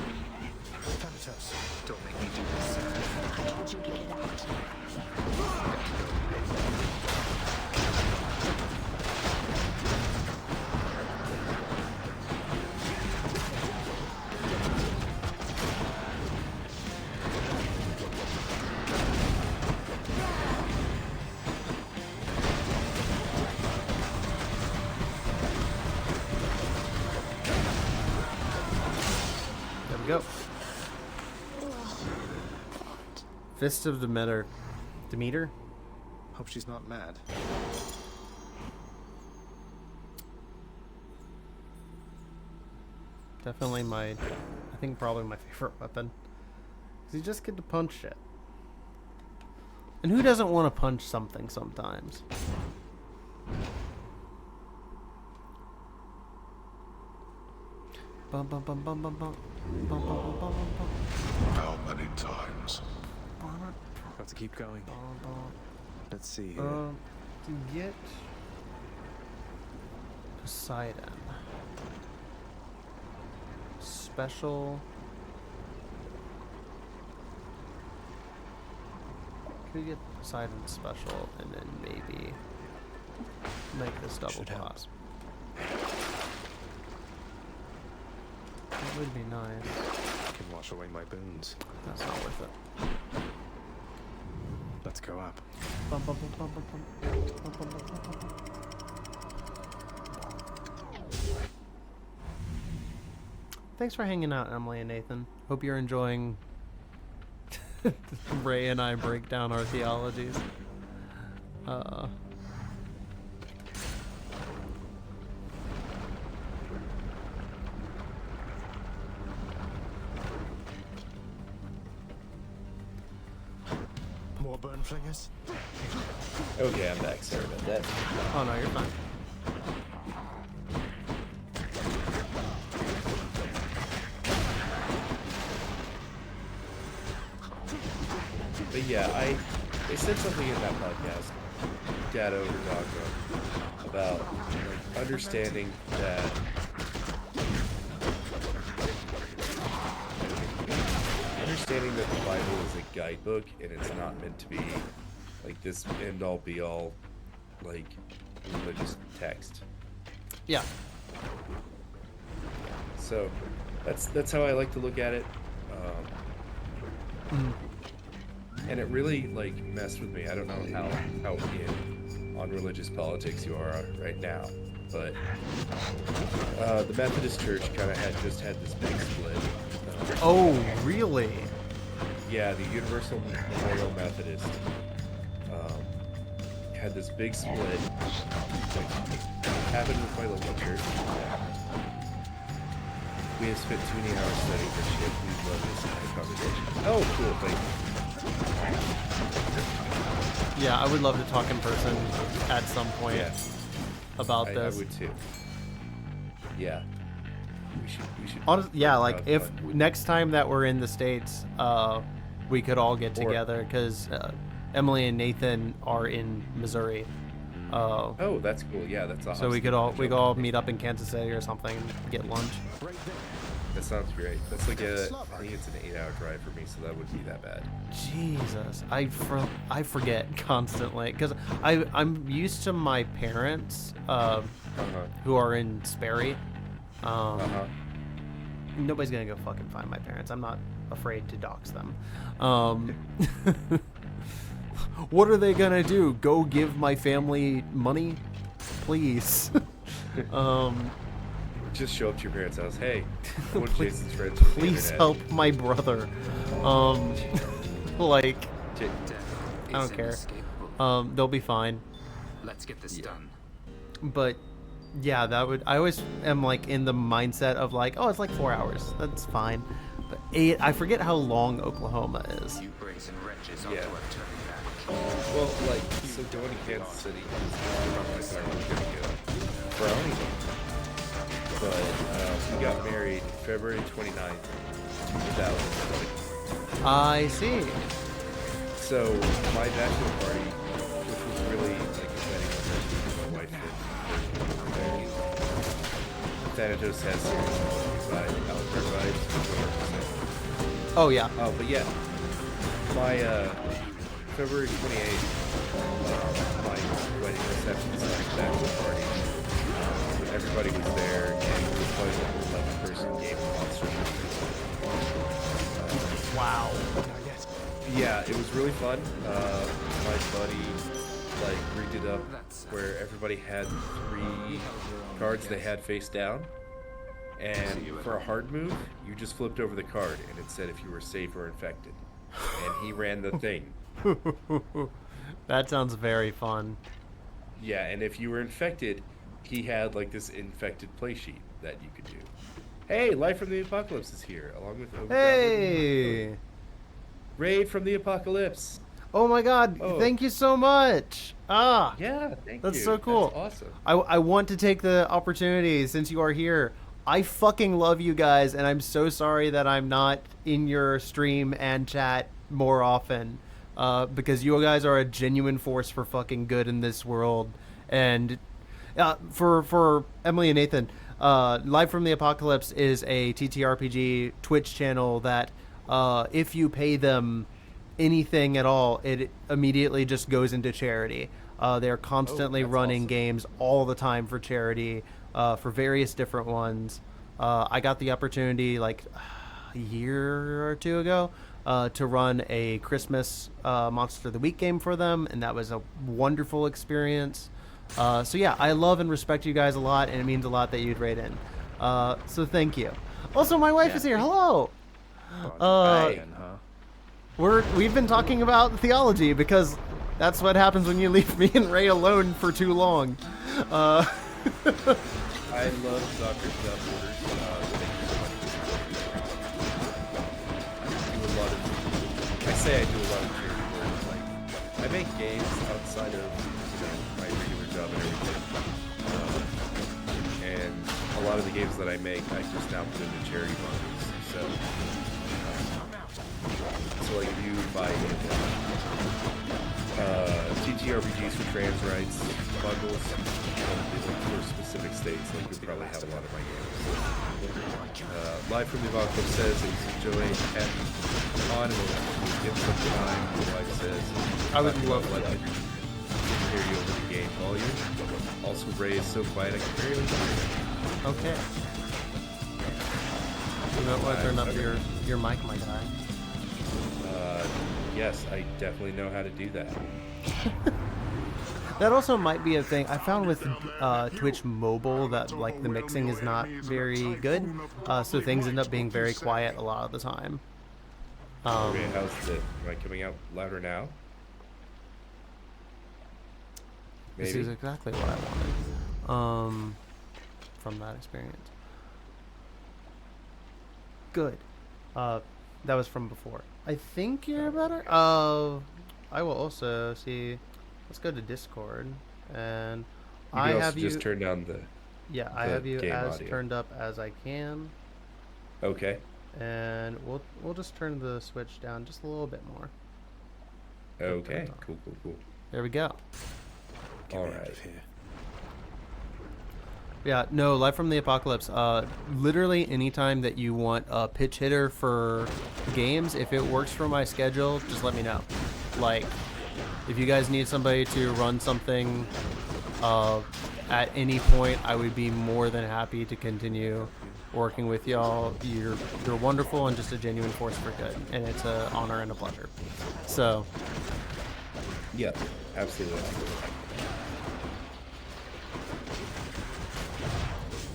Thanatos, don't make me do this. I told you to get out. There we go. Fist of Demeter. Demeter? Hope she's not mad. Definitely I think probably my favorite weapon. 'Cause you just get to punch shit. And who doesn't want to punch something sometimes? Bum bum bum bum bum bum. Bum bum bum bum bum How many times? Have to keep going. bum. Let's see here. To get Poseidon. Special. Could get Poseidon special and then maybe make this double Should help. class. It would be nice. Can wash away my boons. That's not worth it. Let's go up. Bum, bum, bum, bum, bum, bum. Bum, bum, bum, bum, bum, bum. Thanks for hanging out, Emily and Nathan. Hope you're enjoying Ray and I break down our theologies. More burn flingers? Okay, I'm back. Sorry about that. Oh no, you're fine. But yeah, they said something in that podcast, Dad Over Dogma, about like understanding that the Bible is a guidebook and it's not meant to be like this end all be all like religious text. Yeah. So that's how I like to look at it. And it really like messed with me. I don't know how in on religious politics you are right now, but the Methodist Church kind of had this big split. Oh, really? Yeah, the Universal Memorial Methodist had this big split, which happened with my local church. We have spent too many hours studying this shit. We love this kind of conversation. Oh, cool, thank you. Yeah, I would love to talk in person at some point about this. I would too. Yeah. We should yeah, like if next time that we're in the States, we could all get together because Emily and Nathan are in Missouri. Oh, that's cool. Yeah, that's awesome. So we could all meet up in Kansas City or something and get lunch. That sounds great. That's like I think it's an 8-hour drive for me, so that wouldn't be that bad. Jesus, I forget constantly because I'm used to my parents who are in Sperry. Nobody's gonna go fucking find my parents. I'm not afraid to dox them. What are they gonna do? Go give my family money? Please. Just show up to your parents' house. Hey, one of Jason's friends. Please help my brother. Like, I don't care. They'll be fine. Let's get this done. But yeah, that would. I always am like in the mindset of like, oh, it's like 4 hours. That's fine. But 8. I forget how long Oklahoma is. You brazen wretches Yeah. Well, like, so going to Kansas City is probably my time we're gonna go for our honeymoon. But we got married February 29th, 2020. I see. So my bachelor party, which was really like exciting for my wife and Thanatos has series by Alfred vibes. Oh yeah. But yeah, my February 28th, my wedding reception / bachelor party. Everybody was there, and it was probably like an 11-person game of Monster Hunter. Wow. Yeah, it was really fun. My buddy like rigged it up where everybody had 3 cards they had face down, and for a hard move, you just flipped over the card, and it said if you were safe or infected, and he ran the thing. That sounds very fun. Yeah, and if you were infected, he had like this infected play sheet that you could do. Hey, Life from the Apocalypse is here, along with Hey! Raid from the Apocalypse. Oh my god, thank you so much. Ah. Yeah, thank you. That's so cool. That's awesome. I want to take the opportunity, since you are here. I fucking love you guys, and I'm so sorry that I'm not in your stream and chat more often. Because you guys are a genuine force for fucking good in this world. And for Emily and Nathan, Live from the Apocalypse is a TTRPG Twitch channel that if you pay them anything at all, it immediately just goes into charity. They're constantly running games all the time for charity, for various different ones. I got the opportunity like a year or 2 ago to run a Christmas Monster of the Week game for them, and that was a wonderful experience. So yeah, I love and respect you guys a lot, and it means a lot that you'd raid in. So thank you. Also, my wife is here. Hello. We've been talking about theology because that's what happens when you leave me and Ray alone for too long. I love Dr. Duff orders. I say I do a lot of charity work. Like, I make games outside of my regular job and everything. And a lot of the games that I make, I just now put into charity bundles. So like if you buy TTRPGs for trans rights bundles, for specific states, like you'll probably have a lot of my games. Live from the Apocalypse says that he's enjoying having on and we'll give some time. My wife says I would love that. Hear you over the game volume. Also, Ray is so quiet I can barely hear him. Okay. You might want to turn up your mic, my guy. Yes, I definitely know how to do that. That also might be a thing I found with Twitch mobile, that like the mixing is not very good, so things end up being very quiet a lot of the time. Okay, how's it? Am I coming out louder now? This Maybe. is exactly what I wanted. From that experience. Good. That was from before. I think you're better. I will also see. Let's go to Discord, and You I can also have you. just turn down the. Yeah, I the have you game as audio. turned up as I can, Okay. and we'll just turn the switch down just a little bit more. Okay. Cool. There we go. All right. Yeah, no, Live from the Apocalypse. Literally anytime that you want a pitch hitter for games, if it works for my schedule, just let me know. Like, if you guys need somebody to run something at any point, I would be more than happy to continue working with y'all. You're wonderful and just a genuine force for good, and it's an honor and a pleasure. So, Yeah, absolutely.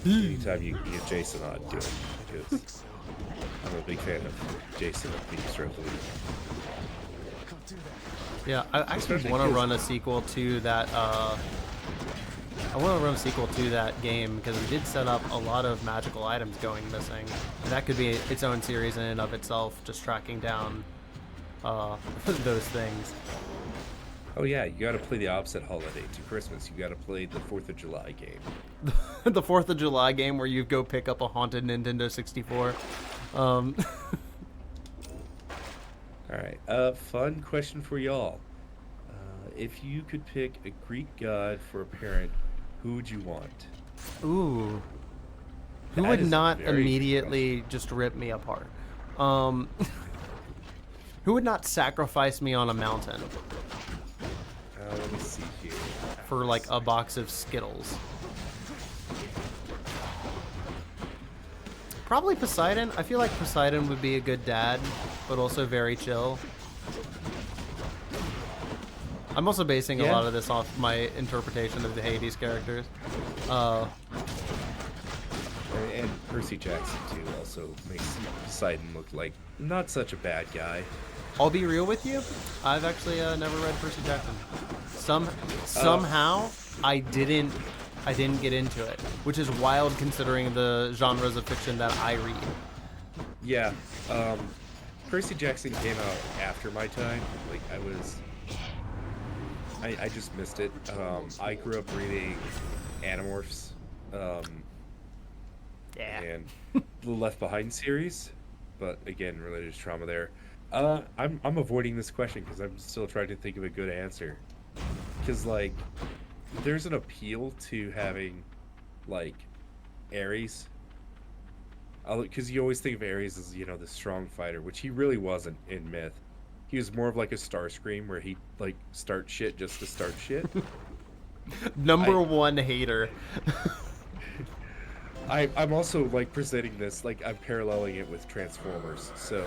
Anytime you can get Jason on, do it. Because I'm a big fan of Jason at Phoenix Revolution. yeah, I actually Especially want to 'cause- run a sequel to that. I want to run a sequel to that game because it did set up a lot of magical items going missing. And that could be its own series in and of itself, just tracking down those things. Oh yeah, you got to play the opposite holiday to Christmas. You got to play the 4th of July game. The 4th of July game where you go pick up a haunted Nintendo 64. All right. Fun question for y'all. If you could pick a Greek god for a parent, who would you want? Ooh. Who That would is a not very good immediately just rip me apart? Who would not sacrifice me on a mountain Let me see here. for like a box of Skittles? Probably Poseidon. I feel like Poseidon would be a good dad, but also very chill. I'm also basing a Yeah. lot of this off my interpretation of the Hades characters. And Percy Jackson too also makes Poseidon look like not such a bad guy. I'll be real with you. I've actually never read Percy Jackson. Somehow I didn't get into it, which is wild considering the genres of fiction that I read. Yeah, Percy Jackson came out after my time. Like I just missed it. I grew up reading Animorphs, and the Left Behind series, but again, religious trauma there. I'm avoiding this question because I'm still trying to think of a good answer. Because like, there's an appeal to having, like, Ares. Because you always think of Ares as, the strong fighter, which he really wasn't in Myth. He was more of like a Starscream where he like start shit just to start shit. Number one hater. I'm also like presenting this like I'm paralleling it with Transformers, so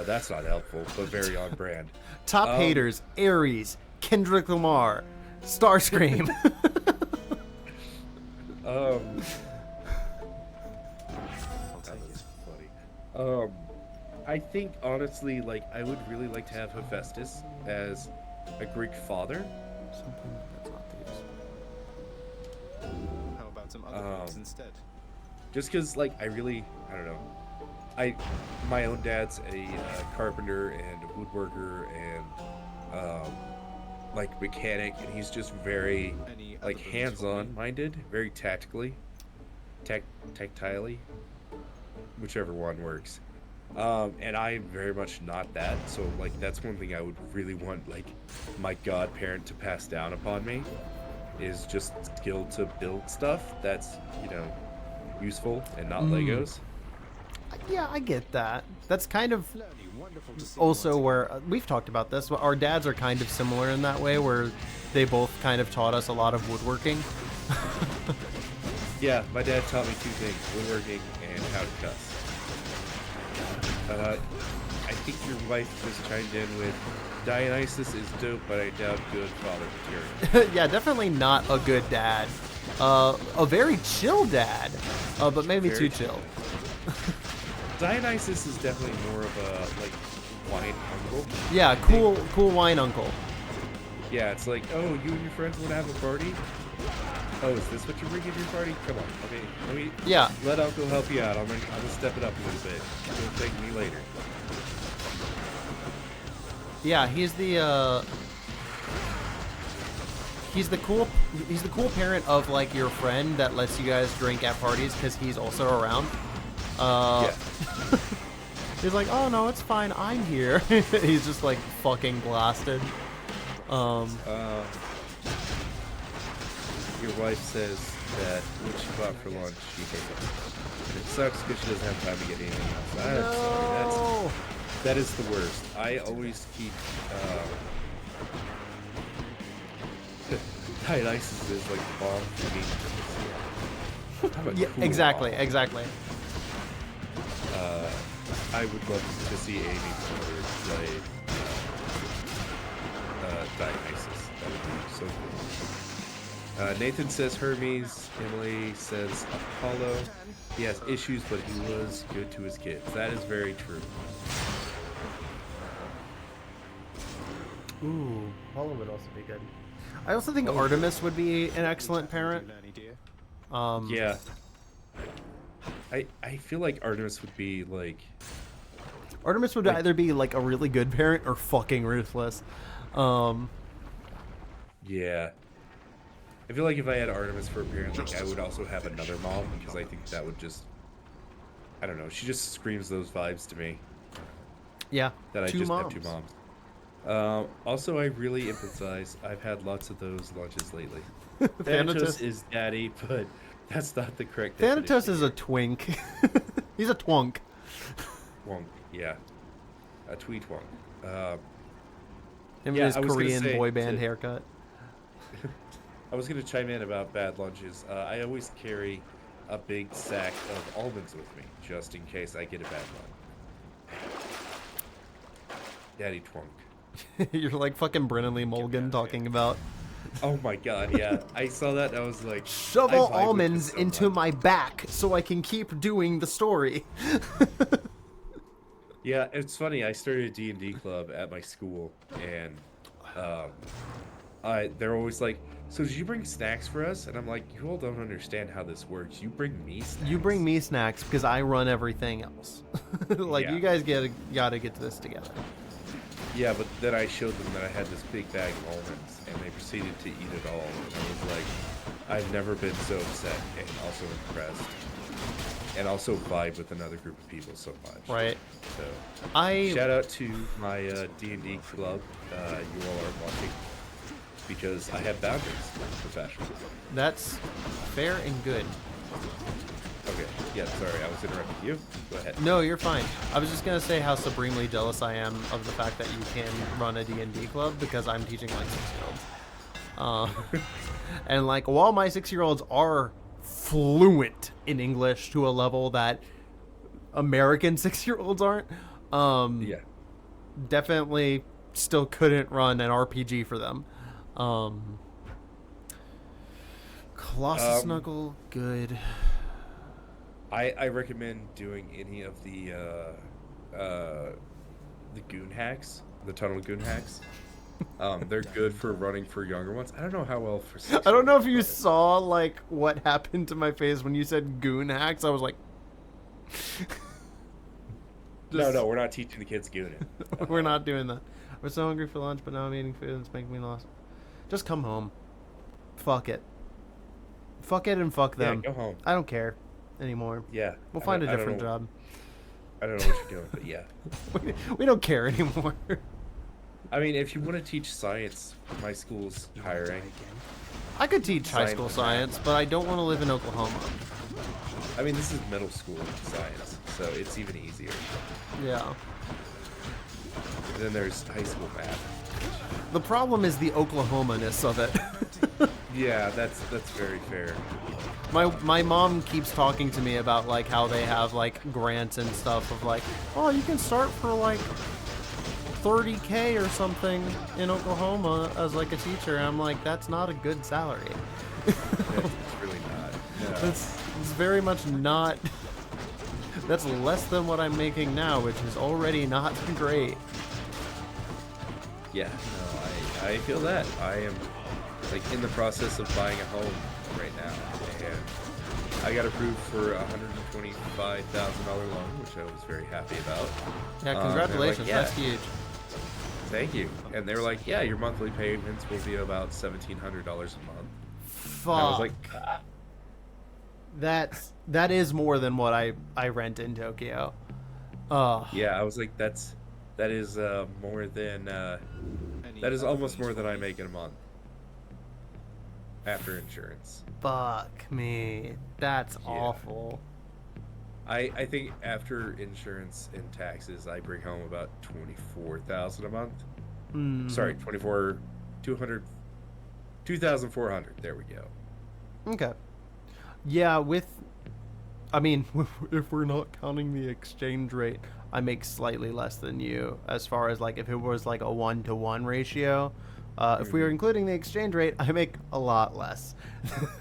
that's not helpful, but very on brand. Top haters: Ares, Kendrick Lamar, Starscream. That was funny. I think honestly, like I would really like to have Hephaestus as a Greek father. Something that's not these. How about some other names instead? Just because, like, I don't know. My own dad's a carpenter and a woodworker and like mechanic, and he's just very like hands-on minded, very tactilely, whichever one works. And I'm very much not that, so like that's one thing I would really want like my godparent to pass down upon me is just skill to build stuff that's useful and not Legos. Yeah, I get that. That's kind of also where we've talked about this. Our dads are kind of similar in that way, where they both kind of taught us a lot of woodworking. Yeah, my dad taught me two things: woodworking and how to cuss. I think your wife just chimed in with Dionysus is dope, but I doubt good father material. Yeah, definitely not a good dad. A very chill dad, but maybe Very too chill. Dionysus is definitely more of a like wine uncle. Yeah, cool wine uncle. Yeah, it's like, oh, you and your friends want to have a party? Oh, is this what you're bringing to your party? Come on, let me let Uncle help you out. I'm gonna step it up a little bit. You'll thank me later. Yeah, he's the cool parent of like your friend that lets you guys drink at parties because he's also around. He's like, oh no, it's fine, I'm here. He's just like fucking blasted. Your wife says that what she bought for lunch, she hates it. And it sucks because she doesn't have time to get anything else. I'm sorry, that is the worst. I always keep Dionysus is like the bomb for me. Yeah, cool exactly. I would love to see Amy Poehler play Dionysus. That would be so cool. Nathan says Hermes. Emily says Apollo. He has issues, but he was good to his kids. That is very true. Ooh, Apollo would also be good. I also think Artemis would be an excellent parent. Yeah. I feel like Artemis would be like... Artemis would either be like a really good parent or fucking ruthless. Yeah. I feel like if I had Artemis for a parent, like I would also have another mom, because I think that would just... I don't know, she just screams those vibes to me. Yeah, that I just have two moms. Also, I really empathize. I've had lots of those lunches lately. Thanatos is daddy, but that's not the correct definition. Thanatos is a twink. He's a twunk. Twunk, yeah. A twee twunk. Him and his Korean boy band haircut. I was going to chime in about bad lunches. I always carry a big sack of almonds with me, just in case I get a bad one. Daddy twunk. You're like fucking Brennan Lee Mulligan talking about. Oh my god, yeah. I saw that and I was like... Shovel almonds into my back so I can keep doing the story. Yeah, it's funny. I started a D&D club at my school, and they're always like, so did you bring snacks for us? And I'm like, you all don't understand how this works. You bring me snacks. You bring me snacks because I run everything else. Like, you guys gotta get this together. Yeah, but then I showed them that I had this big bag of almonds, and they proceeded to eat it all. And I was like, I've never been so upset and also impressed. And also vibe with another group of people so much. Right. So, shout out to my D&D club. You all are watching. Because I have boundaries professionally. That's fair and good. Okay, yeah, sorry, I was interrupting you. Go ahead. No, you're fine. I was just going to say how supremely jealous I am of the fact that you can run a D&D club because I'm teaching like 6-year-olds. And like, while my 6-year-olds are fluent in English to a level that American 6-year-olds aren't, yeah, definitely still couldn't run an RPG for them. Colossus Snuggle, good. I recommend doing any of the goon hacks, the tunnel goon hacks. They're good for running for younger ones. I don't know how well for 6 I don't know if you saw like what happened to my face when you said goon hacks. I was like, no, we're not teaching the kids gooning. We're not doing that. We're so hungry for lunch, but now I'm eating food and it's making me lost. Just come home. Fuck it. Fuck it and fuck them. Yeah, go home. I don't care anymore. Yeah. We'll find a different job. I don't know what you're doing, but yeah. We don't care anymore. I mean, if you want to teach science, my school's hiring. I could teach high school science, but I don't want to live in Oklahoma. I mean, this is middle school science, so it's even easier. Yeah. And then there's high school math. The problem is the Oklahoma-ness of it. Yeah, that's very fair. My mom keeps talking to me about like how they have like grants and stuff of like, oh, you can start for like $30K or something in Oklahoma as like a teacher. And I'm like, that's not a good salary. It's really not. No. It's very much not. That's less than what I'm making now, which is already not great. Yeah, no, I feel that. I am like in the process of buying a home right now, and I got approved for a $125,000 loan, which I was very happy about. Yeah, congratulations. Like, That's huge. Thank you. And they were like, yeah, your monthly payments will be about $1,700 a month. Fuck. And I was like, that is more than what I rent in Tokyo. yeah, I was like, that is more than that is almost more than I make in a month after insurance. Fuck me. That's awful. I think after insurance and taxes, I bring home about $24,000 a month. Sorry, 2,400. There we go. Okay. Yeah, I mean, if we're not counting the exchange rate, I make slightly less than you as far as like if it was like a 1-to-1 ratio. If we were including the exchange rate, I make a lot less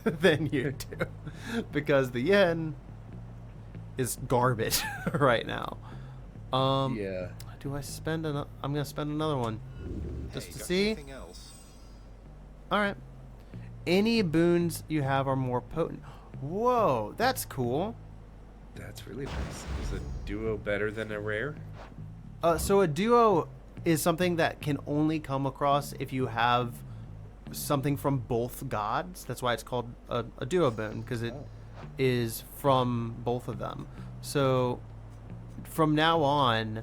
than you do because the yen is garbage right now. Yeah. Do I spend I'm gonna spend another one just to see. Anything else? All right. Any boons you have are more potent. Whoa, that's cool. That's really nice. Is a duo better than a rare? So a duo is something that can only come across if you have something from both gods. That's why it's called a duo boon, because it is from both of them. So from now on,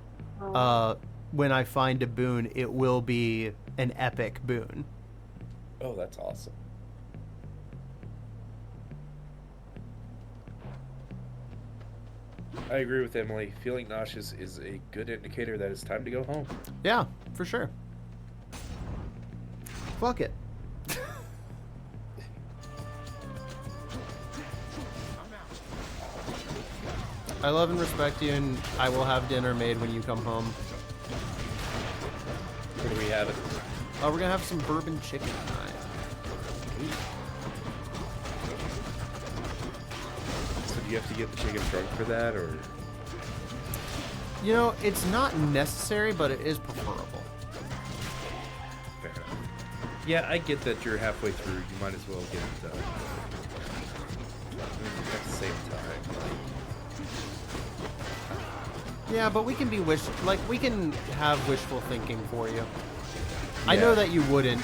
when I find a boon, it will be an epic boon. Oh, that's awesome. I agree with Emily. Feeling nauseous is a good indicator that it's time to go home. Yeah, for sure. Fuck it. I love and respect you, and I will have dinner made when you come home. What do we have? Oh, we're gonna have some bourbon chicken tonight. So do you have to get the chicken drunk for that, or? You know, it's not necessary, but it is preferable. Fair enough. Yeah, I get that you're halfway through. You might as well get it done. At the same time, like... Yeah, but we can be we can have wishful thinking for you. I know that you wouldn't.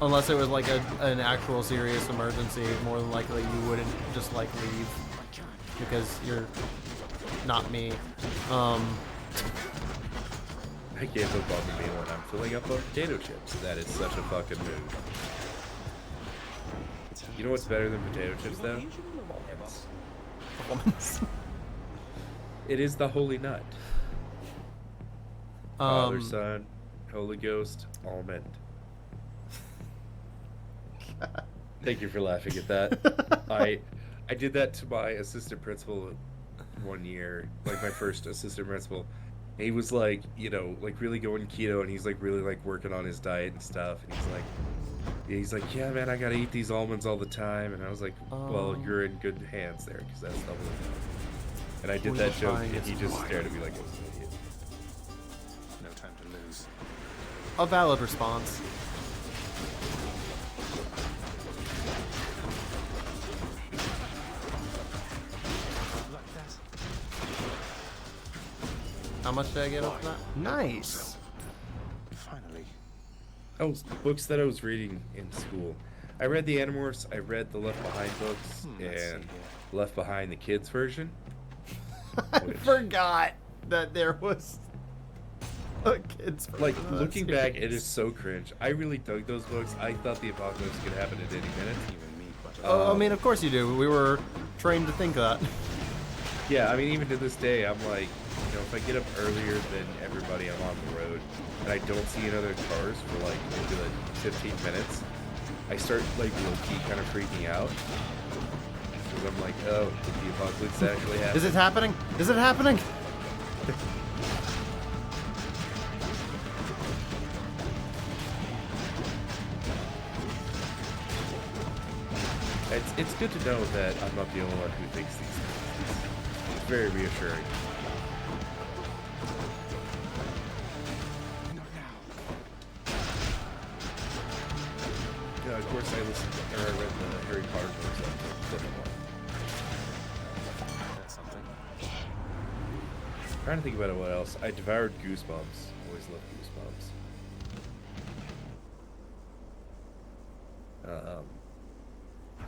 Unless it was like an actual serious emergency, more than likely you wouldn't just like leave. Because you're not me. I can't look on me when I'm filling up on potato chips. That is such a fucking move. You know what's better than potato chips though? Almonds. It is the holy nut. Father, Son, Holy Ghost, almond. Thank you for laughing at that. I did that to my assistant principal one year, like my first assistant principal. And he was like, you know, like really going keto, and he's like really like working on his diet and stuff. And he's like, yeah, man, I gotta eat these almonds all the time. And I was like, well, you're in good hands there, because that's the holy nut. And I did that joke, and he just stared at me like I was an idiot. No time to lose. A valid response. How much did I get off that? Nice. Finally. Oh, books that I was reading in school. I read the Animorphs, I read the Left Behind books, and Left Behind the kids version. I forgot that there was a kids version. Like, looking back, it is so cringe. I really dug those books. I thought the apocalypse could happen at any minute. I mean, of course you do. We were trained to think that. Yeah, I mean, even to this day, I'm like, you know, if I get up earlier than everybody, I'm on the road, and I don't see any other cars for like maybe like 15 minutes, I start like low-key kind of freaking out. Because I'm like, oh, did the apocalypse actually happen? Is it happening? Is it happening? It's good to know that I'm not the only one who thinks these things. It's very reassuring. Not now. Yeah, of course I listened or I read the Harry Potter books. That's something. Trying to think about what else. I devoured Goosebumps. Always loved Goosebumps.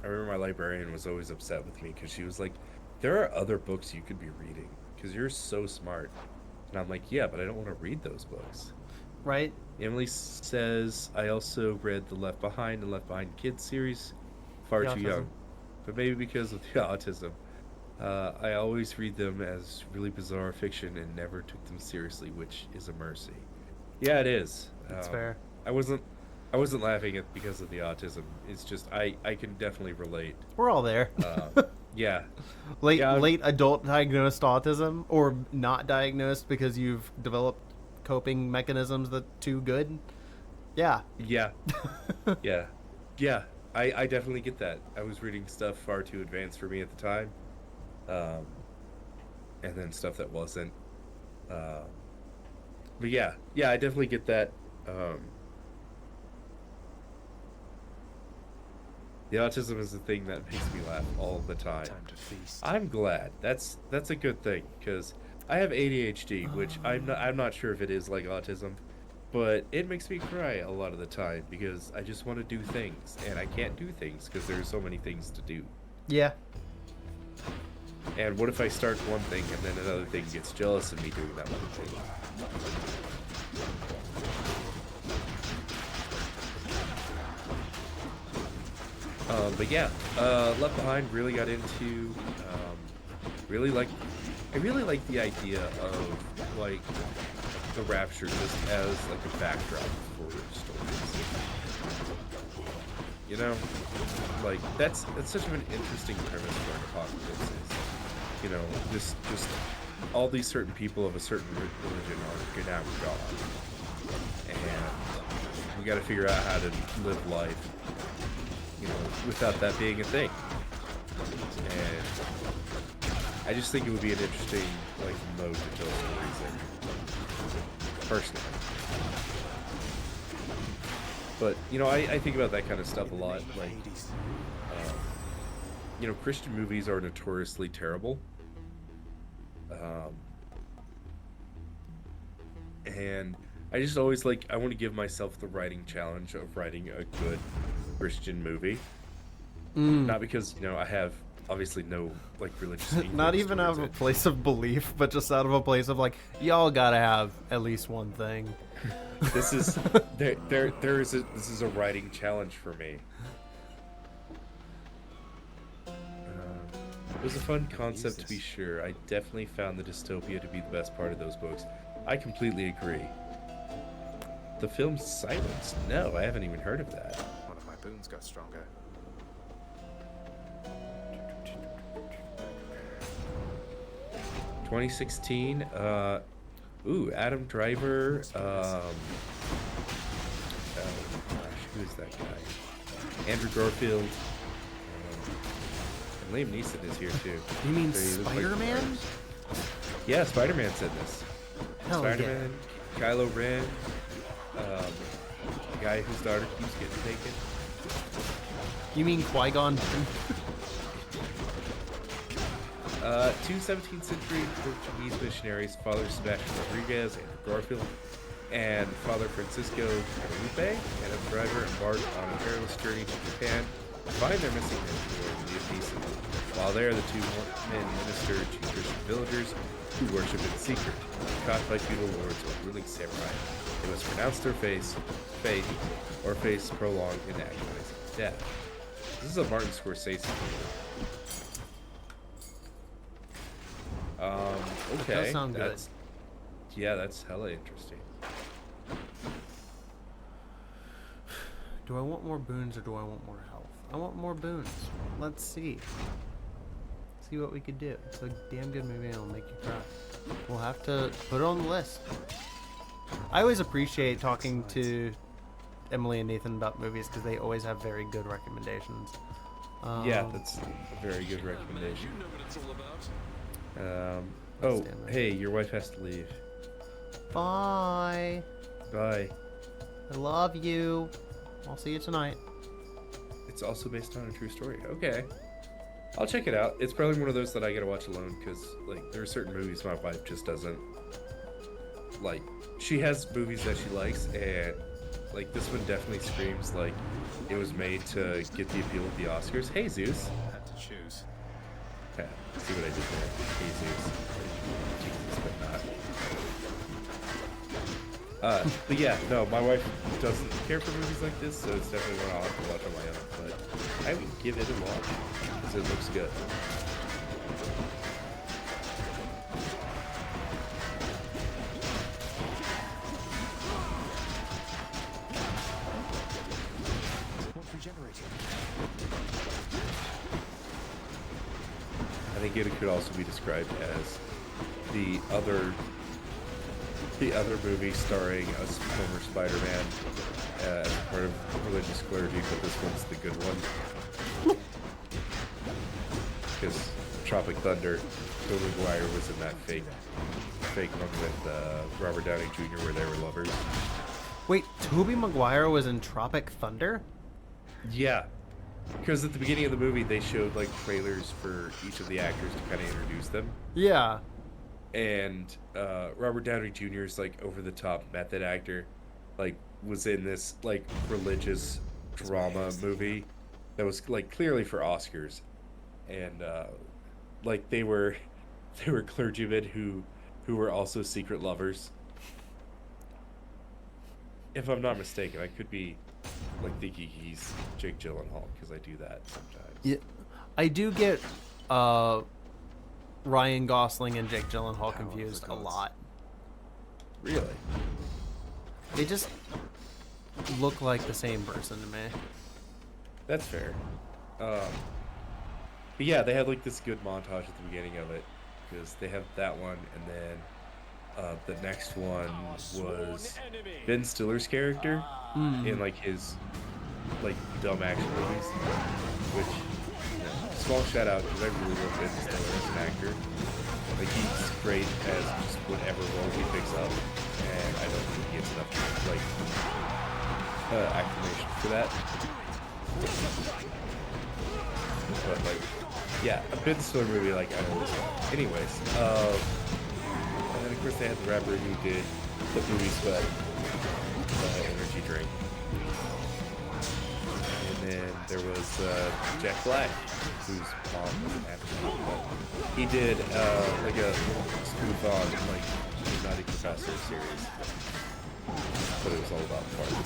I remember my librarian was always upset with me because she was like, there are other books you could be reading because you're so smart. And I'm like, yeah, but I don't want to read those books. Right? Emily says, I also read the Left Behind and Left Behind Kids series. Far too young. But maybe because of the autism. I always read them as really bizarre fiction and never took them seriously, which is a mercy. Yeah, it is. That's fair. I wasn't laughing at because of the autism. It's just I can definitely relate. We're all there. Yeah. Late adult diagnosed autism, or not diagnosed because you've developed coping mechanisms that too good. Yeah. Yeah. Yeah. Yeah. I definitely get that. I was reading stuff far too advanced for me at the time. And then stuff that wasn't. But yeah, I definitely get that. The autism is the thing that makes me laugh all the time. I'm glad. That's a good thing because I have ADHD, which I'm not sure if it is like autism, but it makes me cry a lot of the time because I just want to do things and I can't do things because there's so many things to do. Yeah. And what if I start one thing and then another thing gets jealous of me doing that one thing? But yeah, Left Behind really got into, I really like the idea of like the Rapture just as like a backdrop for stories. You know, like that's such an interesting premise for an apocalypse. You know, just all these certain people of a certain religion are now gone, and we got to figure out how to live life. You know, without that being a thing. And I just think it would be an interesting, like, mode to tell stories in. Personally. But, you know, I think about that kind of stuff a lot. Like, you know, Christian movies are notoriously terrible. And I just always, like, I want to give myself the writing challenge of writing a good Christian movie. Not because, you know, I have obviously no like religious not even out of a place of belief, but just out of a place of like, y'all gotta have at least one thing. This is this is a writing challenge for me. It was a fun concept to be sure. I definitely found the dystopia to be the best part of those books. I completely agree. The film Silence? No, I haven't even heard of that. One of my boons got stronger. (2016) Adam Driver. Oh gosh, who is that guy? Andrew Garfield. And Liam Neeson is here too. You mean Spider-Man? Yeah, Spider-Man's in this. Hell Spider-Man, yeah. Kylo Ren, the guy whose daughter keeps getting taken. You mean Qui-Gon? Two 17th century Portuguese missionaries, Father Sebastian Rodriguez, Andrew Garfield, and Father Francisco Guadalupe, and a driver embark on a perilous journey to Japan to find their missing mentor, Leopold. While there, the two men minister to Christian villagers who worship in secret. Caught by feudal lords or ruling samurai, they must renounce their faith or face prolonged and agonizing death. This is a Martin Scorsese movie. Okay. That sounds good. Yeah, that's hella interesting. Do I want more boons or do I want more health? I want more boons. Let's see. See what we could do. It's a damn good movie and it'll make you cry. We'll have to put it on the list. I always appreciate talking to Emily and Nathan about movies because they always have very good recommendations. Yeah, that's a very good recommendation. Oh, hey, your wife has to leave. Bye. Bye. I love you. I'll see you tonight. It's also based on a true story. Okay. I'll check it out. It's probably one of those that I gotta watch alone because, like, there are certain movies my wife just doesn't like. She has movies that she likes, and, like, this one definitely screams like it was made to get the appeal of the Oscars. Hey, Zeus. Had to choose. Yeah, see what I did there. Hey, Zeus. Jesus, but not. But yeah, no, my wife doesn't care for movies like this, so it's definitely one I'll have to watch on my own. But I would give it a watch because it looks good. I think it could also be described as the other movie starring a former Spider-Man as part of religious clergy, but this one's the good one. Because Tropic Thunder, Tobey Maguire was in that fake one with Robert Downey Jr. where they were lovers. Wait, Tobey Maguire was in Tropic Thunder? Yeah. Because at the beginning of the movie, they showed, like, trailers for each of the actors to kind of introduce them. Yeah. And Robert Downey Jr. is, like, over-the-top method actor. Like, was in this, like, religious drama movie that was, like, clearly for Oscars. And, like, they were clergymen who were also secret lovers. If I'm not mistaken, I could be, like, thinking he's Jake Gyllenhaal, because I do that sometimes. Yeah, I do get Ryan Gosling and Jake Gyllenhaal confused a lot. Really? They just look like the same person to me. That's fair. But yeah, they had, like, this good montage at the beginning of it, because they have that one, and then the next one was Ben Stiller's character in, like, his, like, dumb action movies, which, you know, small shout out, because I really love Ben Stiller as an actor. Like, he's great as just whatever role he picks up, and I don't think he gets enough, like, acclamation for that. But, like, yeah, a Ben Stiller movie, like, I always love. Anyways, and then, of course, they had the rapper who did the Movie Sweat energy drink. And then there was Jack Black, whose mom was an actor. He did, like, a spoof on, like, the Nutty Professor series. But it was all about farts.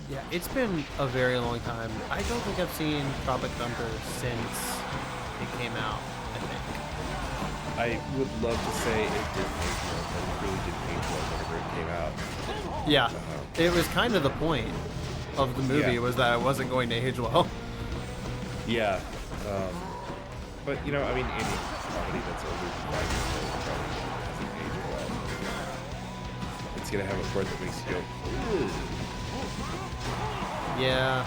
Yeah, it's been a very long time. I don't think I've seen Tropic Thunder since it came out, I think. I would love to say it did age well, but it really didn't age well whenever it came out. Yeah, it was kind of the point of the movie, Yeah. was that it wasn't going to age well. Yeah. But, you know, I mean, any comedy that's older than 5 years old probably hasn't aged well. It's going to have a part that makes you go, "Ugh." Yeah.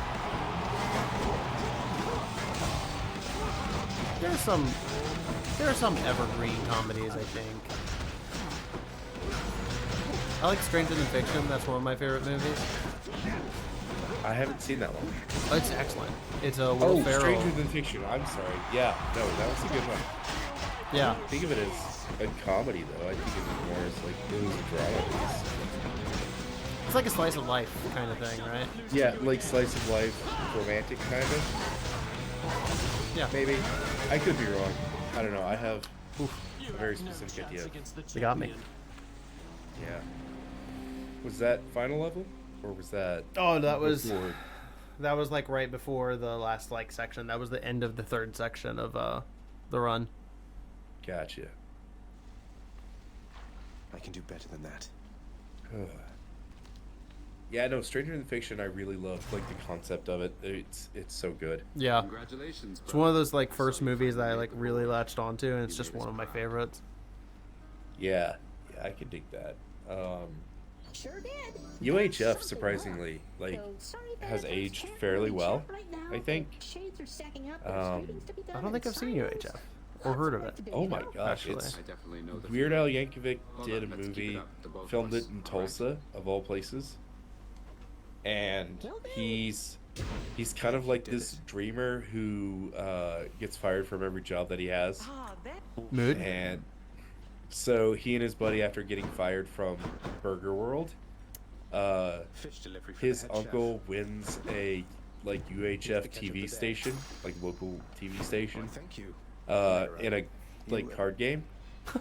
There are some evergreen comedies, I think. I like Stranger Than Fiction. That's one of my favorite movies. I haven't seen that one. Oh, it's excellent. It's a Will Ferrell. Stranger Than Fiction. I'm sorry. Yeah, no, that was a good one. Yeah. Think of it as a comedy, though. I think of it more as, like, it was a drama piece. It's like a slice of life kind of thing, right? Yeah, like slice of life, romantic kind of. Yeah. Maybe. I could be wrong. I don't know. I have a very specific idea. You got me. Yeah. Was that final level? Or was that... Oh, that was... before? That was, like, right before the last, like, section. That was the end of the third section of the run. Gotcha. I can do better than that. Yeah, no, Stranger Than Fiction, I really love, like, the concept of it. It's so good. Yeah. Congratulations. It's one of those, like, first movies that I, like, really latched onto, and it's just one of my favorites. Yeah, I can dig that. Sure did. UHF, surprisingly, like, has aged fairly well, I think. Shades are stacking up. I don't think I've seen UHF or heard of it. Oh my gosh, Actually. it's Weird Al Yankovic did a movie, filmed it in Tulsa, of all places. and he's kind of like this dreamer who gets fired from every job that he has. Mood. And so he and his buddy, after getting fired from Burger World, his uncle wins a like UHF TV station, like local TV station, in a like card game,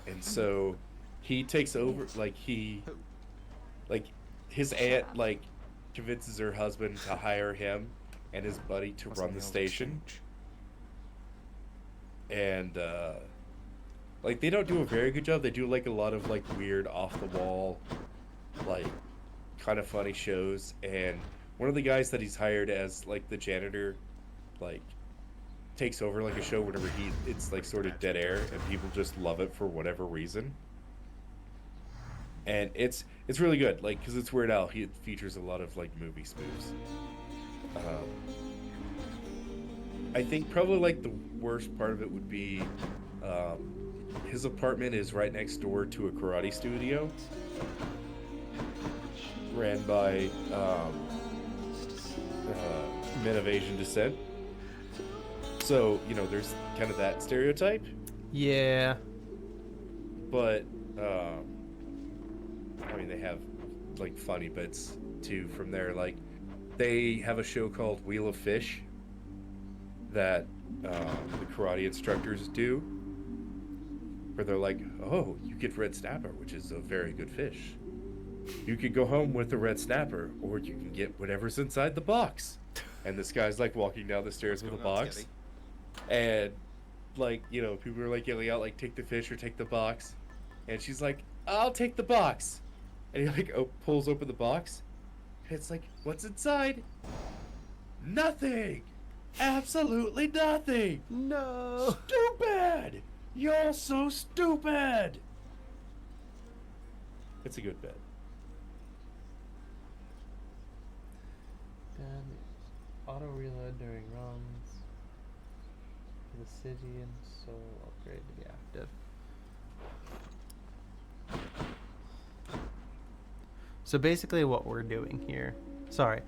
and so he takes over. Like his aunt like convinces her husband to hire him and his buddy to run the station, and like they don't do a very good job. They do like a lot of like weird off the wall, like kind of funny shows. And one of the guys that he's hired as like the janitor, like takes over like a show whenever it's like sort of dead air and people just love it for whatever reason. And it's really good, like, because it's Weird Al. He features a lot of like movie spoofs. I think probably like the worst part of it would be his apartment is right next door to a karate studio ran by men of Asian descent. So, you know, there's kind of that stereotype. Yeah. But, I mean, they have, like, funny bits, too, from there. Like, they have a show called Wheel of Fish that the karate instructors do, where they're like, oh, you get red snapper, which is a very good fish. You could go home with a red snapper, or you can get whatever's inside the box. And this guy's, like, walking down the stairs with a box. And, like, you know, people are, like, yelling out, like, take the fish or take the box. And she's like, I'll take the box. And he, like, pulls open the box. And it's like, what's inside? Nothing! Absolutely nothing! No! Stupid! You're so stupid! It's a good bit. Then auto reload during runs. The city and soul upgrade to be active. So basically what we're doing here, sorry,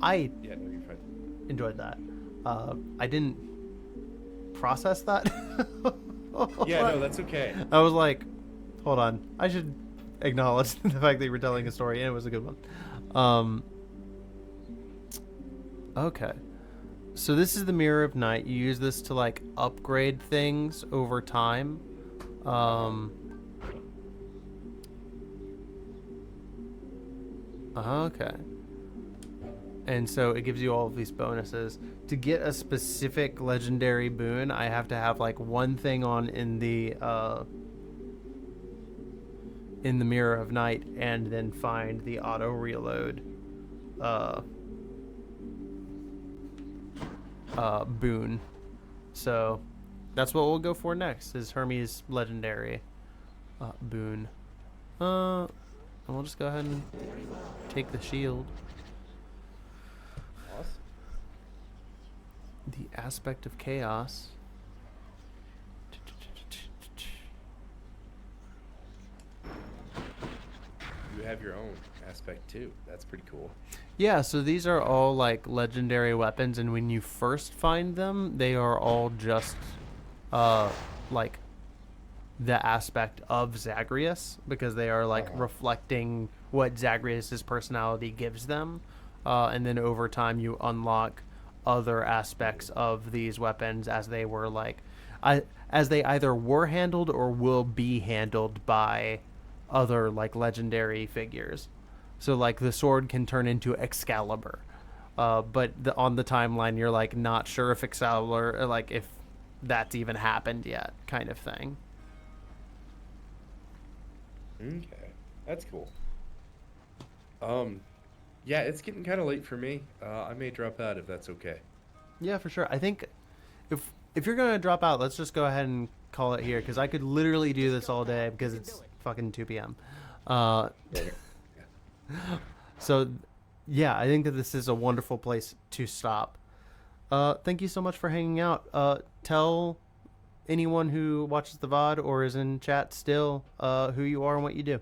I Yeah, no, you're fine. enjoyed that. I didn't process that. Yeah, no, that's okay. I was like, hold on, I should acknowledge the fact that you were telling a story, and it was a good one. Okay. So this is the Mirror of Night. You use this to, like, upgrade things over time. Okay. And so it gives you all of these bonuses. To get a specific legendary boon, I have to have, like, one thing on in the Mirror of Night, and then find the auto reload boon. So that's what we'll go for next, is Hermes legendary boon. And we'll just go ahead and take the shield. Awesome. The aspect of chaos. You have your own aspect too. That's pretty cool. Yeah, so these are all like legendary weapons, and when you first find them, they are all just like the aspect of Zagreus, because they are like reflecting what Zagreus's personality gives them. And then over time you unlock other aspects of these weapons as they were like as they either were handled or will be handled by other like legendary figures. So like the sword can turn into Excalibur, but on the timeline you're like not sure if Excalibur, like if that's even happened yet, kind of thing. Okay, that's cool. Yeah, it's getting kind of late for me. I may drop out if that's okay. Yeah, for sure. I think if you're gonna drop out, let's just go ahead and call it here, because I could literally do this all day because it's fucking 2 p.m. So, yeah, I think that this is a wonderful place to stop. Thank you so much for hanging out. Tell anyone who watches the VOD or is in chat still who you are and what you do.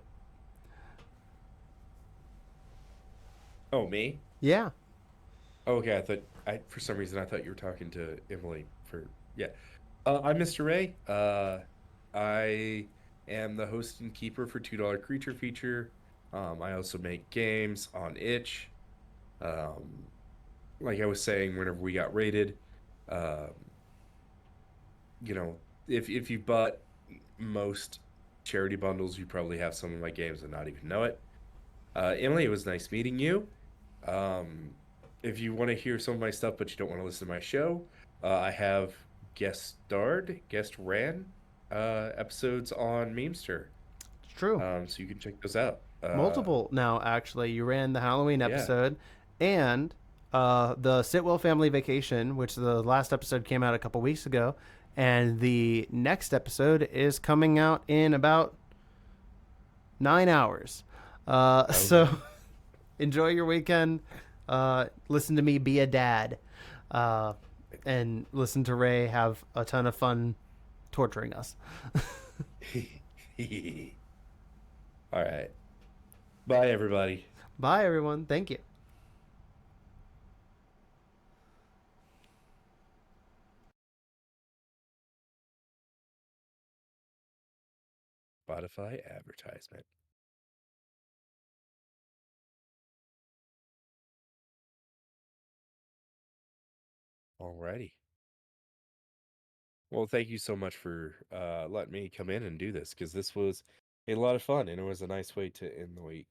Oh, me? Yeah. Oh, okay, for some reason I thought you were talking to Emily for yeah. I'm Mr. Ray. I am the host and keeper for $2 Creature Feature. I also make games on itch. Um, like I was saying, whenever we got rated, um, you know, if you bought most charity bundles, you probably have some of my games and not even know it. Emily, it was nice meeting you. Um, if you want to hear some of my stuff, but you don't want to listen to my show, I have guest ran episodes on Memester. It's true. So you can check those out. Multiple now, actually. You ran the Halloween Yeah. episode and the Sitwell Family Vacation, which the last episode came out a couple weeks ago. And the next episode is coming out in about 9 hours. So enjoy your weekend. Listen to me be a dad. And listen to Ray have a ton of fun torturing us. All right. Bye, everybody. Bye, everyone. Thank you. Spotify advertisement. Alrighty. Well, thank you so much for letting me come in and do this, because this was a lot of fun and it was a nice way to end the week.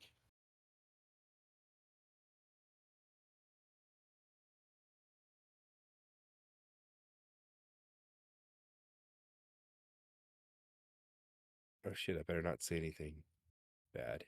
Oh shit, I better not say anything bad.